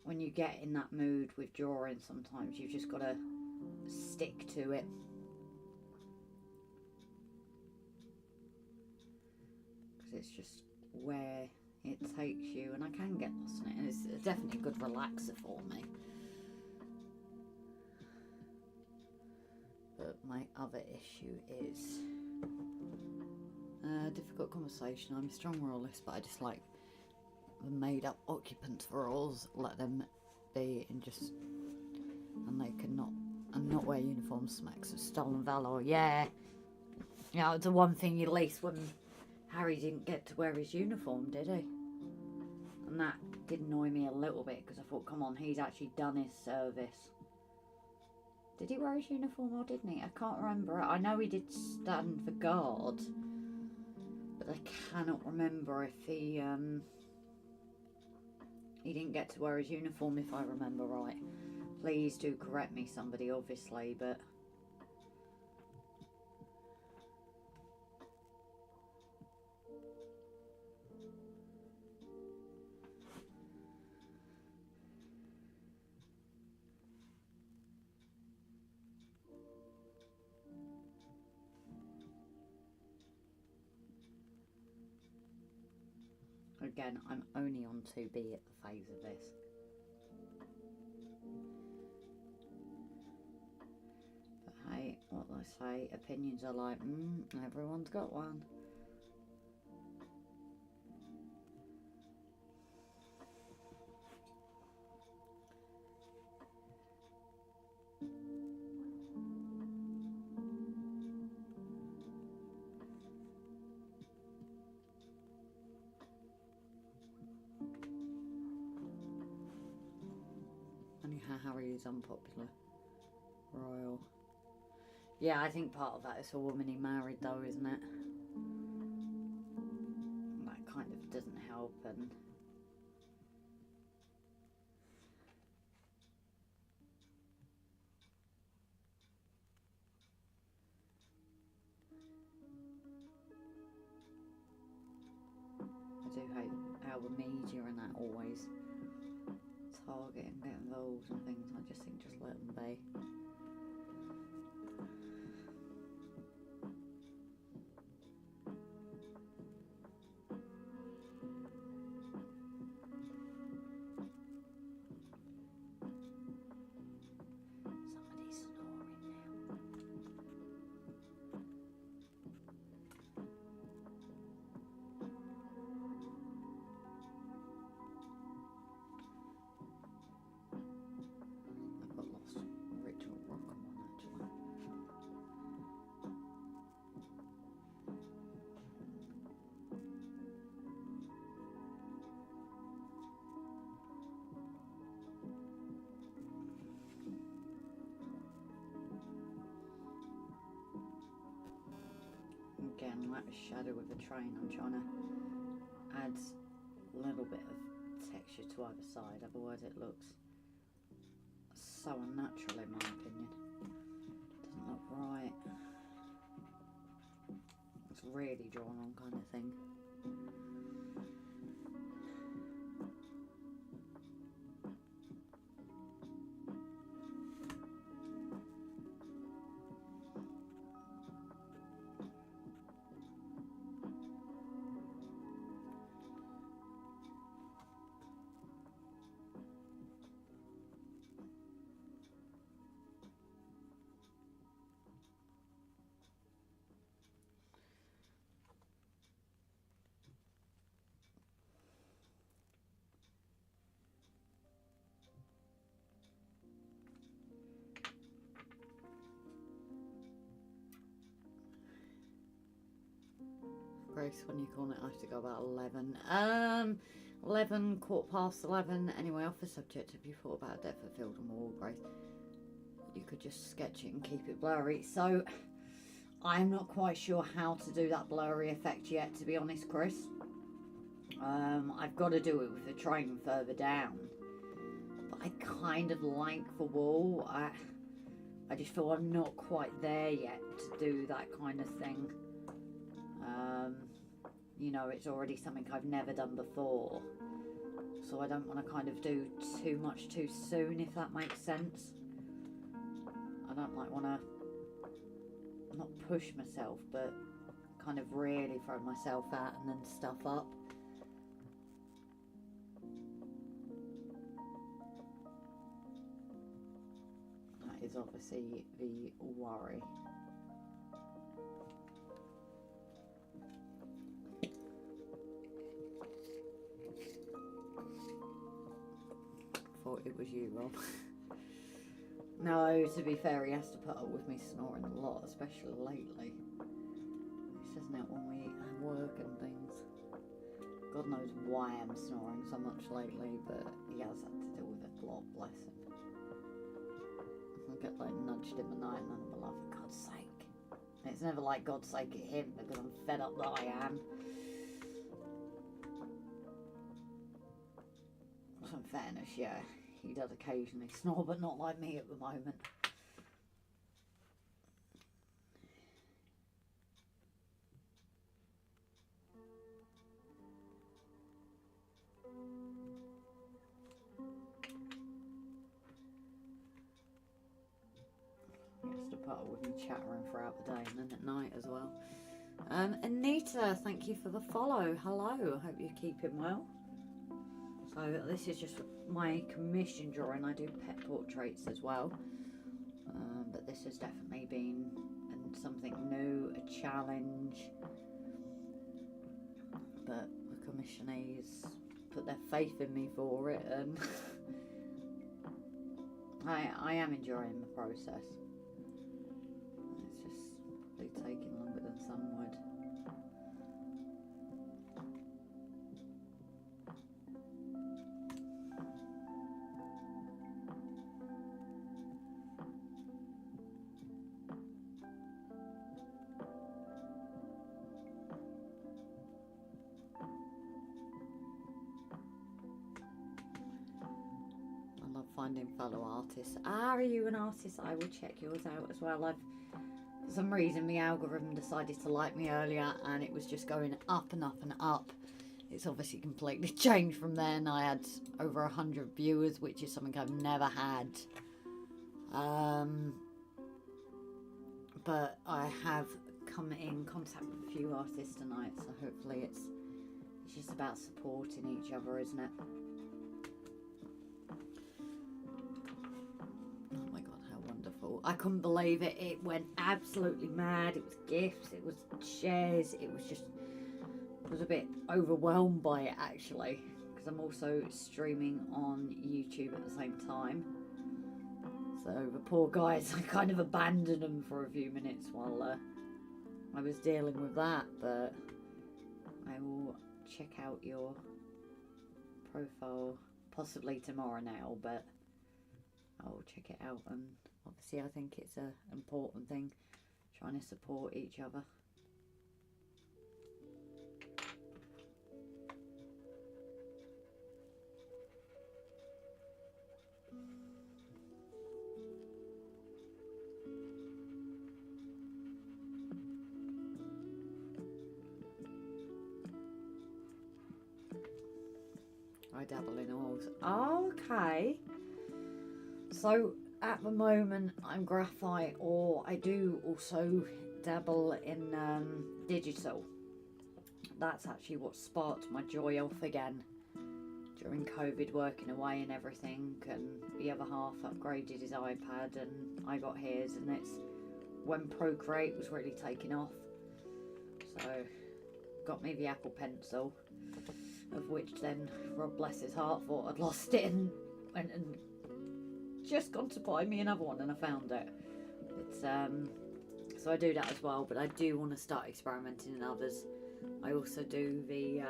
when you get in that mood with drawing, sometimes you've just got to stick to it. Because it's just where it takes you, and I can get lost in it, and it's definitely a good relaxer for me. But my other issue is difficult conversation. I'm a strong royalist, but I just like the made-up occupants for royals. Let them be and they cannot and not wear uniforms. Smacks of stolen valor. Yeah, it's the one thing at least when Harry didn't get to wear his uniform, did he? And that did annoy me a little bit, because I thought, come on, he's actually done his service. Did he wear his uniform or didn't he? I can't remember. I know he did stand for guard, but I cannot remember if he didn't get to wear his uniform, if I remember right. Please do correct me, somebody, obviously, but Again, I'm only on 2B at the phase of this. But hey, what I say, opinions are like, everyone's got one. Anyhow, Harry is unpopular. Royal. Yeah, I think part of that is a woman he married though, isn't it? That kind of doesn't help, and I do hate how the media and that always target and get involved and things. I just think just let them be. Somebody's snoring now. I've got lost Ritual Rock on one actually. Again, like a shadow with a train, I'm trying to add a little bit of texture to either side, otherwise it looks so unnatural in my opinion. Doesn't look right. It's really drawn on kind of thing. Grace, when you call it, I have to go about 11. 11, 11:15. Anyway, off the subject, have you thought about depth of field and wall, Grace? You could just sketch it and keep it blurry. So, I'm not quite sure how to do that blurry effect yet, to be honest, Chris. I've got to do it with the train further down. But I kind of like the wall. I just feel I'm not quite there yet to do that kind of thing. You know, it's already something I've never done before, so I don't want to kind of do too much too soon, if that makes sense. I don't like want to not push myself, but kind of really throw myself out and then stuff up. That is obviously the worry. Thought it was you, Rob. No, to be fair, he has to put up with me snoring a lot, especially lately. It's just not when we have work and things. God knows why I'm snoring so much lately, but he has had to deal with it a lot, bless him. I get like nudged in the night and I'm like, for God's sake. And it's never like God's sake at him, because I'm fed up that I am. So in fairness, yeah, he does occasionally snore, but not like me at the moment. He has to put up with me chattering throughout the day and then at night as well. Anita, thank you for the follow. Hello, I hope you're keeping well. So this is just my commission drawing. I do pet portraits as well, but this has definitely been something new, a challenge. But the commissionees put their faith in me for it, and I am enjoying the process. It's just probably taking longer than some would. Finding fellow artists. Are you an artist? I will check yours out as well. For some reason, my algorithm decided to like me earlier, and it was just going up and up and up. It's obviously completely changed from then. I had over 100 viewers, which is something I've never had. But I have come in contact with a few artists tonight, so hopefully it's just about supporting each other, isn't it? I couldn't believe it. It went absolutely mad. It was gifts, it was shares, it was a bit overwhelmed by it actually, because I'm also streaming on YouTube at the same time. So the poor guys, I kind of abandoned them for a few minutes while I was dealing with that, but I will check out your profile possibly tomorrow now, but I'll check it out, and obviously I think it's an important thing, trying to support each other. I dabble in oils. Oh, okay. So at the moment I'm graphite, or I do also dabble in digital. That's actually what sparked my joy off again during COVID, working away and everything, and the other half upgraded his iPad and I got his, and it's when Procreate was really taking off. So got me the Apple Pencil, of which then Rob, bless his heart, thought I'd lost it and went and just gone to buy me another one, and I found it. It's so I do that as well, but I do want to start experimenting in others. I also do the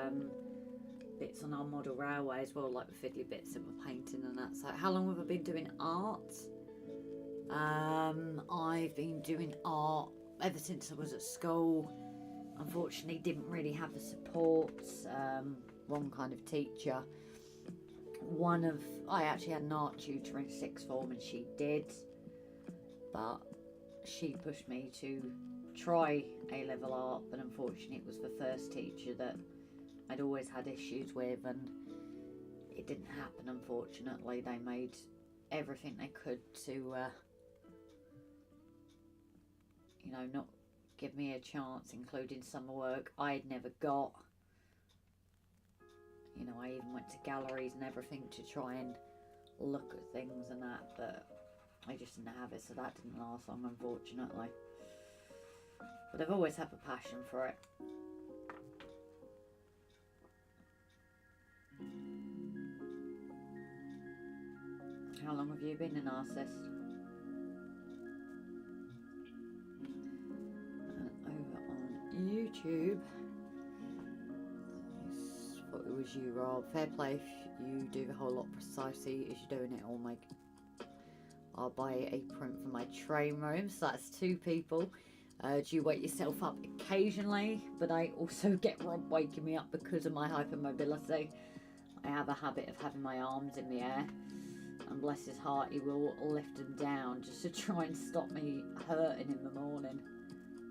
bits on our model railway as well, like the fiddly bits and the painting and that. So how long have I been doing art? I've been doing art ever since I was at school. Unfortunately didn't really have the support, one kind of teacher. I actually had an art tutor in sixth form, and she did, but she pushed me to try A-level art, but unfortunately it was the first teacher that I'd always had issues with, and it didn't happen, unfortunately. They made everything they could to not give me a chance, including summer work I'd never got. I even went to galleries and everything to try and look at things and that, but I just didn't have it, so that didn't last long, unfortunately. But I've always had a passion for it. How long have you been an artist? Over on YouTube. Thought it was you, Rob. Fair play if you do the whole lot precisely as you're doing it all. I'll buy a print for my train room, so that's 2 people. Do you wake yourself up occasionally? But I also get Rob waking me up because of my hypermobility. I have a habit of having my arms in the air, and bless his heart, he will lift them down just to try and stop me hurting in the morning,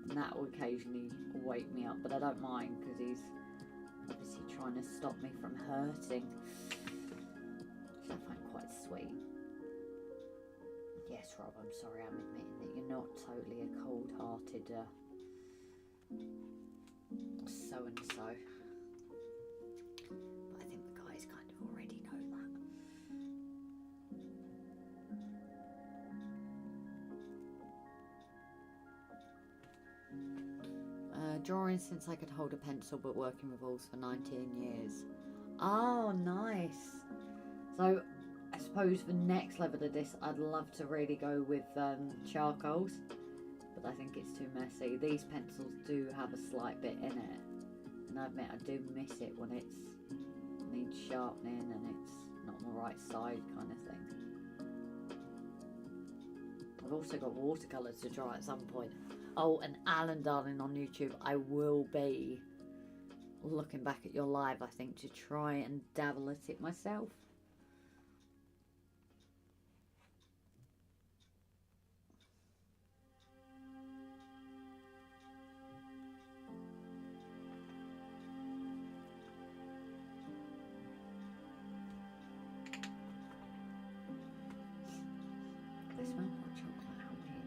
and that will occasionally wake me up, but I don't mind because he's obviously trying to stop me from hurting, which I find quite sweet. Yes, Rob, I'm sorry, I'm admitting that you're not totally a cold-hearted and so. But I think the guys kind of already know that. Drawing since I could hold a pencil, but working with oils for 19 years. Oh, nice. So I suppose the next level of this, I'd love to really go with charcoals, but I think it's too messy. These pencils do have a slight bit in it, and I admit I do miss it when it needs sharpening and it's not on the right side kind of thing. I've also got watercolours to draw at some point. Oh, and Alan Darling on YouTube, I will be looking back at your live, I think, to try and dabble at it myself. I smell hot chocolate homemade.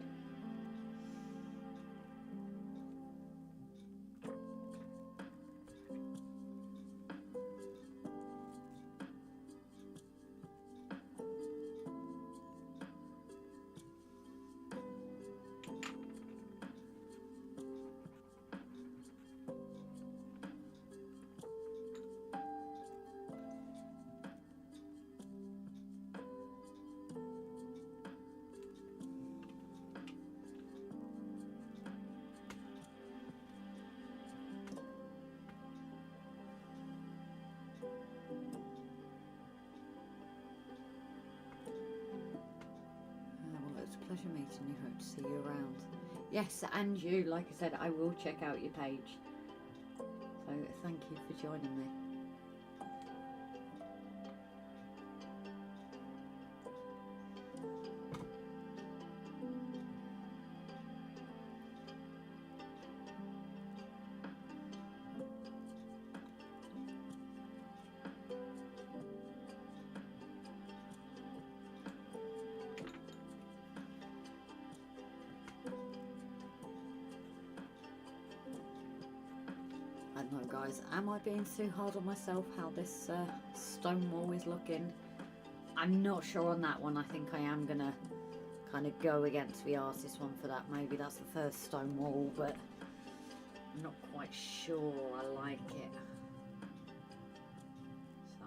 Well, it's a pleasure meeting you. Hope to see you around. Yes, and you. Like I said, I will check out your page. So thank you for joining me. I don't know, guys, am I being too hard on myself how this stone wall is looking? I'm not sure on that one. I think I am going to kind of go against the artist one for that. Maybe that's the first stone wall, but I'm not quite sure I like it. So...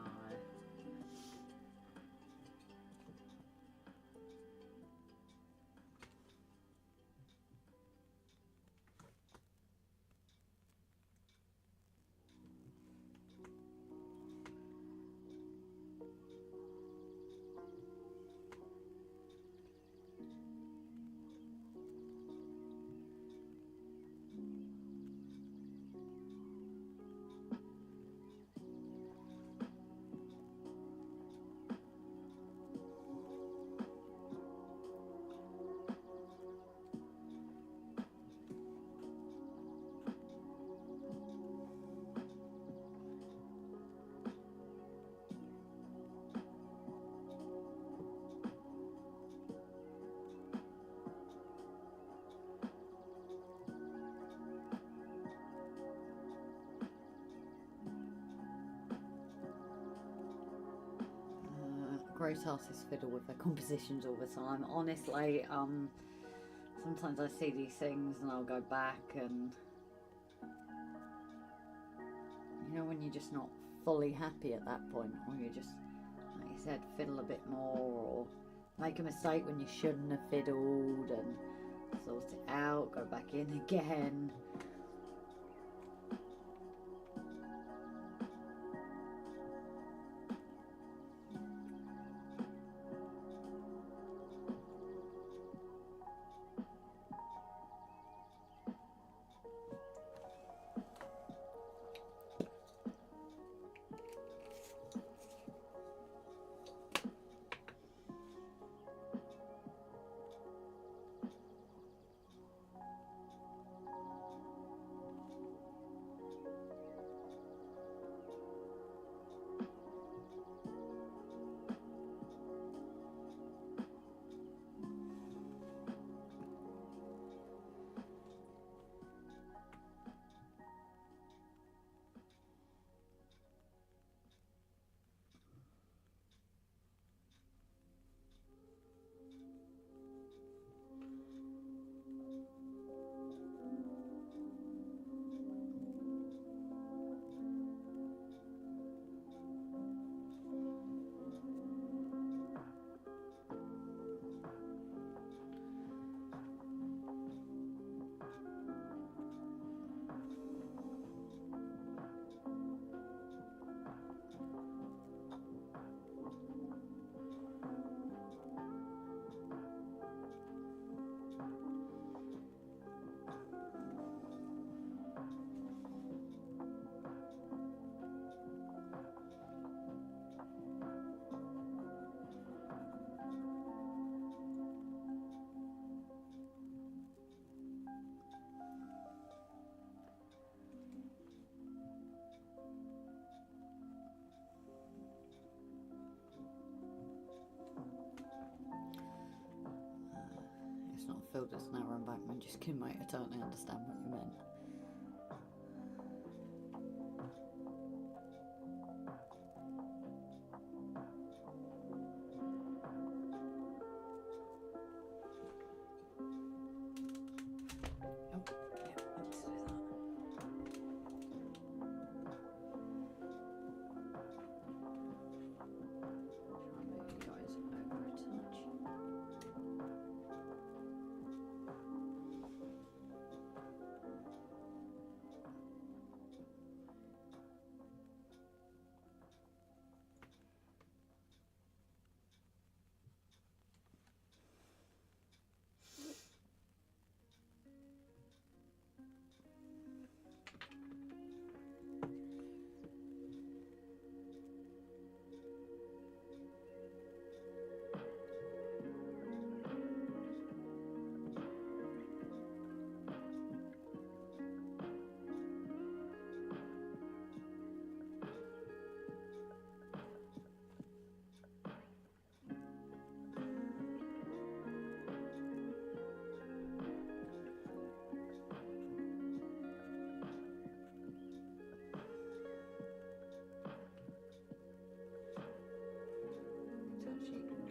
great artists fiddle with their compositions all the time. Honestly, sometimes I see these things and I'll go back and, you know, when you're just not fully happy at that point, or you just, like you said, fiddle a bit more, or make a mistake when you shouldn't have fiddled, and sort it out, go back in again. filled it's narrow embankment. Just kidding, mate. I totally understand what you meant.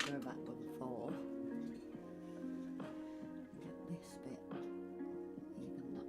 Go back to the 4. Get this bit evened up.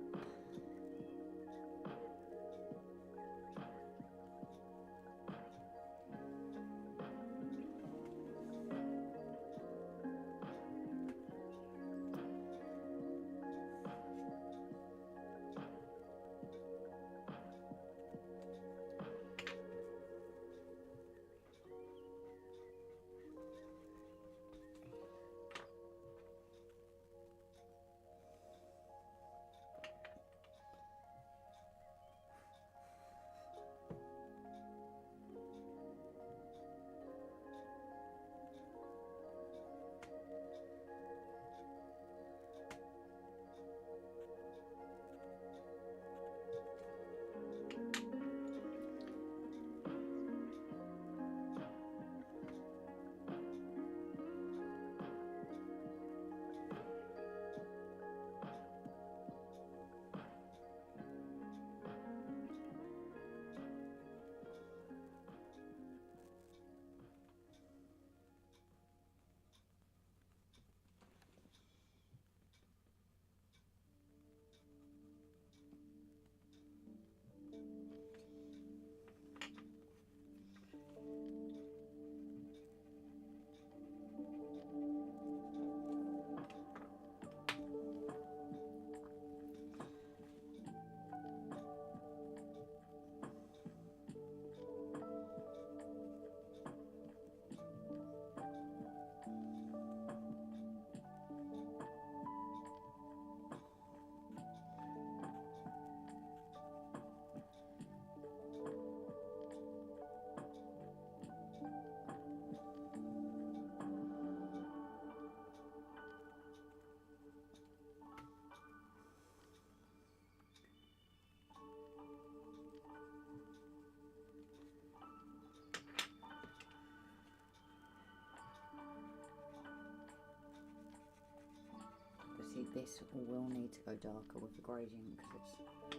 See, this will need to go darker with the gradient because it's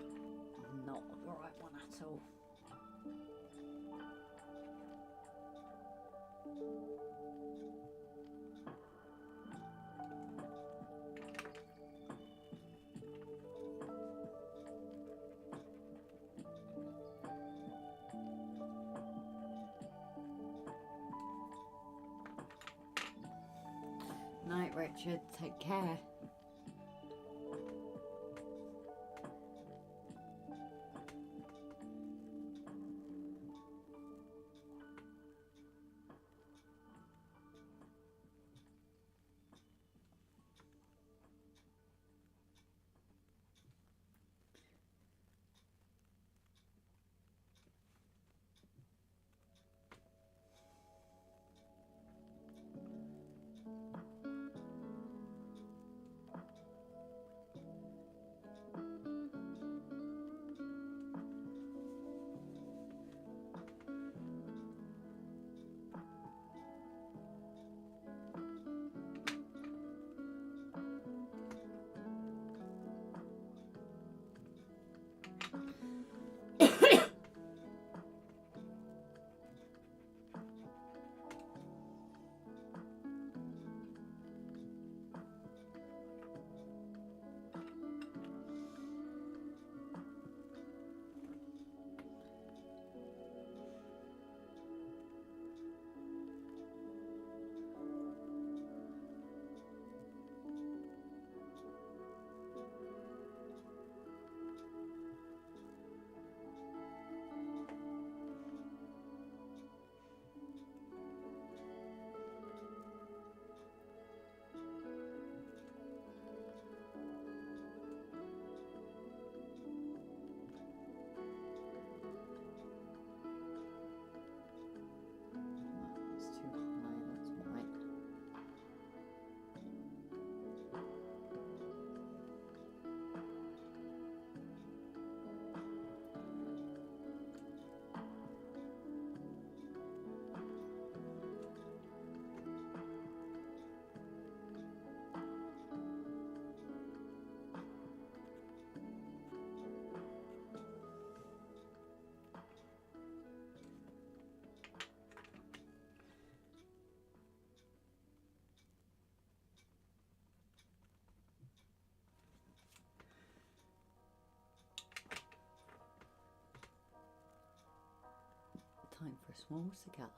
not the right one at all. Night, Richard. Take care. Time for a small cigar.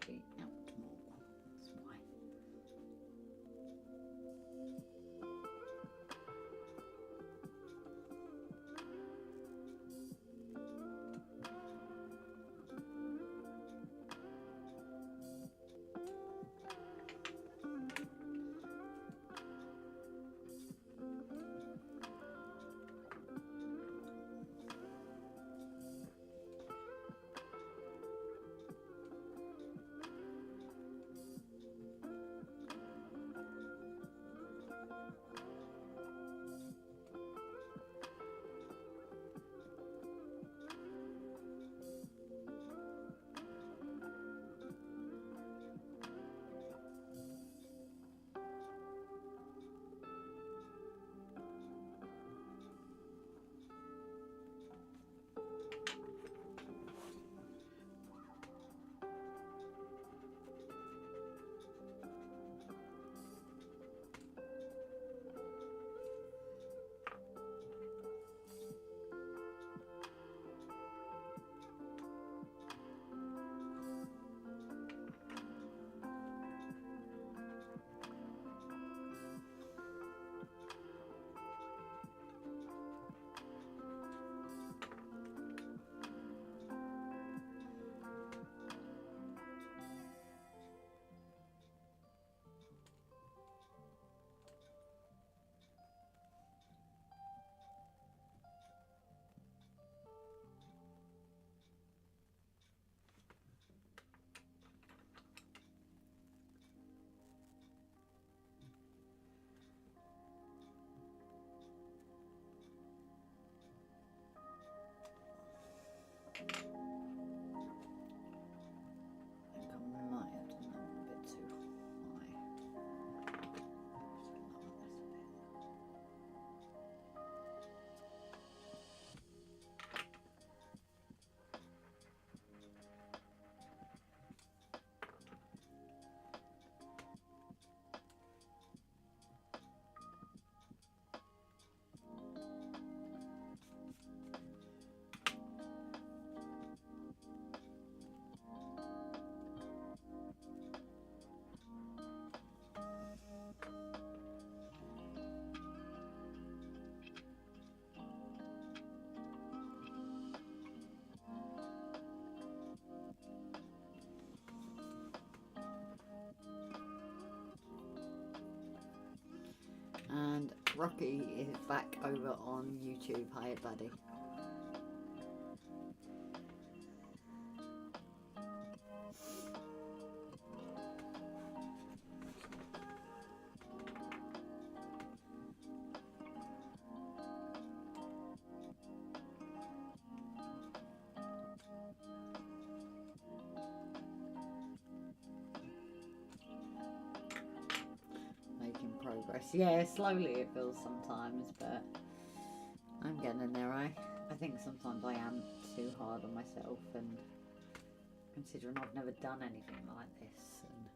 Maybe out more. That's why. And Rocky is back over on YouTube. Hiya, buddy. progress. Yeah, slowly it feels sometimes, but I'm getting there. I think sometimes I am too hard on myself, and considering I've never done anything like this, and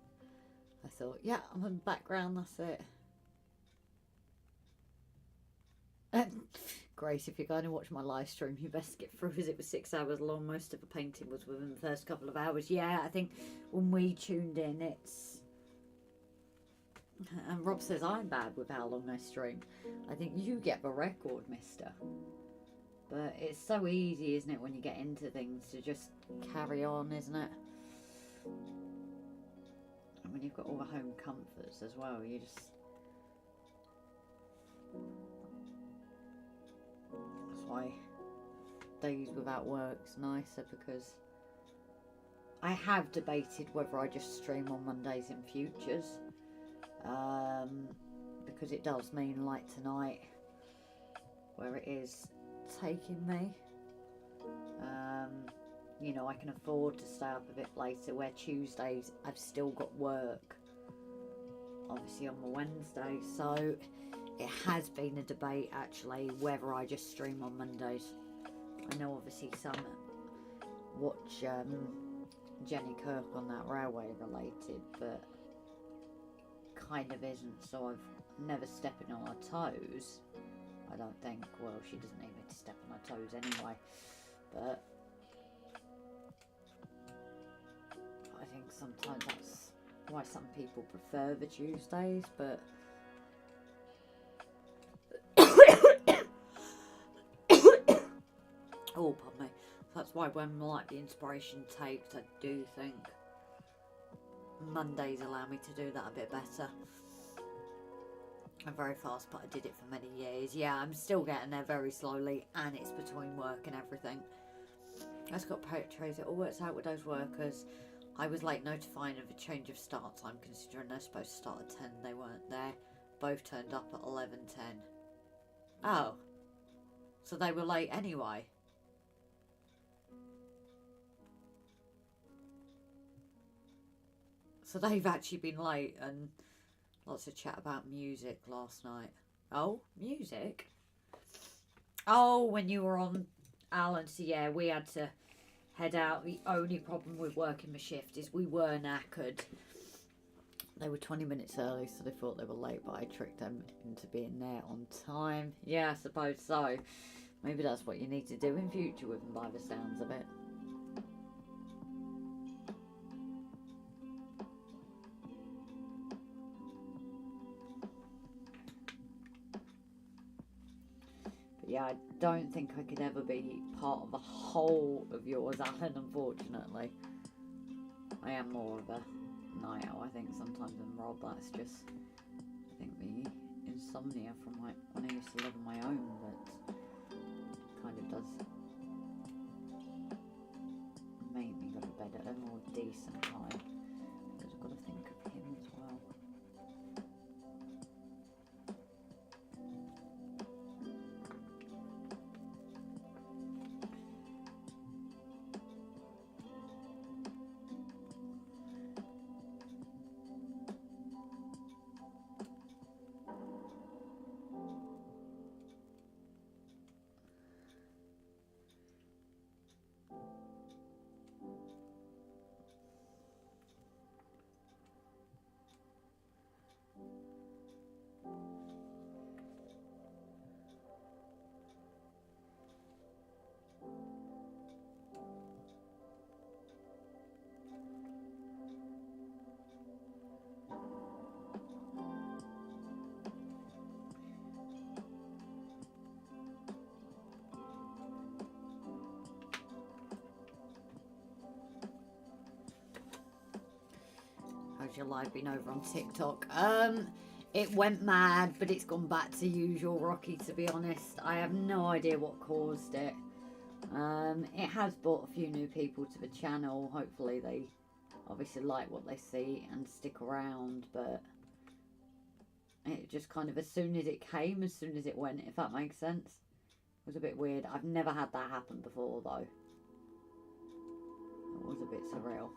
I thought, yeah, I'm in the background, that's it. Grace, if you're going to watch my live stream, you best get through, as it was 6 hours long. Most of the painting was within the first couple of hours. Yeah, I think when we tuned in, it's... And Rob says I'm bad with how long I stream. I think you get the record, mister. But it's so easy, isn't it, when you get into things, to just carry on, isn't it? And when you've got all the home comforts as well, you just... That's why days without work's nicer, because I have debated whether I just stream on Mondays in futures, because it does mean, like tonight, where it is taking me, you know, I can afford to stay up a bit later, where Tuesdays I've still got work, obviously, on the Wednesday. So it has been a debate, actually, whether I just stream on Mondays. I know obviously some watch Jenny Kirk on that railway related, but kind of isn't, so I've never stepping on her toes, I don't think. Well, she doesn't need me to step on her toes anyway, but I think sometimes that's why some people prefer the Tuesdays, but oh, pardon me. That's why when, like, the inspiration takes, I do think Mondays allow me to do that a bit better. I'm very fast, but I did it for many years. Yeah, I'm still getting there very slowly, and it's between work and everything. Prescott Portraits, it all works out with those workers. I was late notifying of a change of start time, considering they're supposed to start at 10. They weren't there. Both turned up at 11:10. Oh. So they were late anyway. So they've actually been late, and lots of chat about music last night. Oh, music? Oh, when you were on Alan, so yeah, we had to head out. The only problem with working the shift is we were knackered. They were 20 minutes early, so they thought they were late, but I tricked them into being there on time. Yeah, I suppose so. Maybe that's what you need to do in future with them, by the sounds of it. Yeah, I don't think I could ever be part of the whole of yours, Alan, unfortunately. I am more of a night owl, I think, sometimes than Rob. That's just, I think, the insomnia from when I used to live on my own that kind of does make me go to bed at a more decent time, because I've got to think of him as well. How's your live been over on TikTok? It went mad, but it's gone back to usual, Rocky, to be honest. I have no idea what caused it. It has brought a few new people to the channel. Hopefully they obviously like what they see and stick around, but it just kind of, as soon as it came, as soon as it went, if that makes sense. It was a bit weird. I've never had that happen before, though. It was a bit surreal.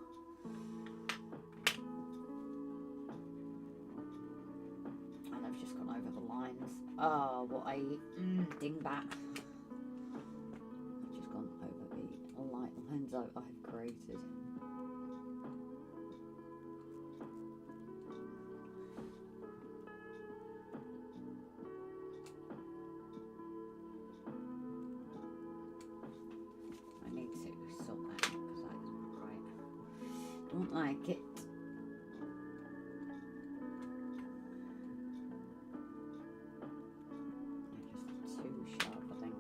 just gone over the lines. Oh, what a dingbat. I've just gone over the light lines I've created. I need to sort that out because that isn't right. Don't like it. Just too sharp, I think.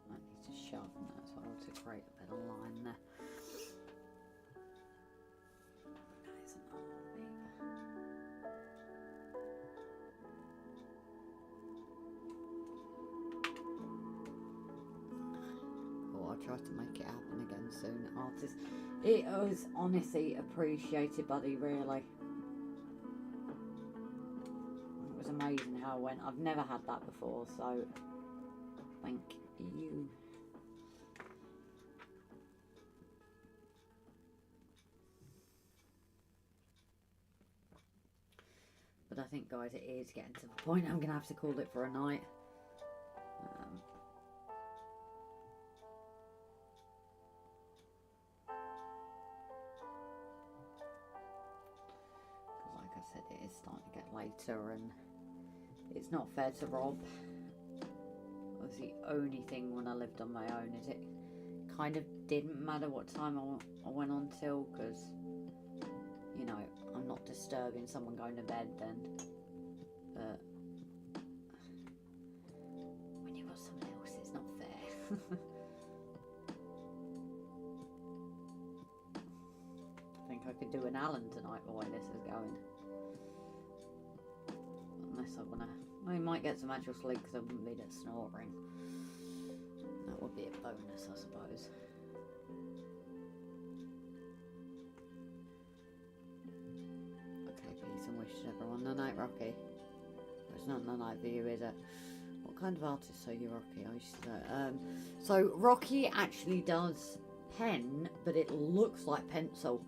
I need to sharpen that as well to create a better line there. That isn't on either. Oh, I'll try to make it happen again soon, artist. It was honestly appreciated, buddy, really. It was amazing how it went. I've never had that before, so thank you. But I think, guys, it is getting to the point I'm going to have to call it for a night. Like I said, it is starting to get later and it's not fair to Rob. It was the only thing when I lived on my own is it kind of didn't matter what time I went on till, because, you know, I'm not disturbing someone going to bed then. But when you've got someone else, it's not fair. I think I could do an Alan tonight while this is going. Unless I want to... I might get some actual sleep because I wouldn't be just snoring. That would be a bonus, I suppose. Okay, peace and wishes everyone. No night, Rocky. It's not no night for you, is it? What kind of artist are you, Rocky? I used to know. So Rocky actually does pen, but it looks like pencil.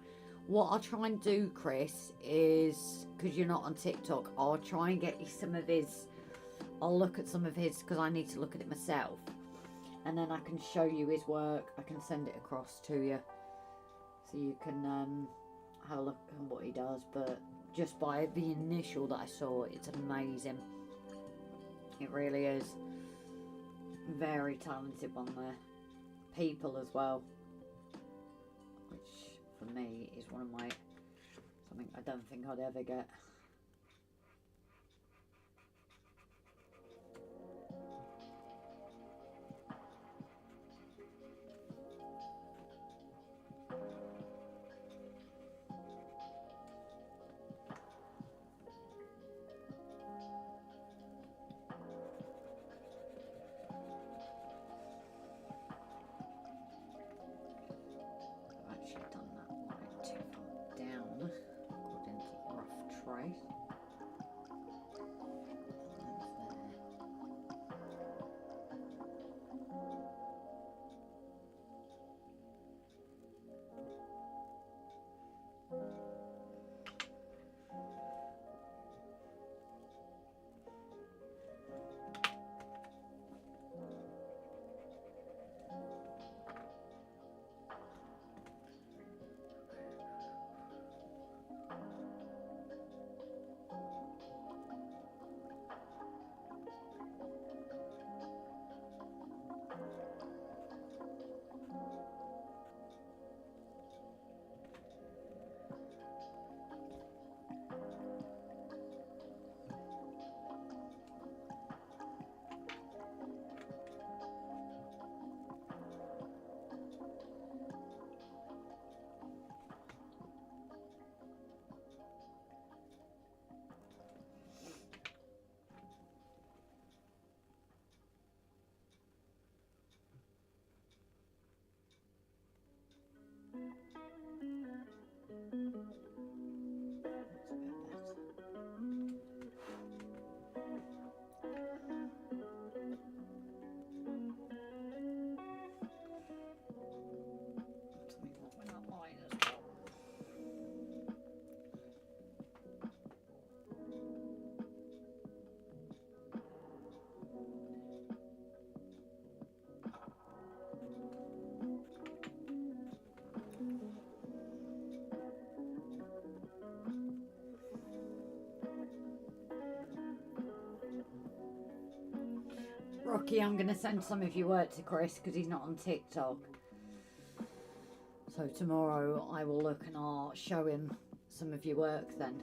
What I'll try and do, Chris, is, because you're not on TikTok, I'll try and get you some of his, I'll look at some of his, because I need to look at it myself. And then I can show you his work. I can send it across to you. So you can have a look at what he does. But just by the initial that I saw, it's amazing. It really is. Very talented one there. People as well. Which, for me, is one of my... something I don't think I'd ever get. I've actually done that line too far down, according to the rough trace. Rocky, I'm going to send some of your work to Chris because he's not on TikTok. So tomorrow I will look and I'll show him some of your work then.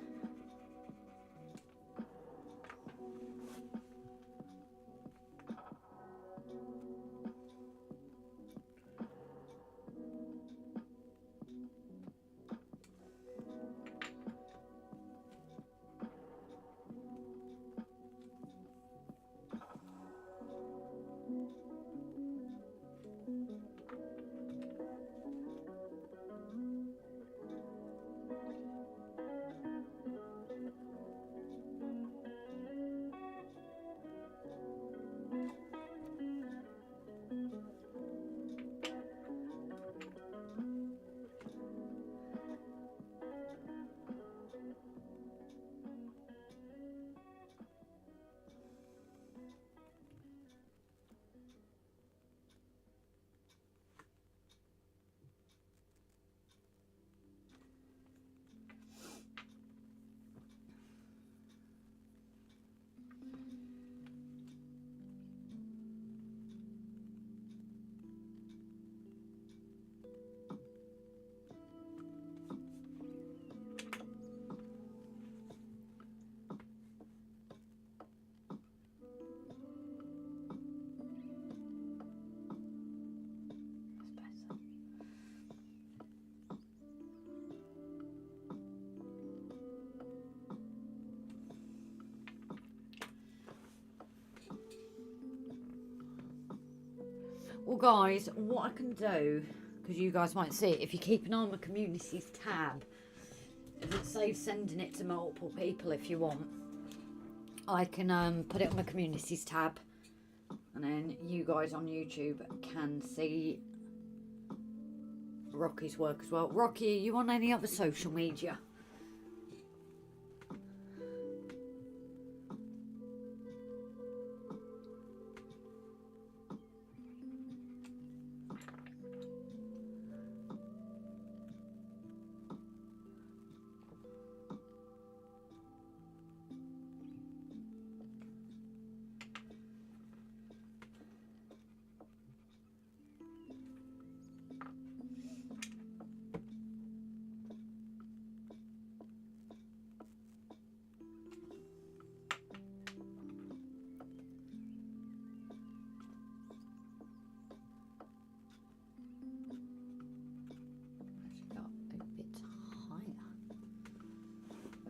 Well guys, what I can do, because you guys might see it, if you keep an eye on the communities tab, if it saves sending it to multiple people if you want, I can put it on the communities tab, and then you guys on YouTube can see Rocky's work as well. Rocky, are you on any other social media?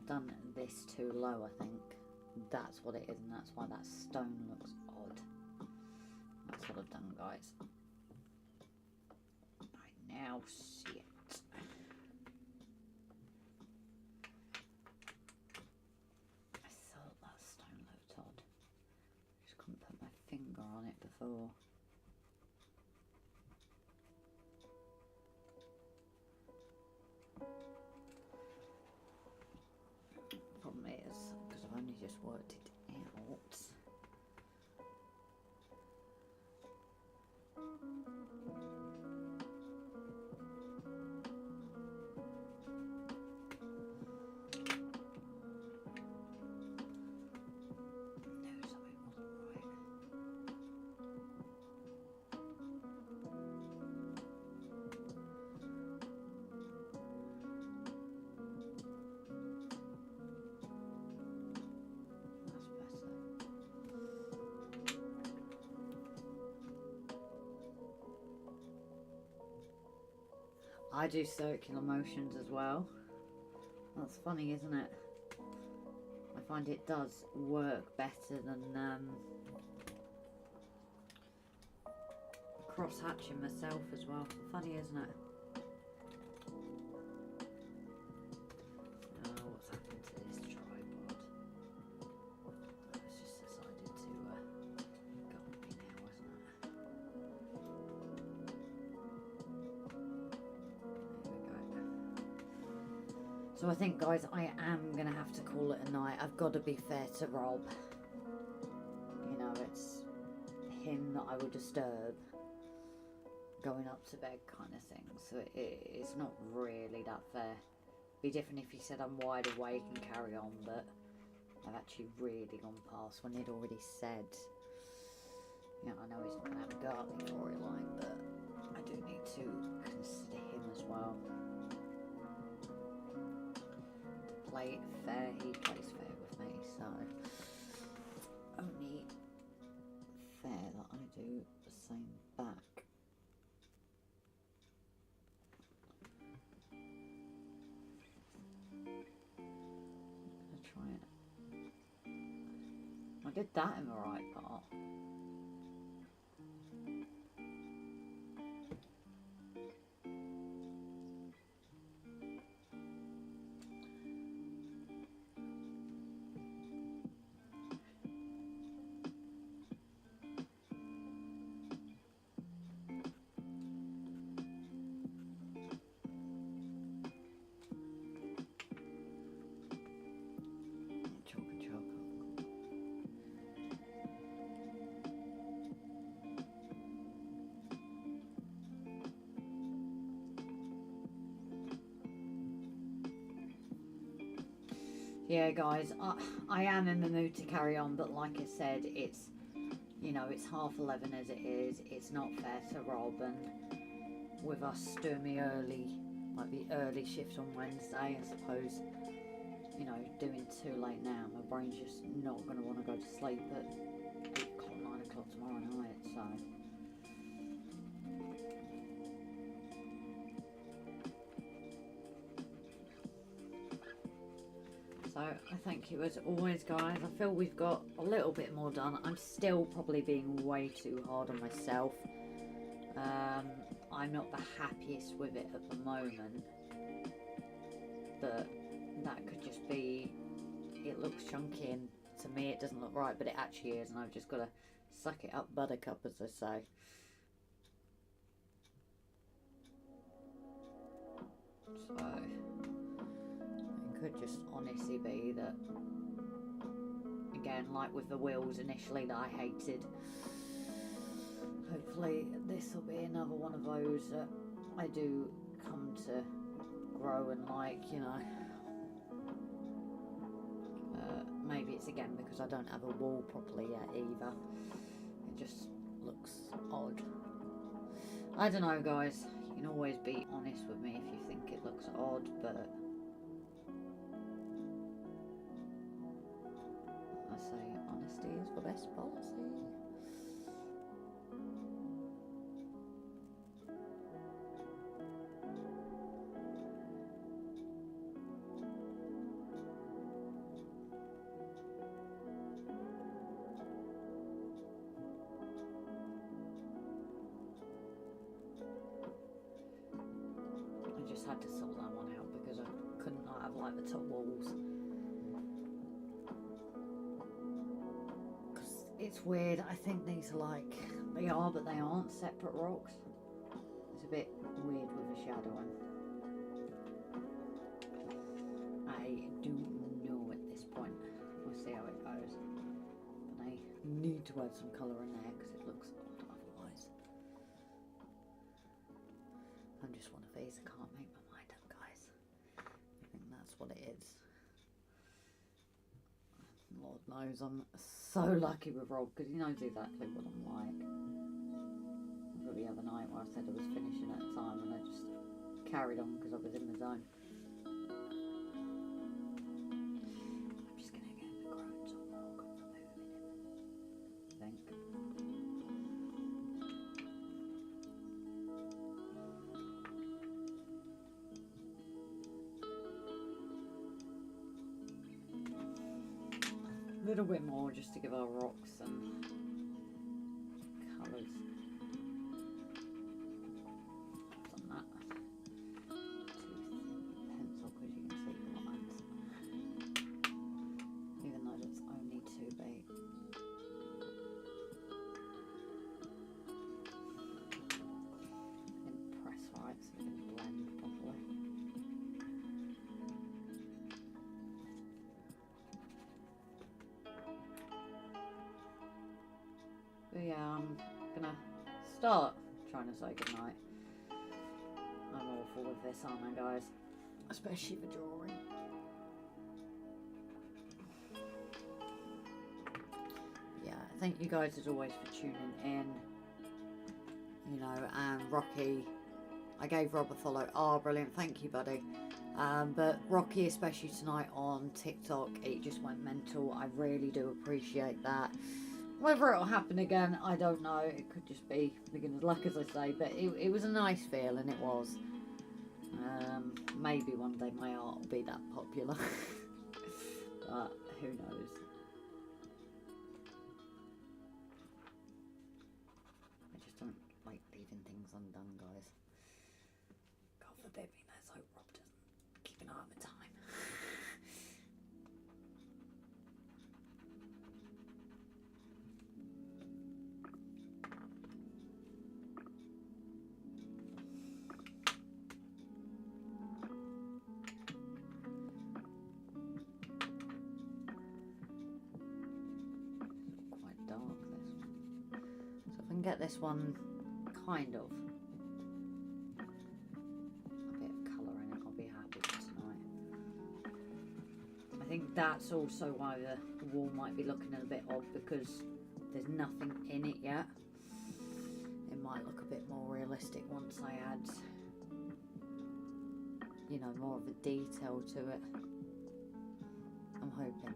Done this too low, I think. That's what it is, and that's why that stone looks odd. That's what I've done, guys. I now see it. I thought that stone looked odd. Just couldn't put my finger on it before. Problem is, because I've only just worked it out. No, something wasn't right. That's better. I do circular motions as well. That's funny, isn't it? I find it does work better than cross hatching myself as well. Funny, isn't it? Oh, what's happened to this tripod? It's just decided to go on me now, isn't it? There we go. So I think, guys, I am going to have to call it a night. I've got to be fair to Rob. You know, it's him that I would disturb going up to bed kind of thing. So it's not really that fair. Be different if he said I'm wide awake and carry on, but I've actually really gone past when he'd already said Yeah, I know he's not going to have a go at me for it, like, but I do need to consider him as well. To play fair, he plays fair with me, so only fair that I do the same back. Try it. I did that in the right part. Chalk and chalk. Yeah, guys, I am in the mood to carry on, but like I said, it's, you know, it's 11:30 as it is. It's not fair to Rob, and with us doing the early, like the early shift on Wednesday, I suppose, you know, doing too late now, my brain's just not going to want to go to sleep at 8 o'clock, 9 o'clock tomorrow night, so. So I thank you as always, guys. I feel we've got a little bit more done. I'm still probably being way too hard on myself. I'm not the happiest with it at the moment, but that could just be, it looks chunky and to me it doesn't look right, but it actually is, and I've just got to suck it up buttercup, as I say. So it could just honestly be that, again, like with the wheels initially that I hated, hopefully this will be another one of those that I do come to grow and like, you know. Maybe it's again because I don't have a wall properly yet either. It just looks odd. I don't know, guys. You can always be honest with me if you think it looks odd, but I say honesty is the best policy. I just had to sort that one out because I couldn't not have like the top walls. Because it's weird, I think these are like, they are but they aren't separate rocks. It's a bit weird with the shadowing. I do know at this point. We'll see how it goes. But I need to add some colour in there because it looks odd otherwise. I'm just one of these, I can't make my mind up, guys. I think that's what it is. Lord knows I'm so lucky with Rob because he knows exactly what I'm like. Remember the other night where I said I was finishing at a time and I just carried on because I was in the zone. I'm just going to get the groans on Morgan for moving him, I think. A little bit more just to give our rocks some colours. On that. Too thin pencil because you can see the lines. Even though it's only 2B. Didn't press right so it didn't blend properly. But yeah, I'm gonna start trying to say goodnight. I'm awful with this, aren't I, guys? Especially the drawing. Yeah, thank you guys as always for tuning in. You know, and Rocky, I gave Rob a follow. Oh, brilliant. Thank you, buddy. But Rocky, especially tonight on TikTok, it just went mental. I really do appreciate that. Whether it'll happen again, I don't know. It could just be beginner's luck, as I say. But it was a nice feeling, it was. Maybe one day my art will be that popular. But who knows. I just don't like leaving things undone, guys. God forbid me, let's hope Rob doesn't keep an eye on the time. Quite dark, this one. So if I can get this one kind of a bit of colour in it, I'll be happy for tonight. I think that's also why the wall might be looking a bit odd, because there's nothing in it yet. It might look a bit more realistic once I add, you know, more of a detail to it. I'm hoping.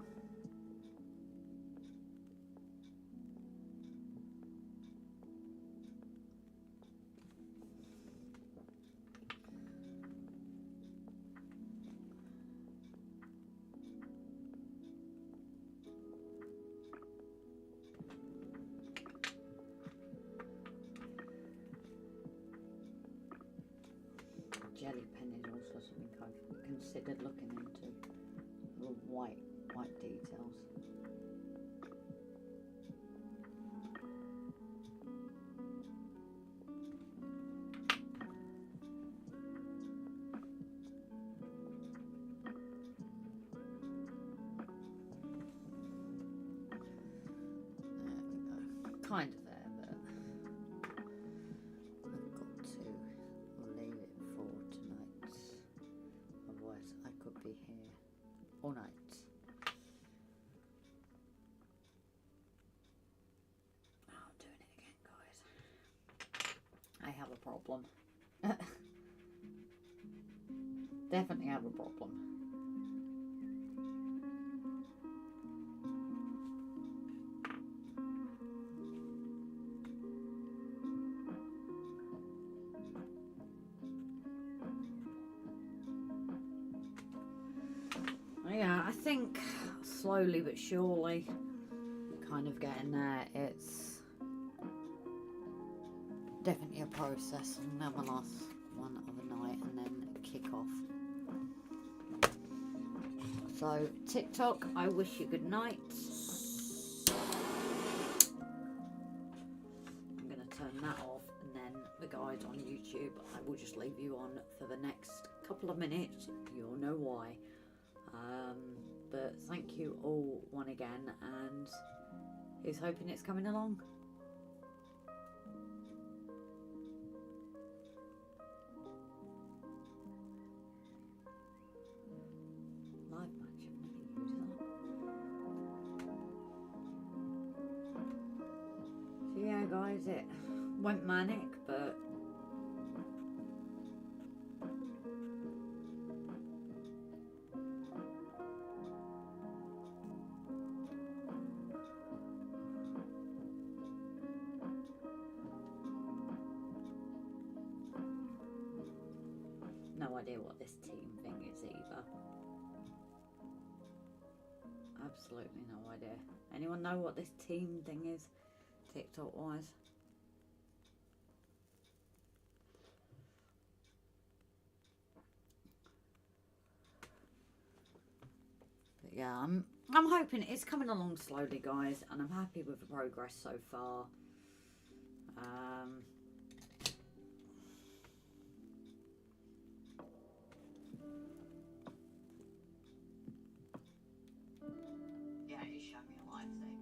Jelly pen is also something I've considered looking into. Little white details. There we go. Kind of there, but I've got to leave it for tonight. Otherwise, I could be here all night. Oh, I'm doing it again, guys. I have a problem. Definitely have a problem. Yeah, I think slowly but surely, kind of getting there. It's definitely a process. And then my last one of the night, and then kick off. So TikTok, I wish you good night. I'm gonna turn that off, and then the guys on YouTube, I will just leave you on for the next couple of minutes. You'll know why. But thank you all one again, and here's hoping it's coming along. Live match, I've never used that. So yeah guys, it went manic, but no idea what this team thing is either. Absolutely no idea. Anyone know what this team thing is, TikTok wise? But yeah, I'm hoping it's coming along slowly, guys, and I'm happy with the progress so far. Yeah, you show me a live thing.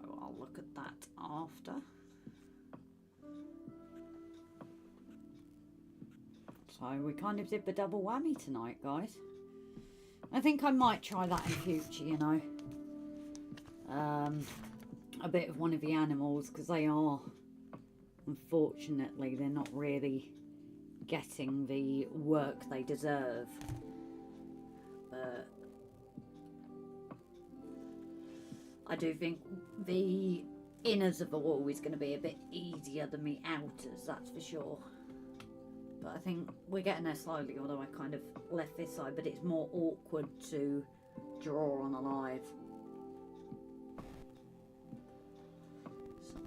So I'll look at that after. So we kind of did the double whammy tonight, guys. I think I might try that in future, you know. a bit of one of the animals, because they are, unfortunately, they're not really getting the work they deserve. But I do think the inners of the wall is going to be a bit easier than the outers, that's for sure. But I think we're getting there slowly, although I kind of left this side, but it's more awkward to draw on alive. So,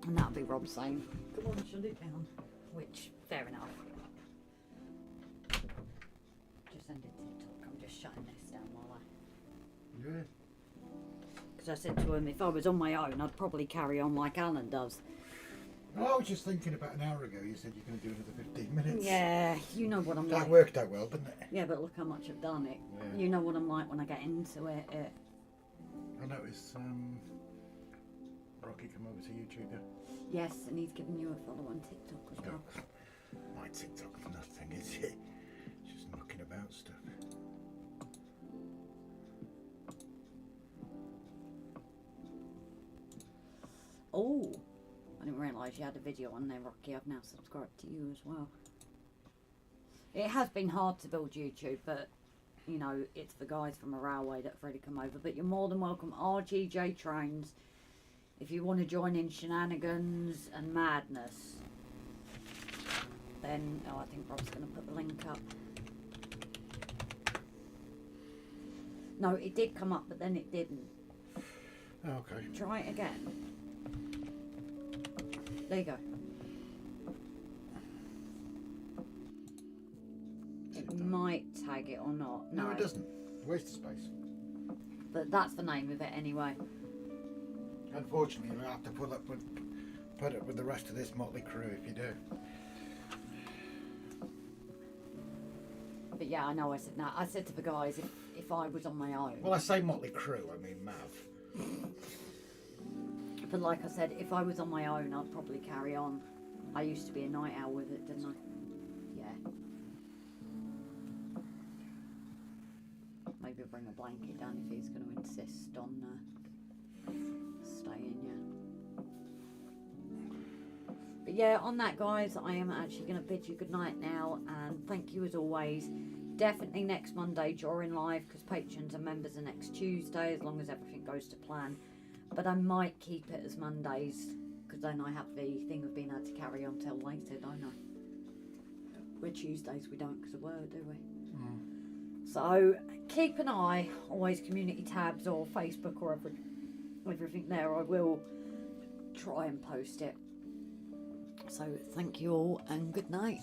and that'll be Rob saying, come on, shut it down. Which, fair enough. Just ended TikTok, I'm just shutting this down while I... Yeah. Because I said to him, if I was on my own, I'd probably carry on like Alan does. I was just thinking about an hour ago, you said you're going to do another 15 minutes. Yeah, you know what I'm That like. worked out well, didn't it? Yeah, but look how much I've done it. Yeah. You know what I'm like when I get into it. I noticed Rocky come over to YouTube. Yes, and he's giving you a follow on TikTok as well. My TikTok's nothing, is it? Just knocking about stuff. Oh, I didn't realise you had a video on there, Rocky. I've now subscribed to you as well. It has been hard to build YouTube, but you know, it's the guys from a railway that have already come over. But you're more than welcome, RGJ Trains, if you want to join in shenanigans and madness. Then, oh, I think Rob's going to put the link up. No, it did come up, but then it didn't. Oh, okay. Try it again. There you go. It might tag it or not. No, it doesn't. Waste of space. But that's the name of it anyway. Unfortunately, you'll have to put up with the rest of this motley crew if you do. But yeah, I know I said no. I said to the guys, if I was on my own. Well, I say motley crew, I mean Mav. But like I said, if I was on my own, I'd probably carry on. I used to be a night owl with it, didn't I? Yeah. Maybe bring a blanket down if he's going to insist on staying, yeah. But yeah, on that, guys, I am actually going to bid you good night now, and thank you as always. Definitely next Monday, drawing live, because patrons and members are next Tuesday, as long as everything goes to plan. But I might keep it as Mondays, because then I have the thing of being able to carry on till later, don't I? Where Tuesdays we don't because of work, do we? So keep an eye, always community tabs or Facebook or everything there. I will try and post it. So thank you all and good night.